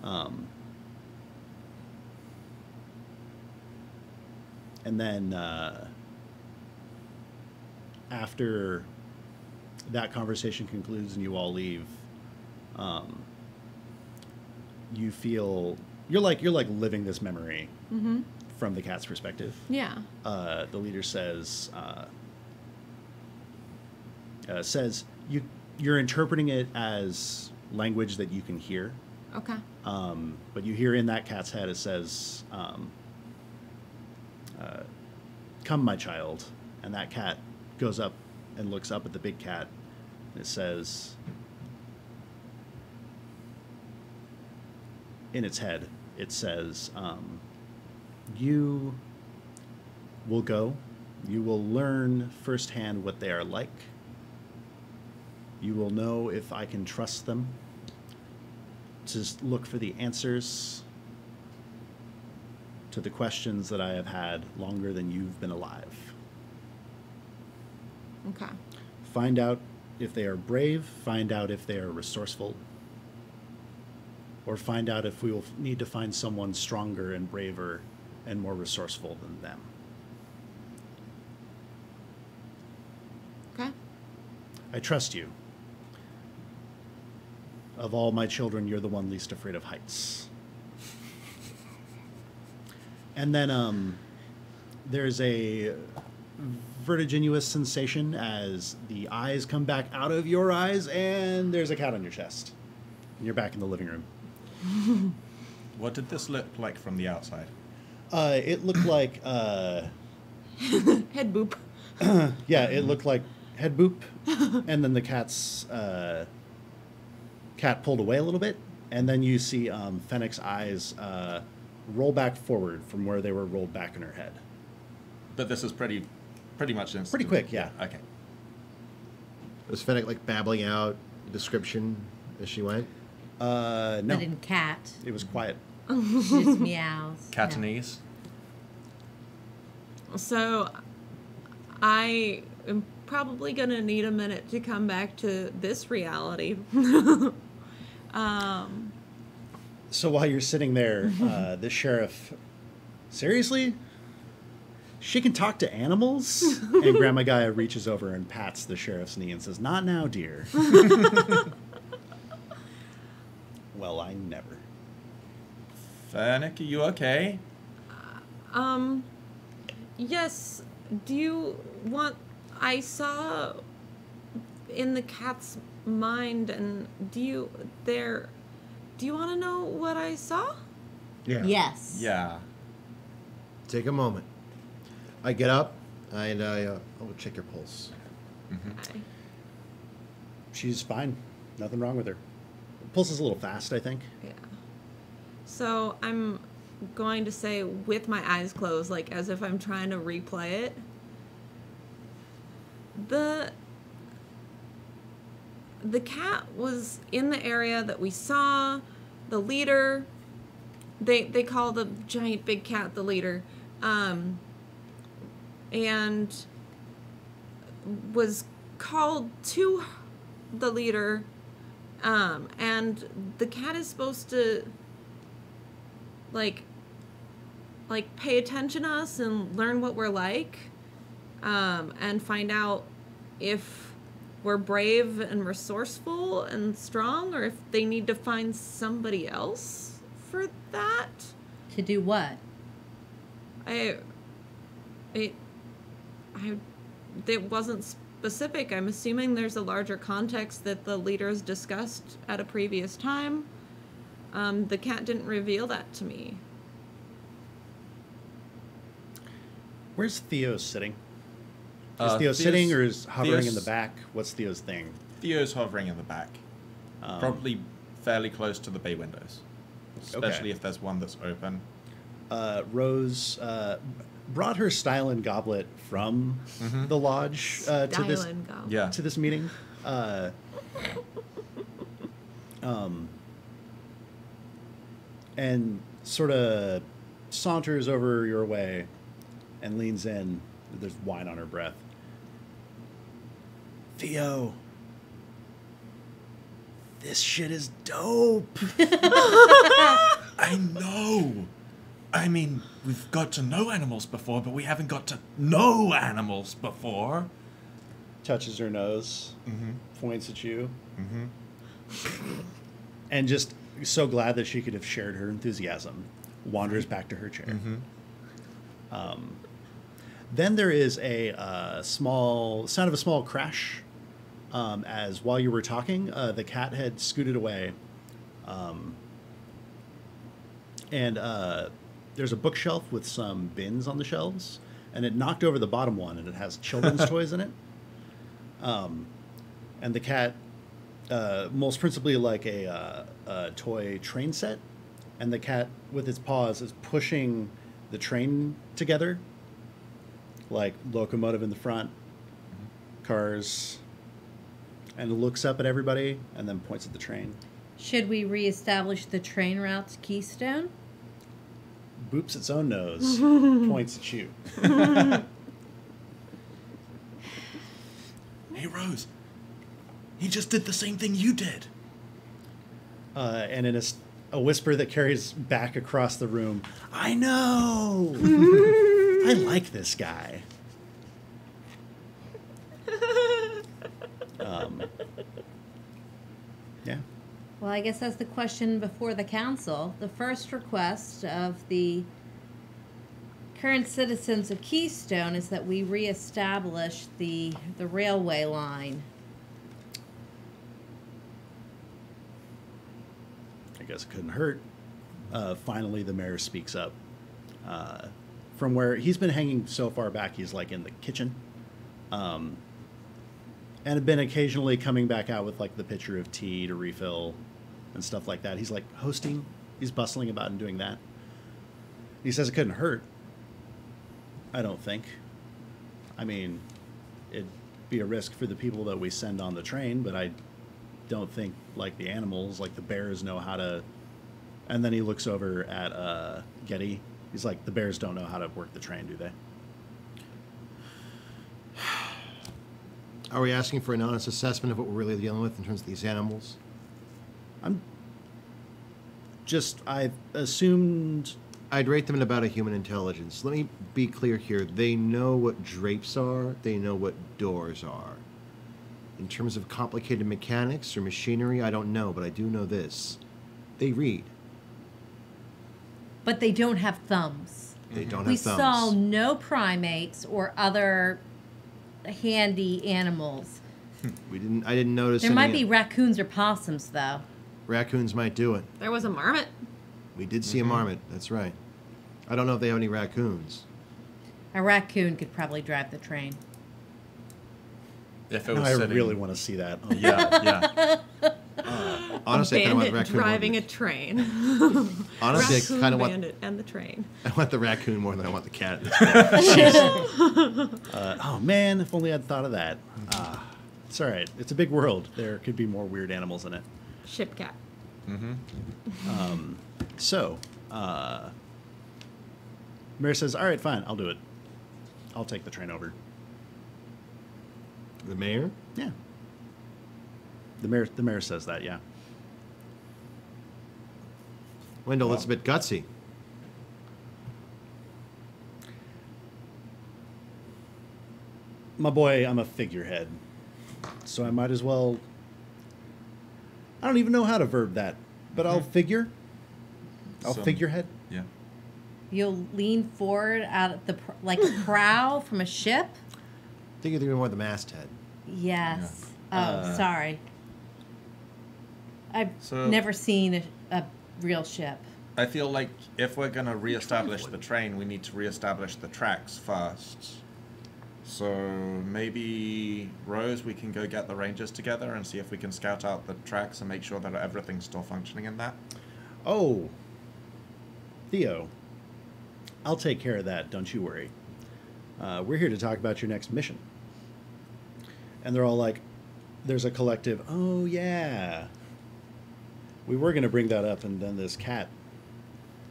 then after that conversation concludes and you all leave, you feel you're like living this memory from the cat's perspective. Yeah. The leader says you're interpreting it as language that you can hear. Okay. But you hear in that cat's head it says, "Come, my child," and that cat goes up and looks up at the big cat, and it says, in its head, it says, "You will go. You will learn firsthand what they are like. You will know if I can trust them. To look for the answers to the questions that I have had longer than you've been alive. Okay. Find out if they are brave, find out if they are resourceful, or find out if we will need to find someone stronger and braver and more resourceful than them. Okay. I trust you. Of all my children, you're the one least afraid of heights." And then there's a vertiginous sensation as the eyes come back out of your eyes, and there's a cat on your chest. And you're back in the living room. What did this look like from the outside? It looked like... Head boop. yeah, it looked like head boop, and then the cat pulled away a little bit, and then you see Fennec's eyes roll back forward from where they were rolled back in her head. But this is pretty much instant. Pretty quick, yeah. Okay. Was Fennec like babbling out a description as she went? No, But in cat, it was quiet. she just meows. Catanese. So I am probably going to need a minute to come back to this reality. So while you're sitting there, the sheriff, seriously? She can talk to animals? And Grandma Gaia reaches over and pats the sheriff's knee and says, "Not now, dear." Well, I never. Fennec, are you okay? Yes, do you want... I saw in the cat's mind, and do you want to know what I saw? Yeah. Yes. Yeah. Take a moment. I get up and I'll check your pulse. Okay. She's fine. Nothing wrong with her. Pulse is a little fast, I think. Yeah. So I'm going to say with my eyes closed, like as if I'm trying to replay it. The cat was in the area that we saw. The leader, they call the giant big cat the leader, and was called to the leader, and the cat is supposed to like pay attention to us and learn what we're like, and find out if we're brave and resourceful and strong, or if they need to find somebody else for that. To do what? It wasn't specific. I'm assuming there's a larger context that the leaders discussed at a previous time. The cat didn't reveal that to me. Where's Theo sitting? Is Theo Theo's- sitting or is hovering in the Theo's- back? What's Theo's thing? Theo's hovering in the back. Probably fairly close to the bay windows. Especially if there's one that's open. Rose brought her Stylin goblet from the lodge to this Styling go. Yeah. to this meeting. And sort of saunters over your way and leans in. There's wine on her breath. Theo, this shit is dope. I know. I mean, we've got to know animals before, but we haven't got to know animals before. Touches her nose, points at you, and just so glad that she could have shared her enthusiasm, wanders back to her chair. Then there is a sound of a small crash, as while you were talking, the cat had scooted away, and there's a bookshelf with some bins on the shelves, and it knocked over the bottom one, and it has children's toys in it. And the cat, most principally like a toy train set, and the cat with its paws is pushing the train together, like locomotive in the front, cars, and looks up at everybody and then points at the train. Should we reestablish the train route to Keystone? Boops its own nose, points at you. Hey, Rose. He just did the same thing you did. And in a whisper that carries back across the room, I know! I like this guy. Yeah. Well, I guess that's the question before the council. The first request of the current citizens of Keystone is that we reestablish the railway line. I guess it couldn't hurt. Finally, the mayor speaks up. From where he's been hanging so far back, he's like in the kitchen. And had been occasionally coming back out with like the pitcher of tea to refill and stuff like that. He's like hosting. He's bustling about and doing that. He says it couldn't hurt. I don't think. I mean, it'd be a risk for the people that we send on the train, but I don't think like the animals, like the bears know how to. And then he looks over at Getty. He's like, the bears don't know how to work the train, do they? Are we asking for an honest assessment of what we're really dealing with in terms of these animals? I assumed. I'd rate them at about a human intelligence. Let me be clear here. They know what drapes are. They know what doors are. In terms of complicated mechanics or machinery, I don't know, but I do know this. They read. But they don't have thumbs. They don't We have thumbs. saw no primates or other handy animals. I didn't notice There any. might be raccoons or possums, though. Raccoons might do it. There was a marmot. We did see a marmot. That's right. I don't know if they have any raccoons. A raccoon could probably drive the train. If it No, was I sitting, really want to see that. Oh, yeah, yeah. Honestly, I kind of want Bandit raccoon. driving more a train. Honestly, I Raccoon kind of want. bandit and the train. I want the raccoon more than I want the cat. Oh man, if only I'd thought of that. It's all right. It's a big world. There could be more weird animals in it. Ship cat. So, Mayor says, "All right, fine, I'll do it. I'll take the train over." The mayor? Yeah. The mayor says that. Yeah. Wendell, that's a bit gutsy. My boy, I'm a figurehead, so I might as well. I don't even know how to verb that, but I'll figure. I'll Some- figurehead. Yeah. You'll lean forward out at like a prow from a ship? I think you're thinking more the masthead. Yes. Oh, sorry. I've So- never seen a real ship. I feel like if we're going to reestablish the train, we need to reestablish the tracks first. So maybe, Rose, we can go get the Rangers together and see if we can scout out the tracks and make sure that everything's still functioning in that. Oh, Theo, I'll take care of that. Don't you worry. We're here to talk about your next mission. And they're all like, there's a collective, oh yeah. We were going to bring that up, and then this cat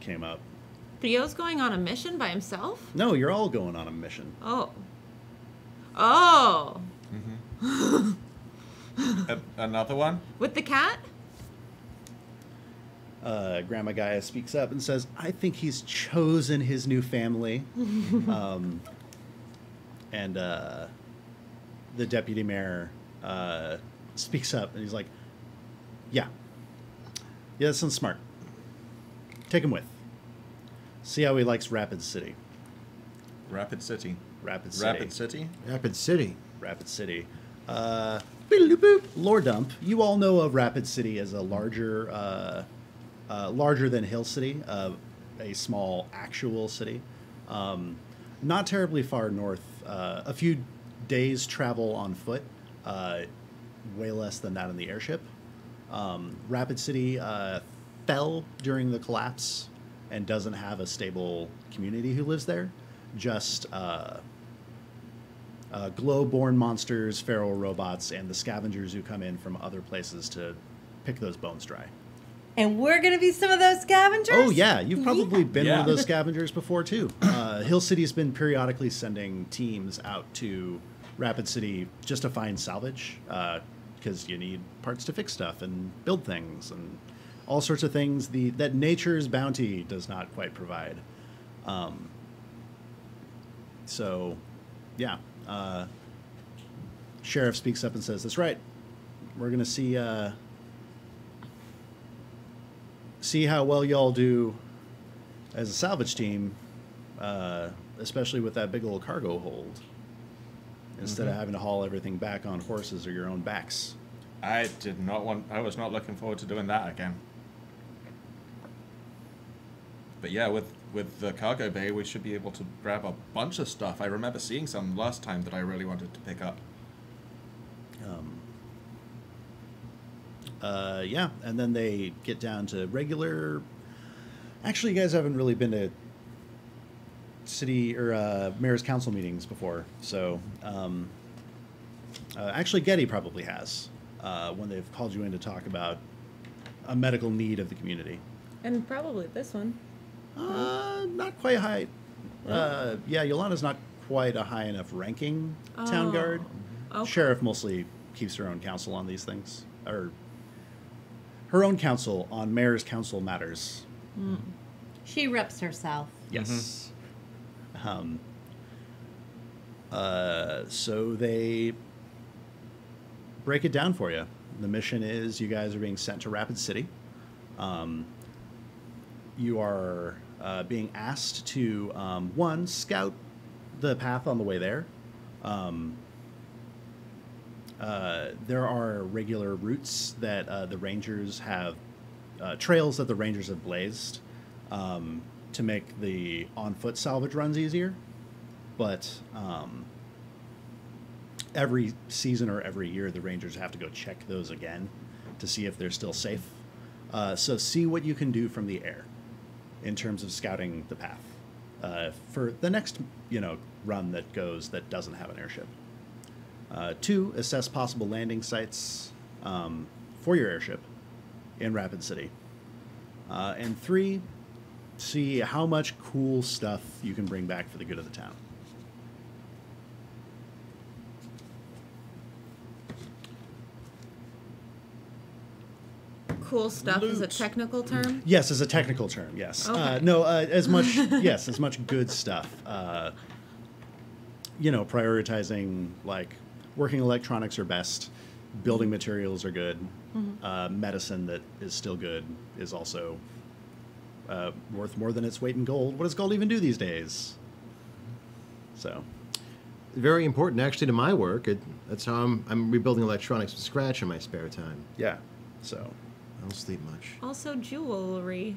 came up. Theo's going on a mission by himself? No, you're all going on a mission. Oh. Oh. Another one? With the cat? Grandma Gaia speaks up and says, I think he's chosen his new family. And the deputy mayor speaks up, and he's like, yeah, that sounds smart. Take him with. See how he likes Rapid City. Rapid City. Rapid City. Rapid City? Rapid City. Rapid City. Boop. Lore dump. You all know of Rapid City as a larger than Hill City, a small actual city. Not terribly far north. A few days travel on foot. Way less than that in the airship. Rapid City fell during the collapse and doesn't have a stable community who lives there. Just glow-born monsters, feral robots, and the scavengers who come in from other places to pick those bones dry. And we're going to be some of those scavengers? Oh, yeah. You've probably been one of Yeah. those scavengers before, too. Hill City's been periodically sending teams out to Rapid City just to find salvage, because you need parts to fix stuff and build things and all sorts of things that nature's bounty does not quite provide. So, yeah. Sheriff speaks up and says, that's right. We're going to see how well y'all do as a salvage team especially with that big old cargo hold, instead of having to haul everything back on horses or your own backs. I was not looking forward to doing that again. But yeah, with the cargo bay, we should be able to grab a bunch of stuff. I remember seeing some last time that I really wanted to pick up. Yeah, and then they get down to regular... Actually, you guys haven't really been to city or mayor's council meetings before, so actually Getty probably has, when they've called you in to talk about a medical need of the community. And probably this one. Not quite high. Yeah, Yolanda's not quite a high enough ranking town guard. Okay. Sheriff mostly keeps her own counsel on these things, or her own counsel on mayor's council matters. She reps herself. Yes. So they break it down for you. The mission is you guys are being sent to Rapid City. You are being asked to, one, scout the path on the way there. There are regular routes that the Rangers have, trails that the Rangers have blazed to make the on-foot salvage runs easier. But every season or every year, the Rangers have to go check those again to see if they're still safe. So see what you can do from the air in terms of scouting the path for the next, run that doesn't have an airship. 2, assess possible landing sites for your airship in Rapid City. And 3, see how much cool stuff you can bring back for the good of the town. Cool stuff is a technical term. Yes, as a technical term. Yes. Okay. No, as much. Yes, as much good stuff. Prioritizing like working electronics are best. Building materials are good. Medicine that is still good is also worth more than its weight in gold. What does gold even do these days? So, Very important, actually, to my work. That's how I'm rebuilding electronics from scratch in my spare time. yeah. So, I don't sleep much. Also jewelry.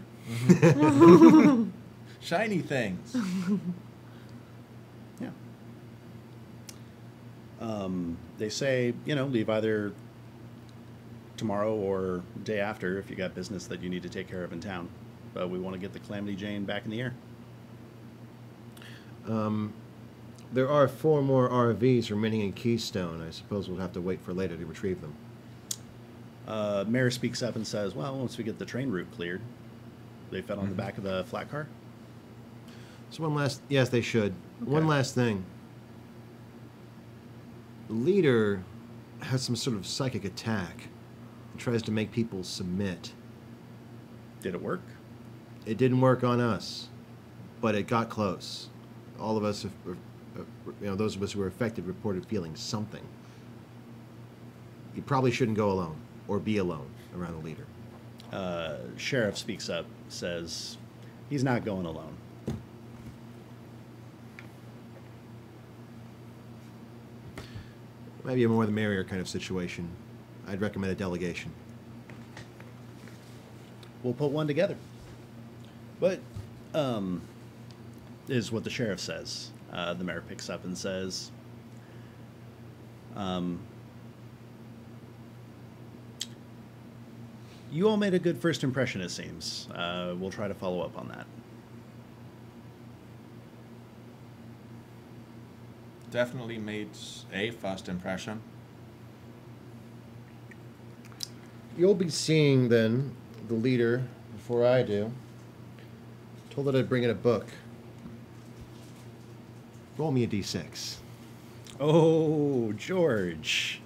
Shiny things. yeah. They say, leave either tomorrow or day after if you got business that you need to take care of in town. But we want to get the Calamity Jane back in the air. There are 4 more RVs remaining in Keystone. I suppose we'll have to wait for later to retrieve them. Mayor speaks up and says, well, once we get the train route cleared, they fed on the back of the flat car. So yes, they should. Okay. One last thing. The leader has some sort of psychic attack and tries to make people submit. Did it work? It didn't work on us, but it got close. All of us, those of us who were affected reported feeling something. You probably shouldn't go alone or be alone around the leader. Sheriff speaks up, says he's not going alone. Maybe a more the merrier kind of situation. I'd recommend a delegation. We'll put one together. But, is what the sheriff says. The mayor picks up and says, you all made a good first impression, it seems. We'll try to follow up on that. Definitely made a first impression. You'll be seeing, then, the leader before I do. Told that I'd bring in a book. Roll me a d6. Oh, George.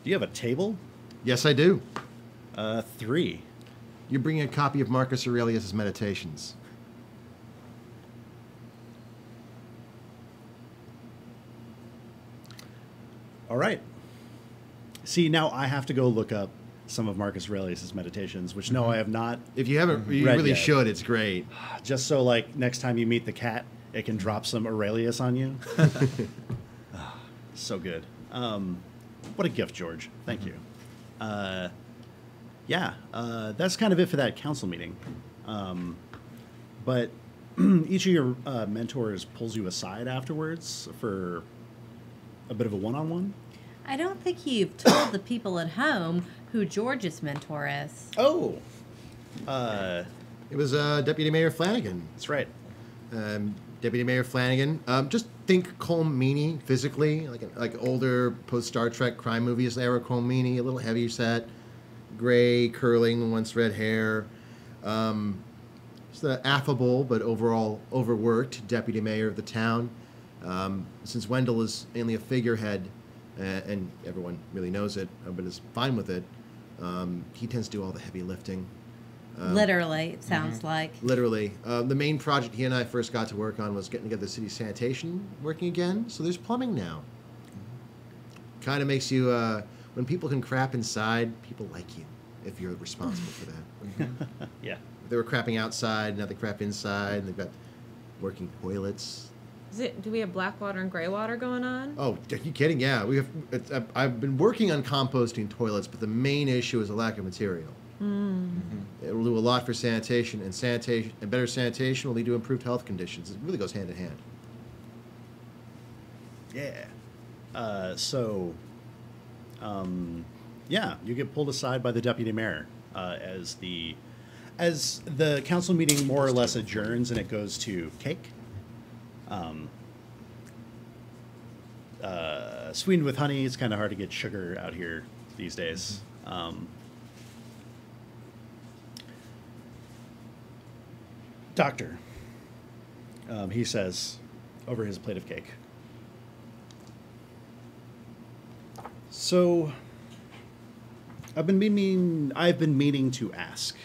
Do you have a table? Yes, I do. 3. You're bringing a copy of Marcus Aurelius' Meditations. All right. See, now I have to go look up some of Marcus Aurelius' meditations, which no, I have not. If you haven't, you Read really yet. should. It's great. Just so, like, next time you meet the cat, it can drop some Aurelius on you. So good. What a gift, George. Thank you. That's kind of it for that council meeting. But each of your mentors pulls you aside afterwards for a bit of a one-on-one. I don't think you've told the people at home who George's mentor is. Oh, It was Deputy Mayor Flanagan. that's right. Deputy Mayor Flanagan. Just think Colm Meaney physically, like older post Star Trek crime movies era Colm Meaney, a little heavier set, gray, curling, once red hair. Just the affable but overall overworked deputy mayor of the town. Since Wendell is mainly a figurehead, and everyone really knows it, but is fine with it, he tends to do all the heavy lifting. Literally, it sounds like. Literally. The main project he and I first got to work on was getting together the city sanitation working again, so there's plumbing now. Kind of makes you, when people can crap inside, people like you, if you're responsible for that. Yeah. They were crapping outside, now they crap inside, and they've got working toilets. Do we have black water and gray water going on? Oh, are you kidding? Yeah, we have. I've been working on composting toilets, but the main issue is a lack of material. It will do a lot for sanitation, and better sanitation will lead to improved health conditions. It really goes hand in hand. Yeah. You get pulled aside by the deputy mayor as the council meeting more or less adjourns and it goes to cake. Sweetened with honey. It's kind of hard to get sugar out here these days. Doctor, he says over his plate of cake. So, I've been meaning to ask.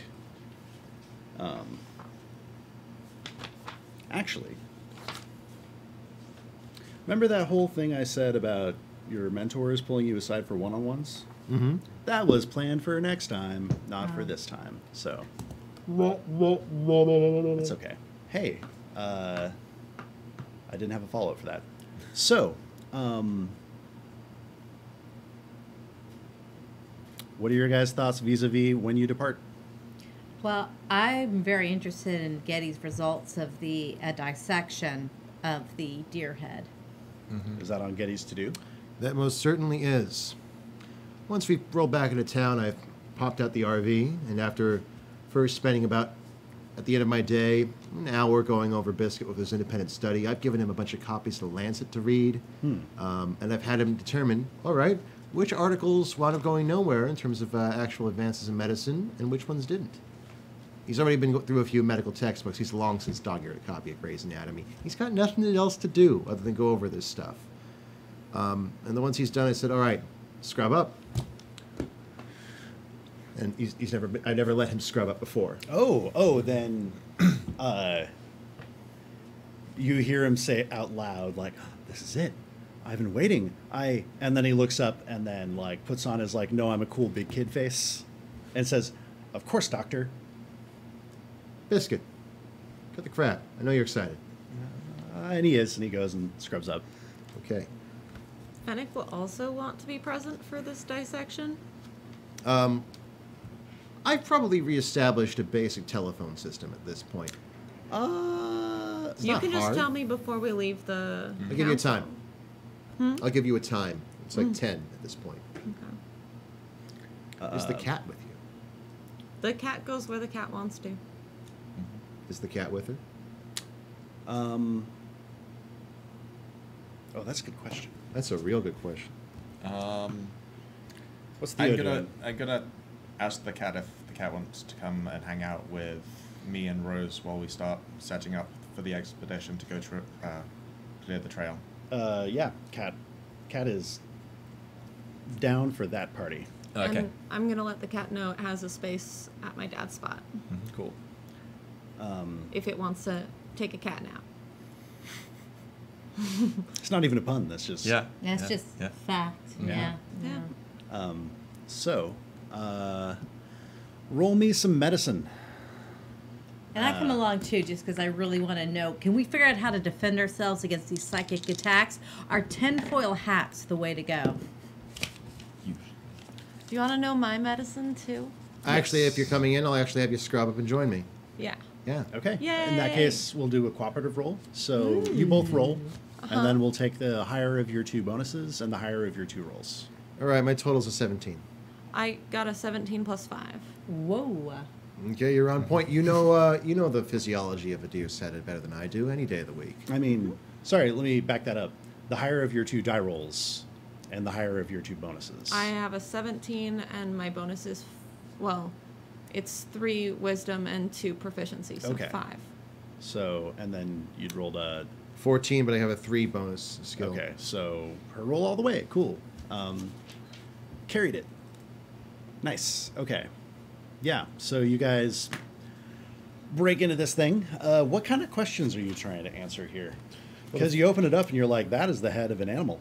Actually, remember that whole thing I said about your mentors pulling you aside for one-on-ones? Mm-hmm. That was planned for next time, not for this time. So, it's okay. Hey, I didn't have a follow-up for that. So, what are your guys' thoughts vis-a-vis when you depart? Well, I'm very interested in Getty's results of the dissection of the deer head. Is that on Getty's to-do? That most certainly is. Once we rolled back into town, I popped out the RV, and after first spending about, at the end of my day, an hour going over Biscuit with his independent study, I've given him a bunch of copies of The Lancet to read, and I've had him determine, all right, which articles wound up going nowhere in terms of actual advances in medicine, and which ones didn't. He's already been through a few medical textbooks. He's long since dog-eared a copy of Gray's Anatomy. He's got nothing else to do other than go over this stuff. And the ones he's done, I said, all right, scrub up. And I've never let him scrub up before. Then you hear him say out loud, like, this is it. I've been waiting. And then he looks up and then, like, puts on his, like, no, I'm a cool big kid face and says, of course, doctor. Biscuit, cut the crap. I know you're excited. And he is, and he goes and scrubs up. Okay. Fennec will also want to be present for this dissection. I've probably reestablished a basic telephone system at this point. It's You not can just hard. tell me before we leave the. I'll give you a council. time. I'll give you a time. It's like 10 at this point. Okay. Is the cat with you? The cat goes where the cat wants to. Is the cat with her? Oh, that's a good question. That's a real good question. What's Theo doing? I'm gonna ask the cat if the cat wants to come and hang out with me and Rose while we start setting up for the expedition to go clear the trail. Yeah, Cat is down for that party. Okay. And I'm going to let the cat know it has a space at my dad's spot Cool. if it wants to take a cat nap. It's not even a pun. That's just That's just fact. Yeah. Yeah. Yeah. So, Roll me some medicine. And I come along too, just because I really want to know. Can we figure out how to defend ourselves against these psychic attacks? Are tinfoil hats the way to go? Do you want to know my medicine too? Actually, if you're coming in, I'll actually have you scrub up and join me. Yeah. Yeah. Okay. Yay. In that case, we'll do a cooperative roll. So you both roll, and then we'll take the higher of your 2 bonuses and the higher of your 2 rolls. All right, my total's a 17. I got a 17 plus 5. Whoa. Okay, you're on point. You know the physiology of a deer set better than I do any day of the week. I mean, sorry, let me back that up. The higher of your 2 die rolls and the higher of your 2 bonuses. I have a 17, and my bonus is, well, it's 3 wisdom and 2 proficiency, so Okay. 5. So, and then you'd rolled a... 14, but I have a 3 bonus skill. Okay, so her roll all the way. Cool. Carried it. Nice. Okay. Yeah, so you guys break into this thing. What kind of questions are you trying to answer here? Because you open it up and you're like, that is the head of an animal.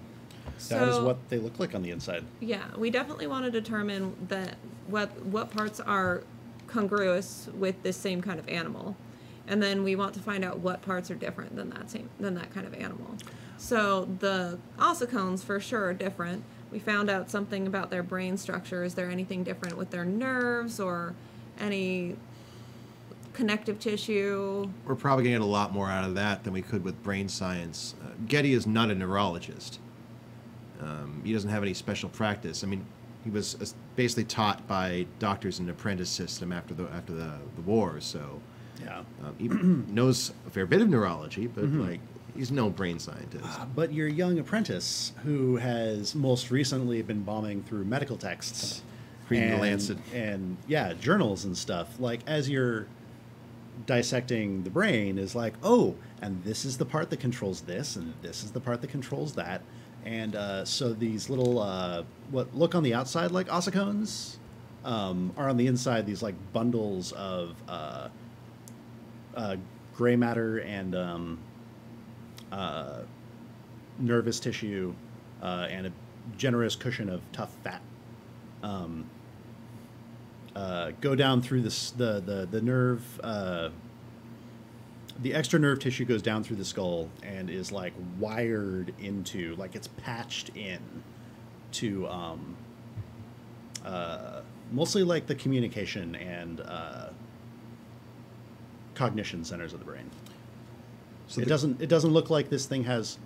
That is So- what they look like on the inside. Yeah, we definitely want to determine that what parts are congruous with this same kind of animal, and then we want to find out what parts are different than that kind of animal. So the ossicones for sure are different. We found out something about their brain structure. Is there anything different with their nerves or any connective tissue? We're probably going to get a lot more out of that than we could with brain science. Getty is not a neurologist. He doesn't have any special practice. I mean, he was basically taught by doctors in an apprentice system after the war, so Yeah. he knows a fair bit of neurology, but like he's no brain scientist. But your young apprentice, who has most recently been bombing through medical texts, Reading the and- Lancet. and yeah, journals and stuff, like as you're dissecting the brain, is like, oh, and this is the part that controls this, and this is the part that controls that, and so these little what look on the outside like ossicones are on the inside these like bundles of gray matter and nervous tissue and a generous cushion of tough fat go down through the nerve. The extra nerve tissue goes down through the skull and is like wired into, like it's patched in to mostly like the communication and cognition centers of the brain. So It doesn't look like this thing has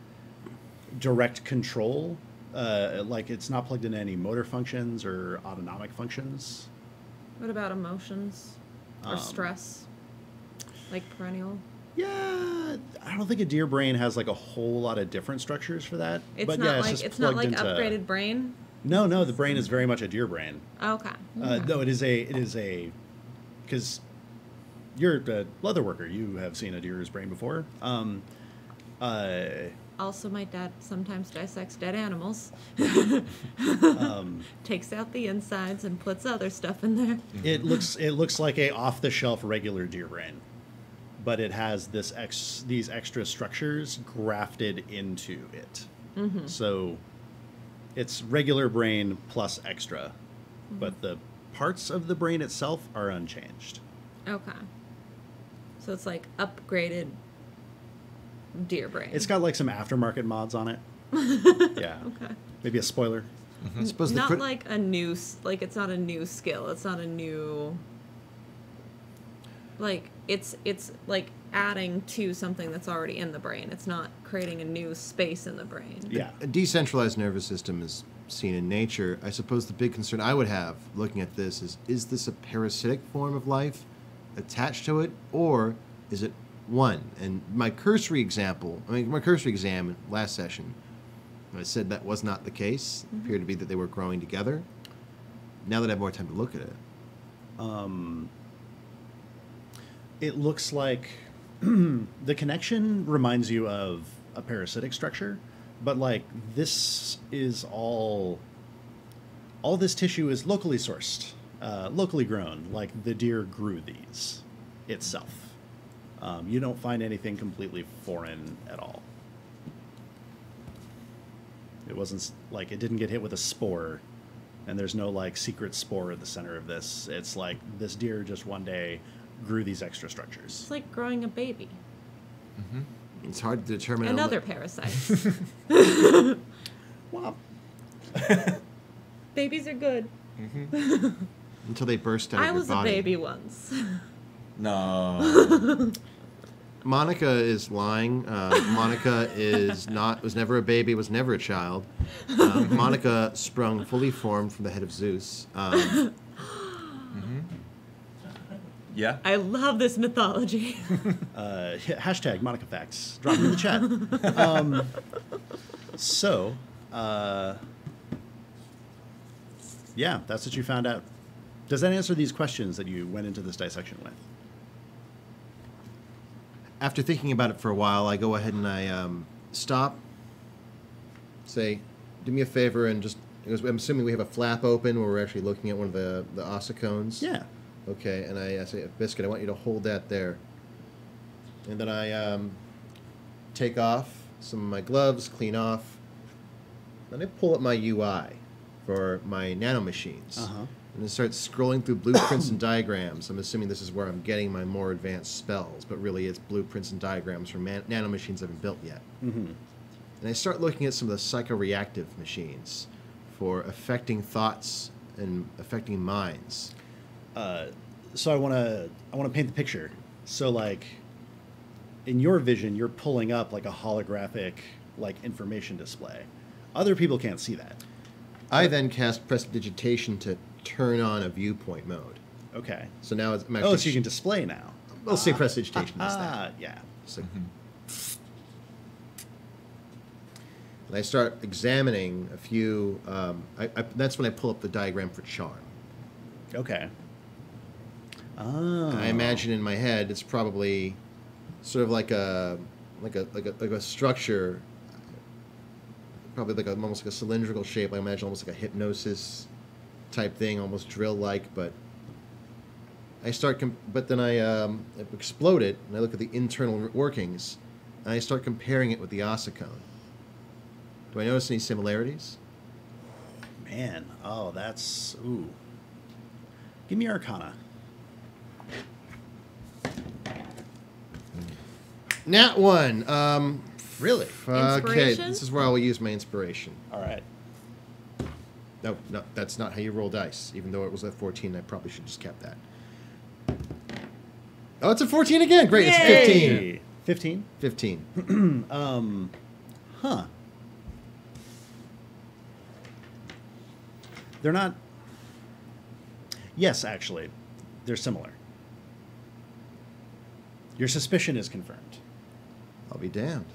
direct control. Like it's not plugged into any motor functions or autonomic functions. What about emotions or stress? Like perennial? Yeah, I don't think a deer brain has like a whole lot of different structures for that. It's but not yeah, like just it's not plugged like into... upgraded brain. No, the brain is very much a deer brain. Okay. No, it is a because you're a leather worker. You have seen a deer's brain before. Also, my dad sometimes dissects dead animals. Takes out the insides and puts other stuff in there. It looks like a off the shelf regular deer brain, but it has these extra structures grafted into it. Mm-hmm. So it's regular brain plus extra, but the parts of the brain itself are unchanged. Okay. So it's like upgraded deer brain. It's got like some aftermarket mods on it. Yeah. Okay. Maybe a spoiler. I suppose the Not like a new, like it's not a new skill. It's not a new. Like it's like adding to something that's already in the brain. It's not creating a new space in the brain. Yeah. A decentralized nervous system is seen in nature. I suppose the big concern I would have looking at this is this a parasitic form of life attached to it, or is it one? And my cursory exam last session, I said that was not the case. It appeared to be that they were growing together. Now that I have more time to look at it. It looks like the connection reminds you of a parasitic structure, but like this is all this tissue is locally sourced, locally grown, like the deer grew these itself. You don't find anything completely foreign at all. It wasn't like it didn't get hit with a spore And there's no like secret spore at the center of this. It's like this deer just one day grew these extra structures. It's like growing a baby. It's hard to determine. And other parasites. Wow. Babies are good. until they burst out of I your was a body. baby once. No. Monica is lying. Monica was never a baby, was never a child. Monica sprung fully formed from the head of Zeus. Yeah. I love this mythology. Hashtag Monica Facts. Drop them in the chat. Yeah, that's what you found out. Does that answer these questions that you went into this dissection with? After thinking about it for a while, I go ahead and I stop, say, do me a favor and just, because I'm assuming we have a flap open where we're actually looking at one of the ossicones. Yeah. Okay, and I say, Biscuit, I want you to hold that there. And then I take off some of my gloves, clean off. Then I pull up my UI for my nanomachines. Uh-huh. And then start scrolling through blueprints and diagrams. I'm assuming this is where I'm getting my more advanced spells, but really it's blueprints and diagrams from nanomachines I haven't built yet. Mm-hmm. And I start looking at some of the psychoreactive machines for affecting thoughts and affecting minds. So I want to paint the picture. So like, in your vision, you're pulling up like a holographic like information display. Other people can't see that. I then cast prestidigitation to turn on a viewpoint mode. Okay. So now I'm actually... Oh, so you can display now. We'll say prestidigitation is that. Yeah. So, and I start examining a few... that's when I pull up the diagram for charm. Okay. Oh. And I imagine in my head it's probably sort of like a structure, probably like almost like a cylindrical shape. I imagine almost like a hypnosis type thing, almost drill-like. But I start, but then I explode it, and I look at the internal workings, and I start comparing it with the ossicone. Do I notice any similarities? Man. Oh, that's... Ooh. Give me Arcana. Nat 1. Really? Okay, Inspiration? this is where I will use my inspiration. All right. No, that's not how you roll dice. Even though it was a 14, I probably should have just kept that. Oh, it's a 14 again. Great, it's 15. 15? 15. Huh. They're not... Yes, actually. They're similar. Your suspicion is confirmed. I'll be damned.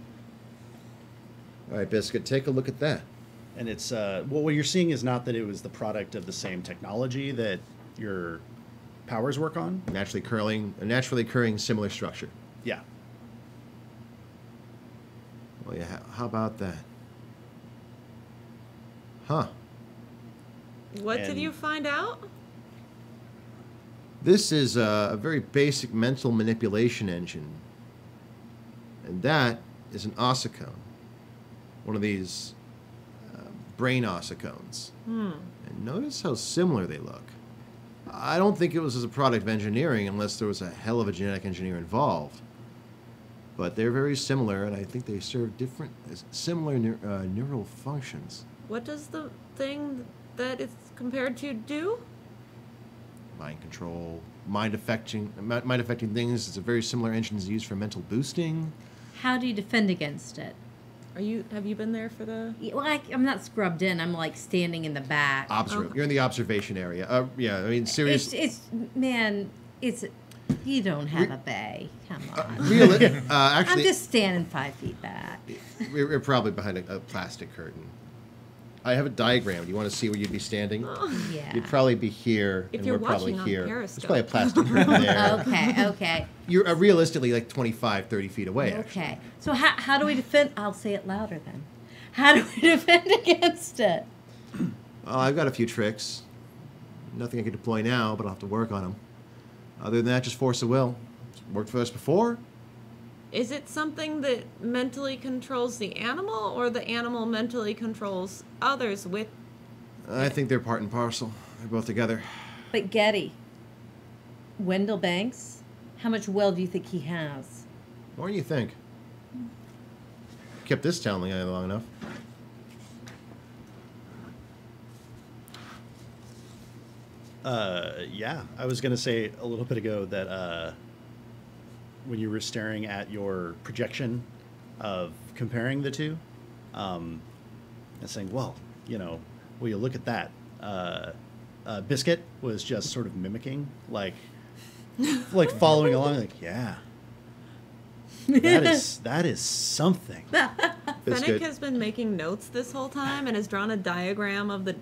All right, Biscuit, take a look at that. And it's... well, what you're seeing is not that it was the product of the same technology that your powers work on. A naturally occurring similar structure. Yeah. Well, yeah, how about that? Huh. What did And- you find out? This is a very basic mental manipulation engine. And that is an ossicone. One of these brain ossicones. And notice how similar they look. I don't think it was as a product of engineering unless there was a hell of a genetic engineer involved. But they're very similar, and I think they serve similar neural functions. What does the thing that it's compared to do? Mind control, mind affecting things. It's a very similar engine used for mental boosting. How do you defend against it? Have you been there for the... Yeah, well, I'm not scrubbed in. I'm like standing in the back. You're in the observation area. Yeah, I mean, seriously. You don't have a bay. Come on. Actually, I'm just standing 5 feet back. we're probably behind a plastic curtain. I have a diagram. Do you want to see where you'd be standing? Yeah. You'd probably be here, If and you're we're probably watching on here. There's Periscope. probably a plastic curtain there. Okay. You're realistically like 25, 30 feet away, actually. Okay. So how do we defend? I'll say it louder then. How do we defend against it? Well, I've got a few tricks. Nothing I can deploy now, but I'll have to work on them. Other than that, just force of will. It's worked for us before. Is it something that mentally controls the animal, or the animal mentally controls others with I think they're part and parcel. They're both together. But Getty, Wendell Banks, how much will do you think he has? More than you think. Kept this town long enough. Yeah, I was going to say a little bit ago that when you were staring at your projection of comparing the two, and saying, well, will you look at that? Biscuit was just sort of mimicking, like following along, like, yeah. That is something. Fennec has been making notes this whole time and has drawn a diagram of the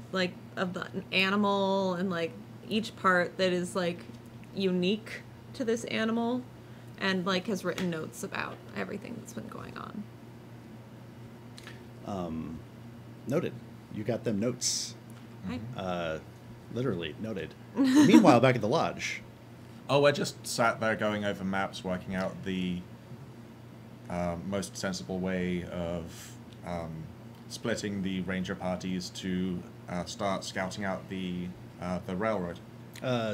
animal and like each part that is like unique to this animal, and like has written notes about everything that's been going on. Noted. You got them notes. Right. Literally noted. Meanwhile, back at the lodge. Oh, I just sat there going over maps, working out the most sensible way of splitting the ranger parties to start scouting out the railroad.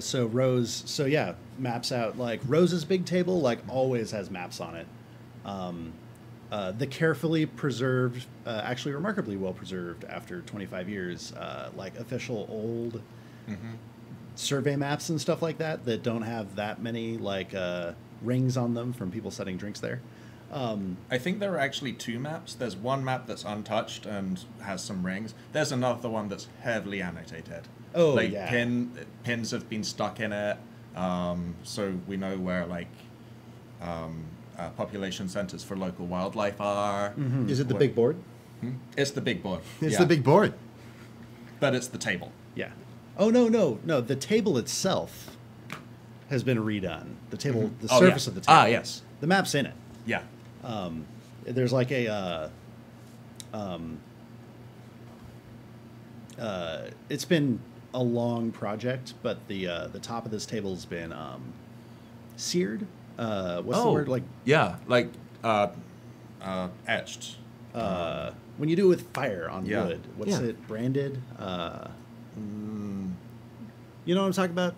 So Rose, maps out, like, Rose's big table, like, always has maps on it. The carefully preserved, actually remarkably well preserved after 25 years, like official old survey maps and stuff like that don't have that many, like, rings on them from people setting drinks there. I think there are actually two maps. There's one map that's untouched and has some rings. There's another one that's heavily annotated. Oh, like, yeah. Pins have been stuck in it, so we know where, like, population centers for local wildlife are. Is it the big board? It's the big board. It's yeah. the big board. But it's the table. Yeah. Oh, no. The table itself has been redone. The table, the surface of the table. Ah, yes. The map's in it. Yeah. There's like a it's been a long project, but the top of this table's been seared. What's the word? Like, yeah, like etched. when you do it with fire on Yeah. wood, what's Yeah. it? Branded. You know what I'm talking about?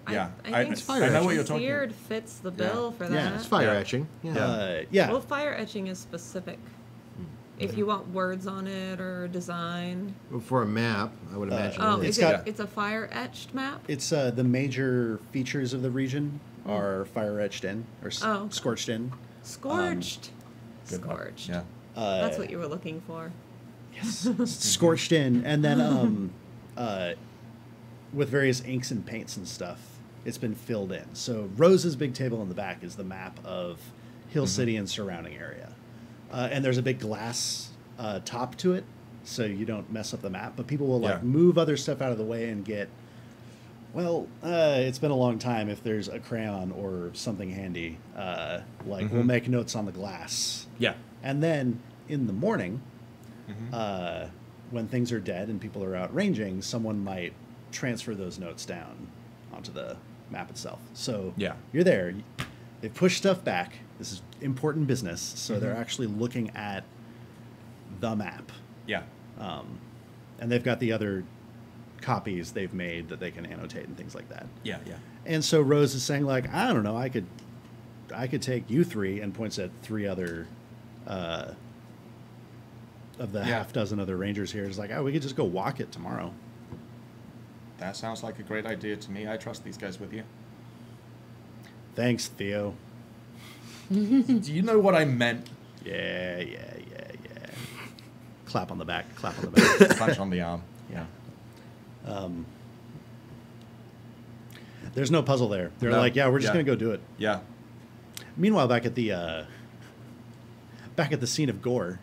Yeah, I think It's fire know what etching. you're talking seared fits the bill for that. Yeah, It's fire Yeah. etching. Yeah. Well, fire etching is specific. If you want words on it or design. Well, for a map, I would imagine. Oh, it It's is is. got- it's a fire etched map? It's the major features of the region are fire etched in or Oh, okay. scorched in. Scorched. Good one. Scorched. Yeah. That's what you were looking for. Yes, scorched in, and then with various inks and paints and stuff, it's been filled in. So Rose's big table in the back is the map of Hill City and surrounding area, and there's a big glass top to it, so you don't mess up the map. But people will like Yeah. move other stuff out of the way and get. Well, it's been a long time. If there's a crayon or something handy, we'll make notes on the glass. Yeah. And then in the morning, when things are dead and people are out ranging, someone might transfer those notes down onto the map itself. So Yeah. you're there. They push stuff back. This is important business. So they're actually looking at the map. Yeah. And they've got the other copies they've made that they can annotate and things like that. Yeah. Yeah. And so Rose is saying, like, I don't know, I could take you three, and points at three other of the half dozen other rangers here. It's like, oh, we could just go walk it tomorrow. That sounds like a great idea to me. I trust these guys with you. Thanks, Theo. Do you know what I meant? Yeah. Clap on the back. Clap on the back. Punch on the arm. Yeah. There's no puzzle there. They're No. like, yeah, we're just Yeah. gonna go do it. Yeah. Meanwhile, back at the scene of gore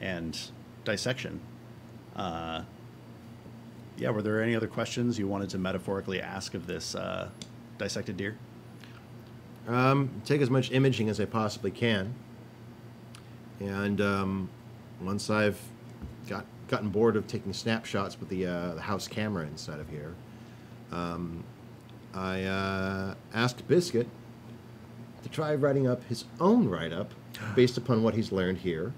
and dissection. Were there any other questions you wanted to metaphorically ask of this dissected deer? Take as much imaging as I possibly can. And once I've gotten bored of taking snapshots with the house camera inside of here, I asked Biscuit to try writing up his own write-up based upon what he's learned here.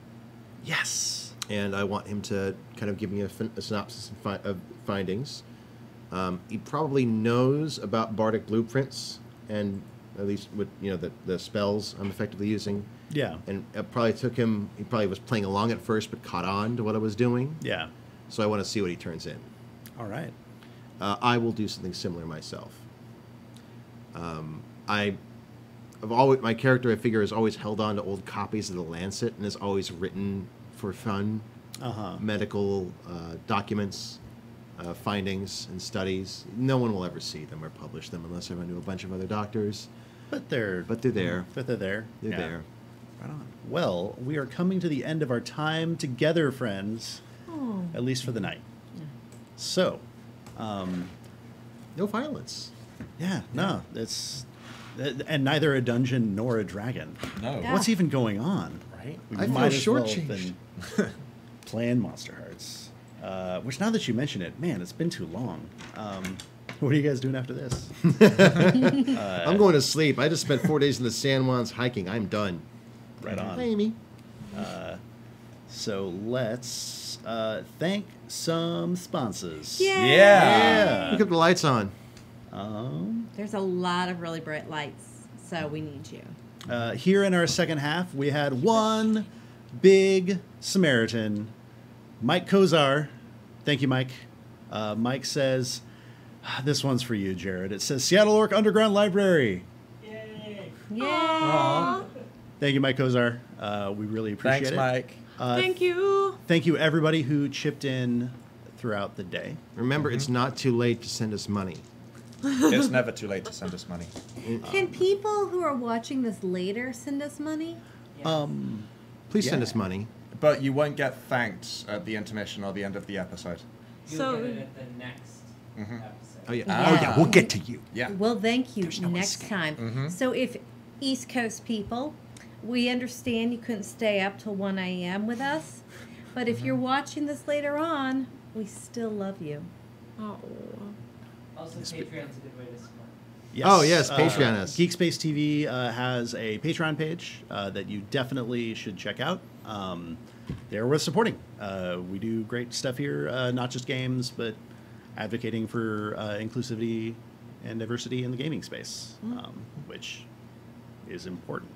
Yes. and I want him to kind of give me a synopsis of findings. He probably knows about bardic blueprints, and at least with the spells I'm effectively using. Yeah. And it probably took him. He probably was playing along at first, but caught on to what I was doing. Yeah. So I want to see what he turns in. All right. I will do something similar myself. My character, I figure, has always held on to old copies of the Lancet and has always written for fun medical documents, findings, and studies. No one will ever see them or publish them unless I run to a bunch of other doctors. But they're there. But they're there. They're Yeah. there. Right on. Well, we are coming to the end of our time together, friends. Oh. At least for the night. So, No violence. yeah, no, it's and neither a dungeon nor a dragon. No. Yeah. What's even going on? Right? We I feel might as well shortchanged. have been playing Monster Hearts. Which, now that you mention it, man, it's been too long. What are you guys doing after this? I'm going to sleep. I just spent 4 days in the San Juans hiking. I'm done. Right on. Hi, Amy. So let's thank some sponsors. Yay! Yeah. Look up the lights on. There's a lot of really bright lights, so we need you. Here in our second half, we had one big Samaritan, Mike Kozar. Thank you, Mike. Mike says, this one's for you, Jared. It says Seattle Orc Underground Library. Yay! Yay! Thank you, Mike Kozar. We really appreciate Thanks, it. Mike. Thank you. Thank you, everybody who chipped in throughout the day. Remember, it's not too late to send us money. It's never too late to send us money. Can people who are watching this later send us money? Please send Yeah. us money. But you won't get thanked at the intermission or the end of the episode. You'll So- get it at the next episode. Oh yeah. Yeah. Oh yeah. We'll get to you. Yeah. Well, thank you no next escape. time. So if East Coast people, we understand you couldn't stay up till 1 a.m. with us, but if you're watching this later on, we still love you. Oh. Also, Patreon's a good way to support. Yes. Oh, yes, Patreon us. GeekSpaceTV has a Patreon page that you definitely should check out. They're worth supporting. We do great stuff here, not just games, but advocating for inclusivity and diversity in the gaming space, which is important.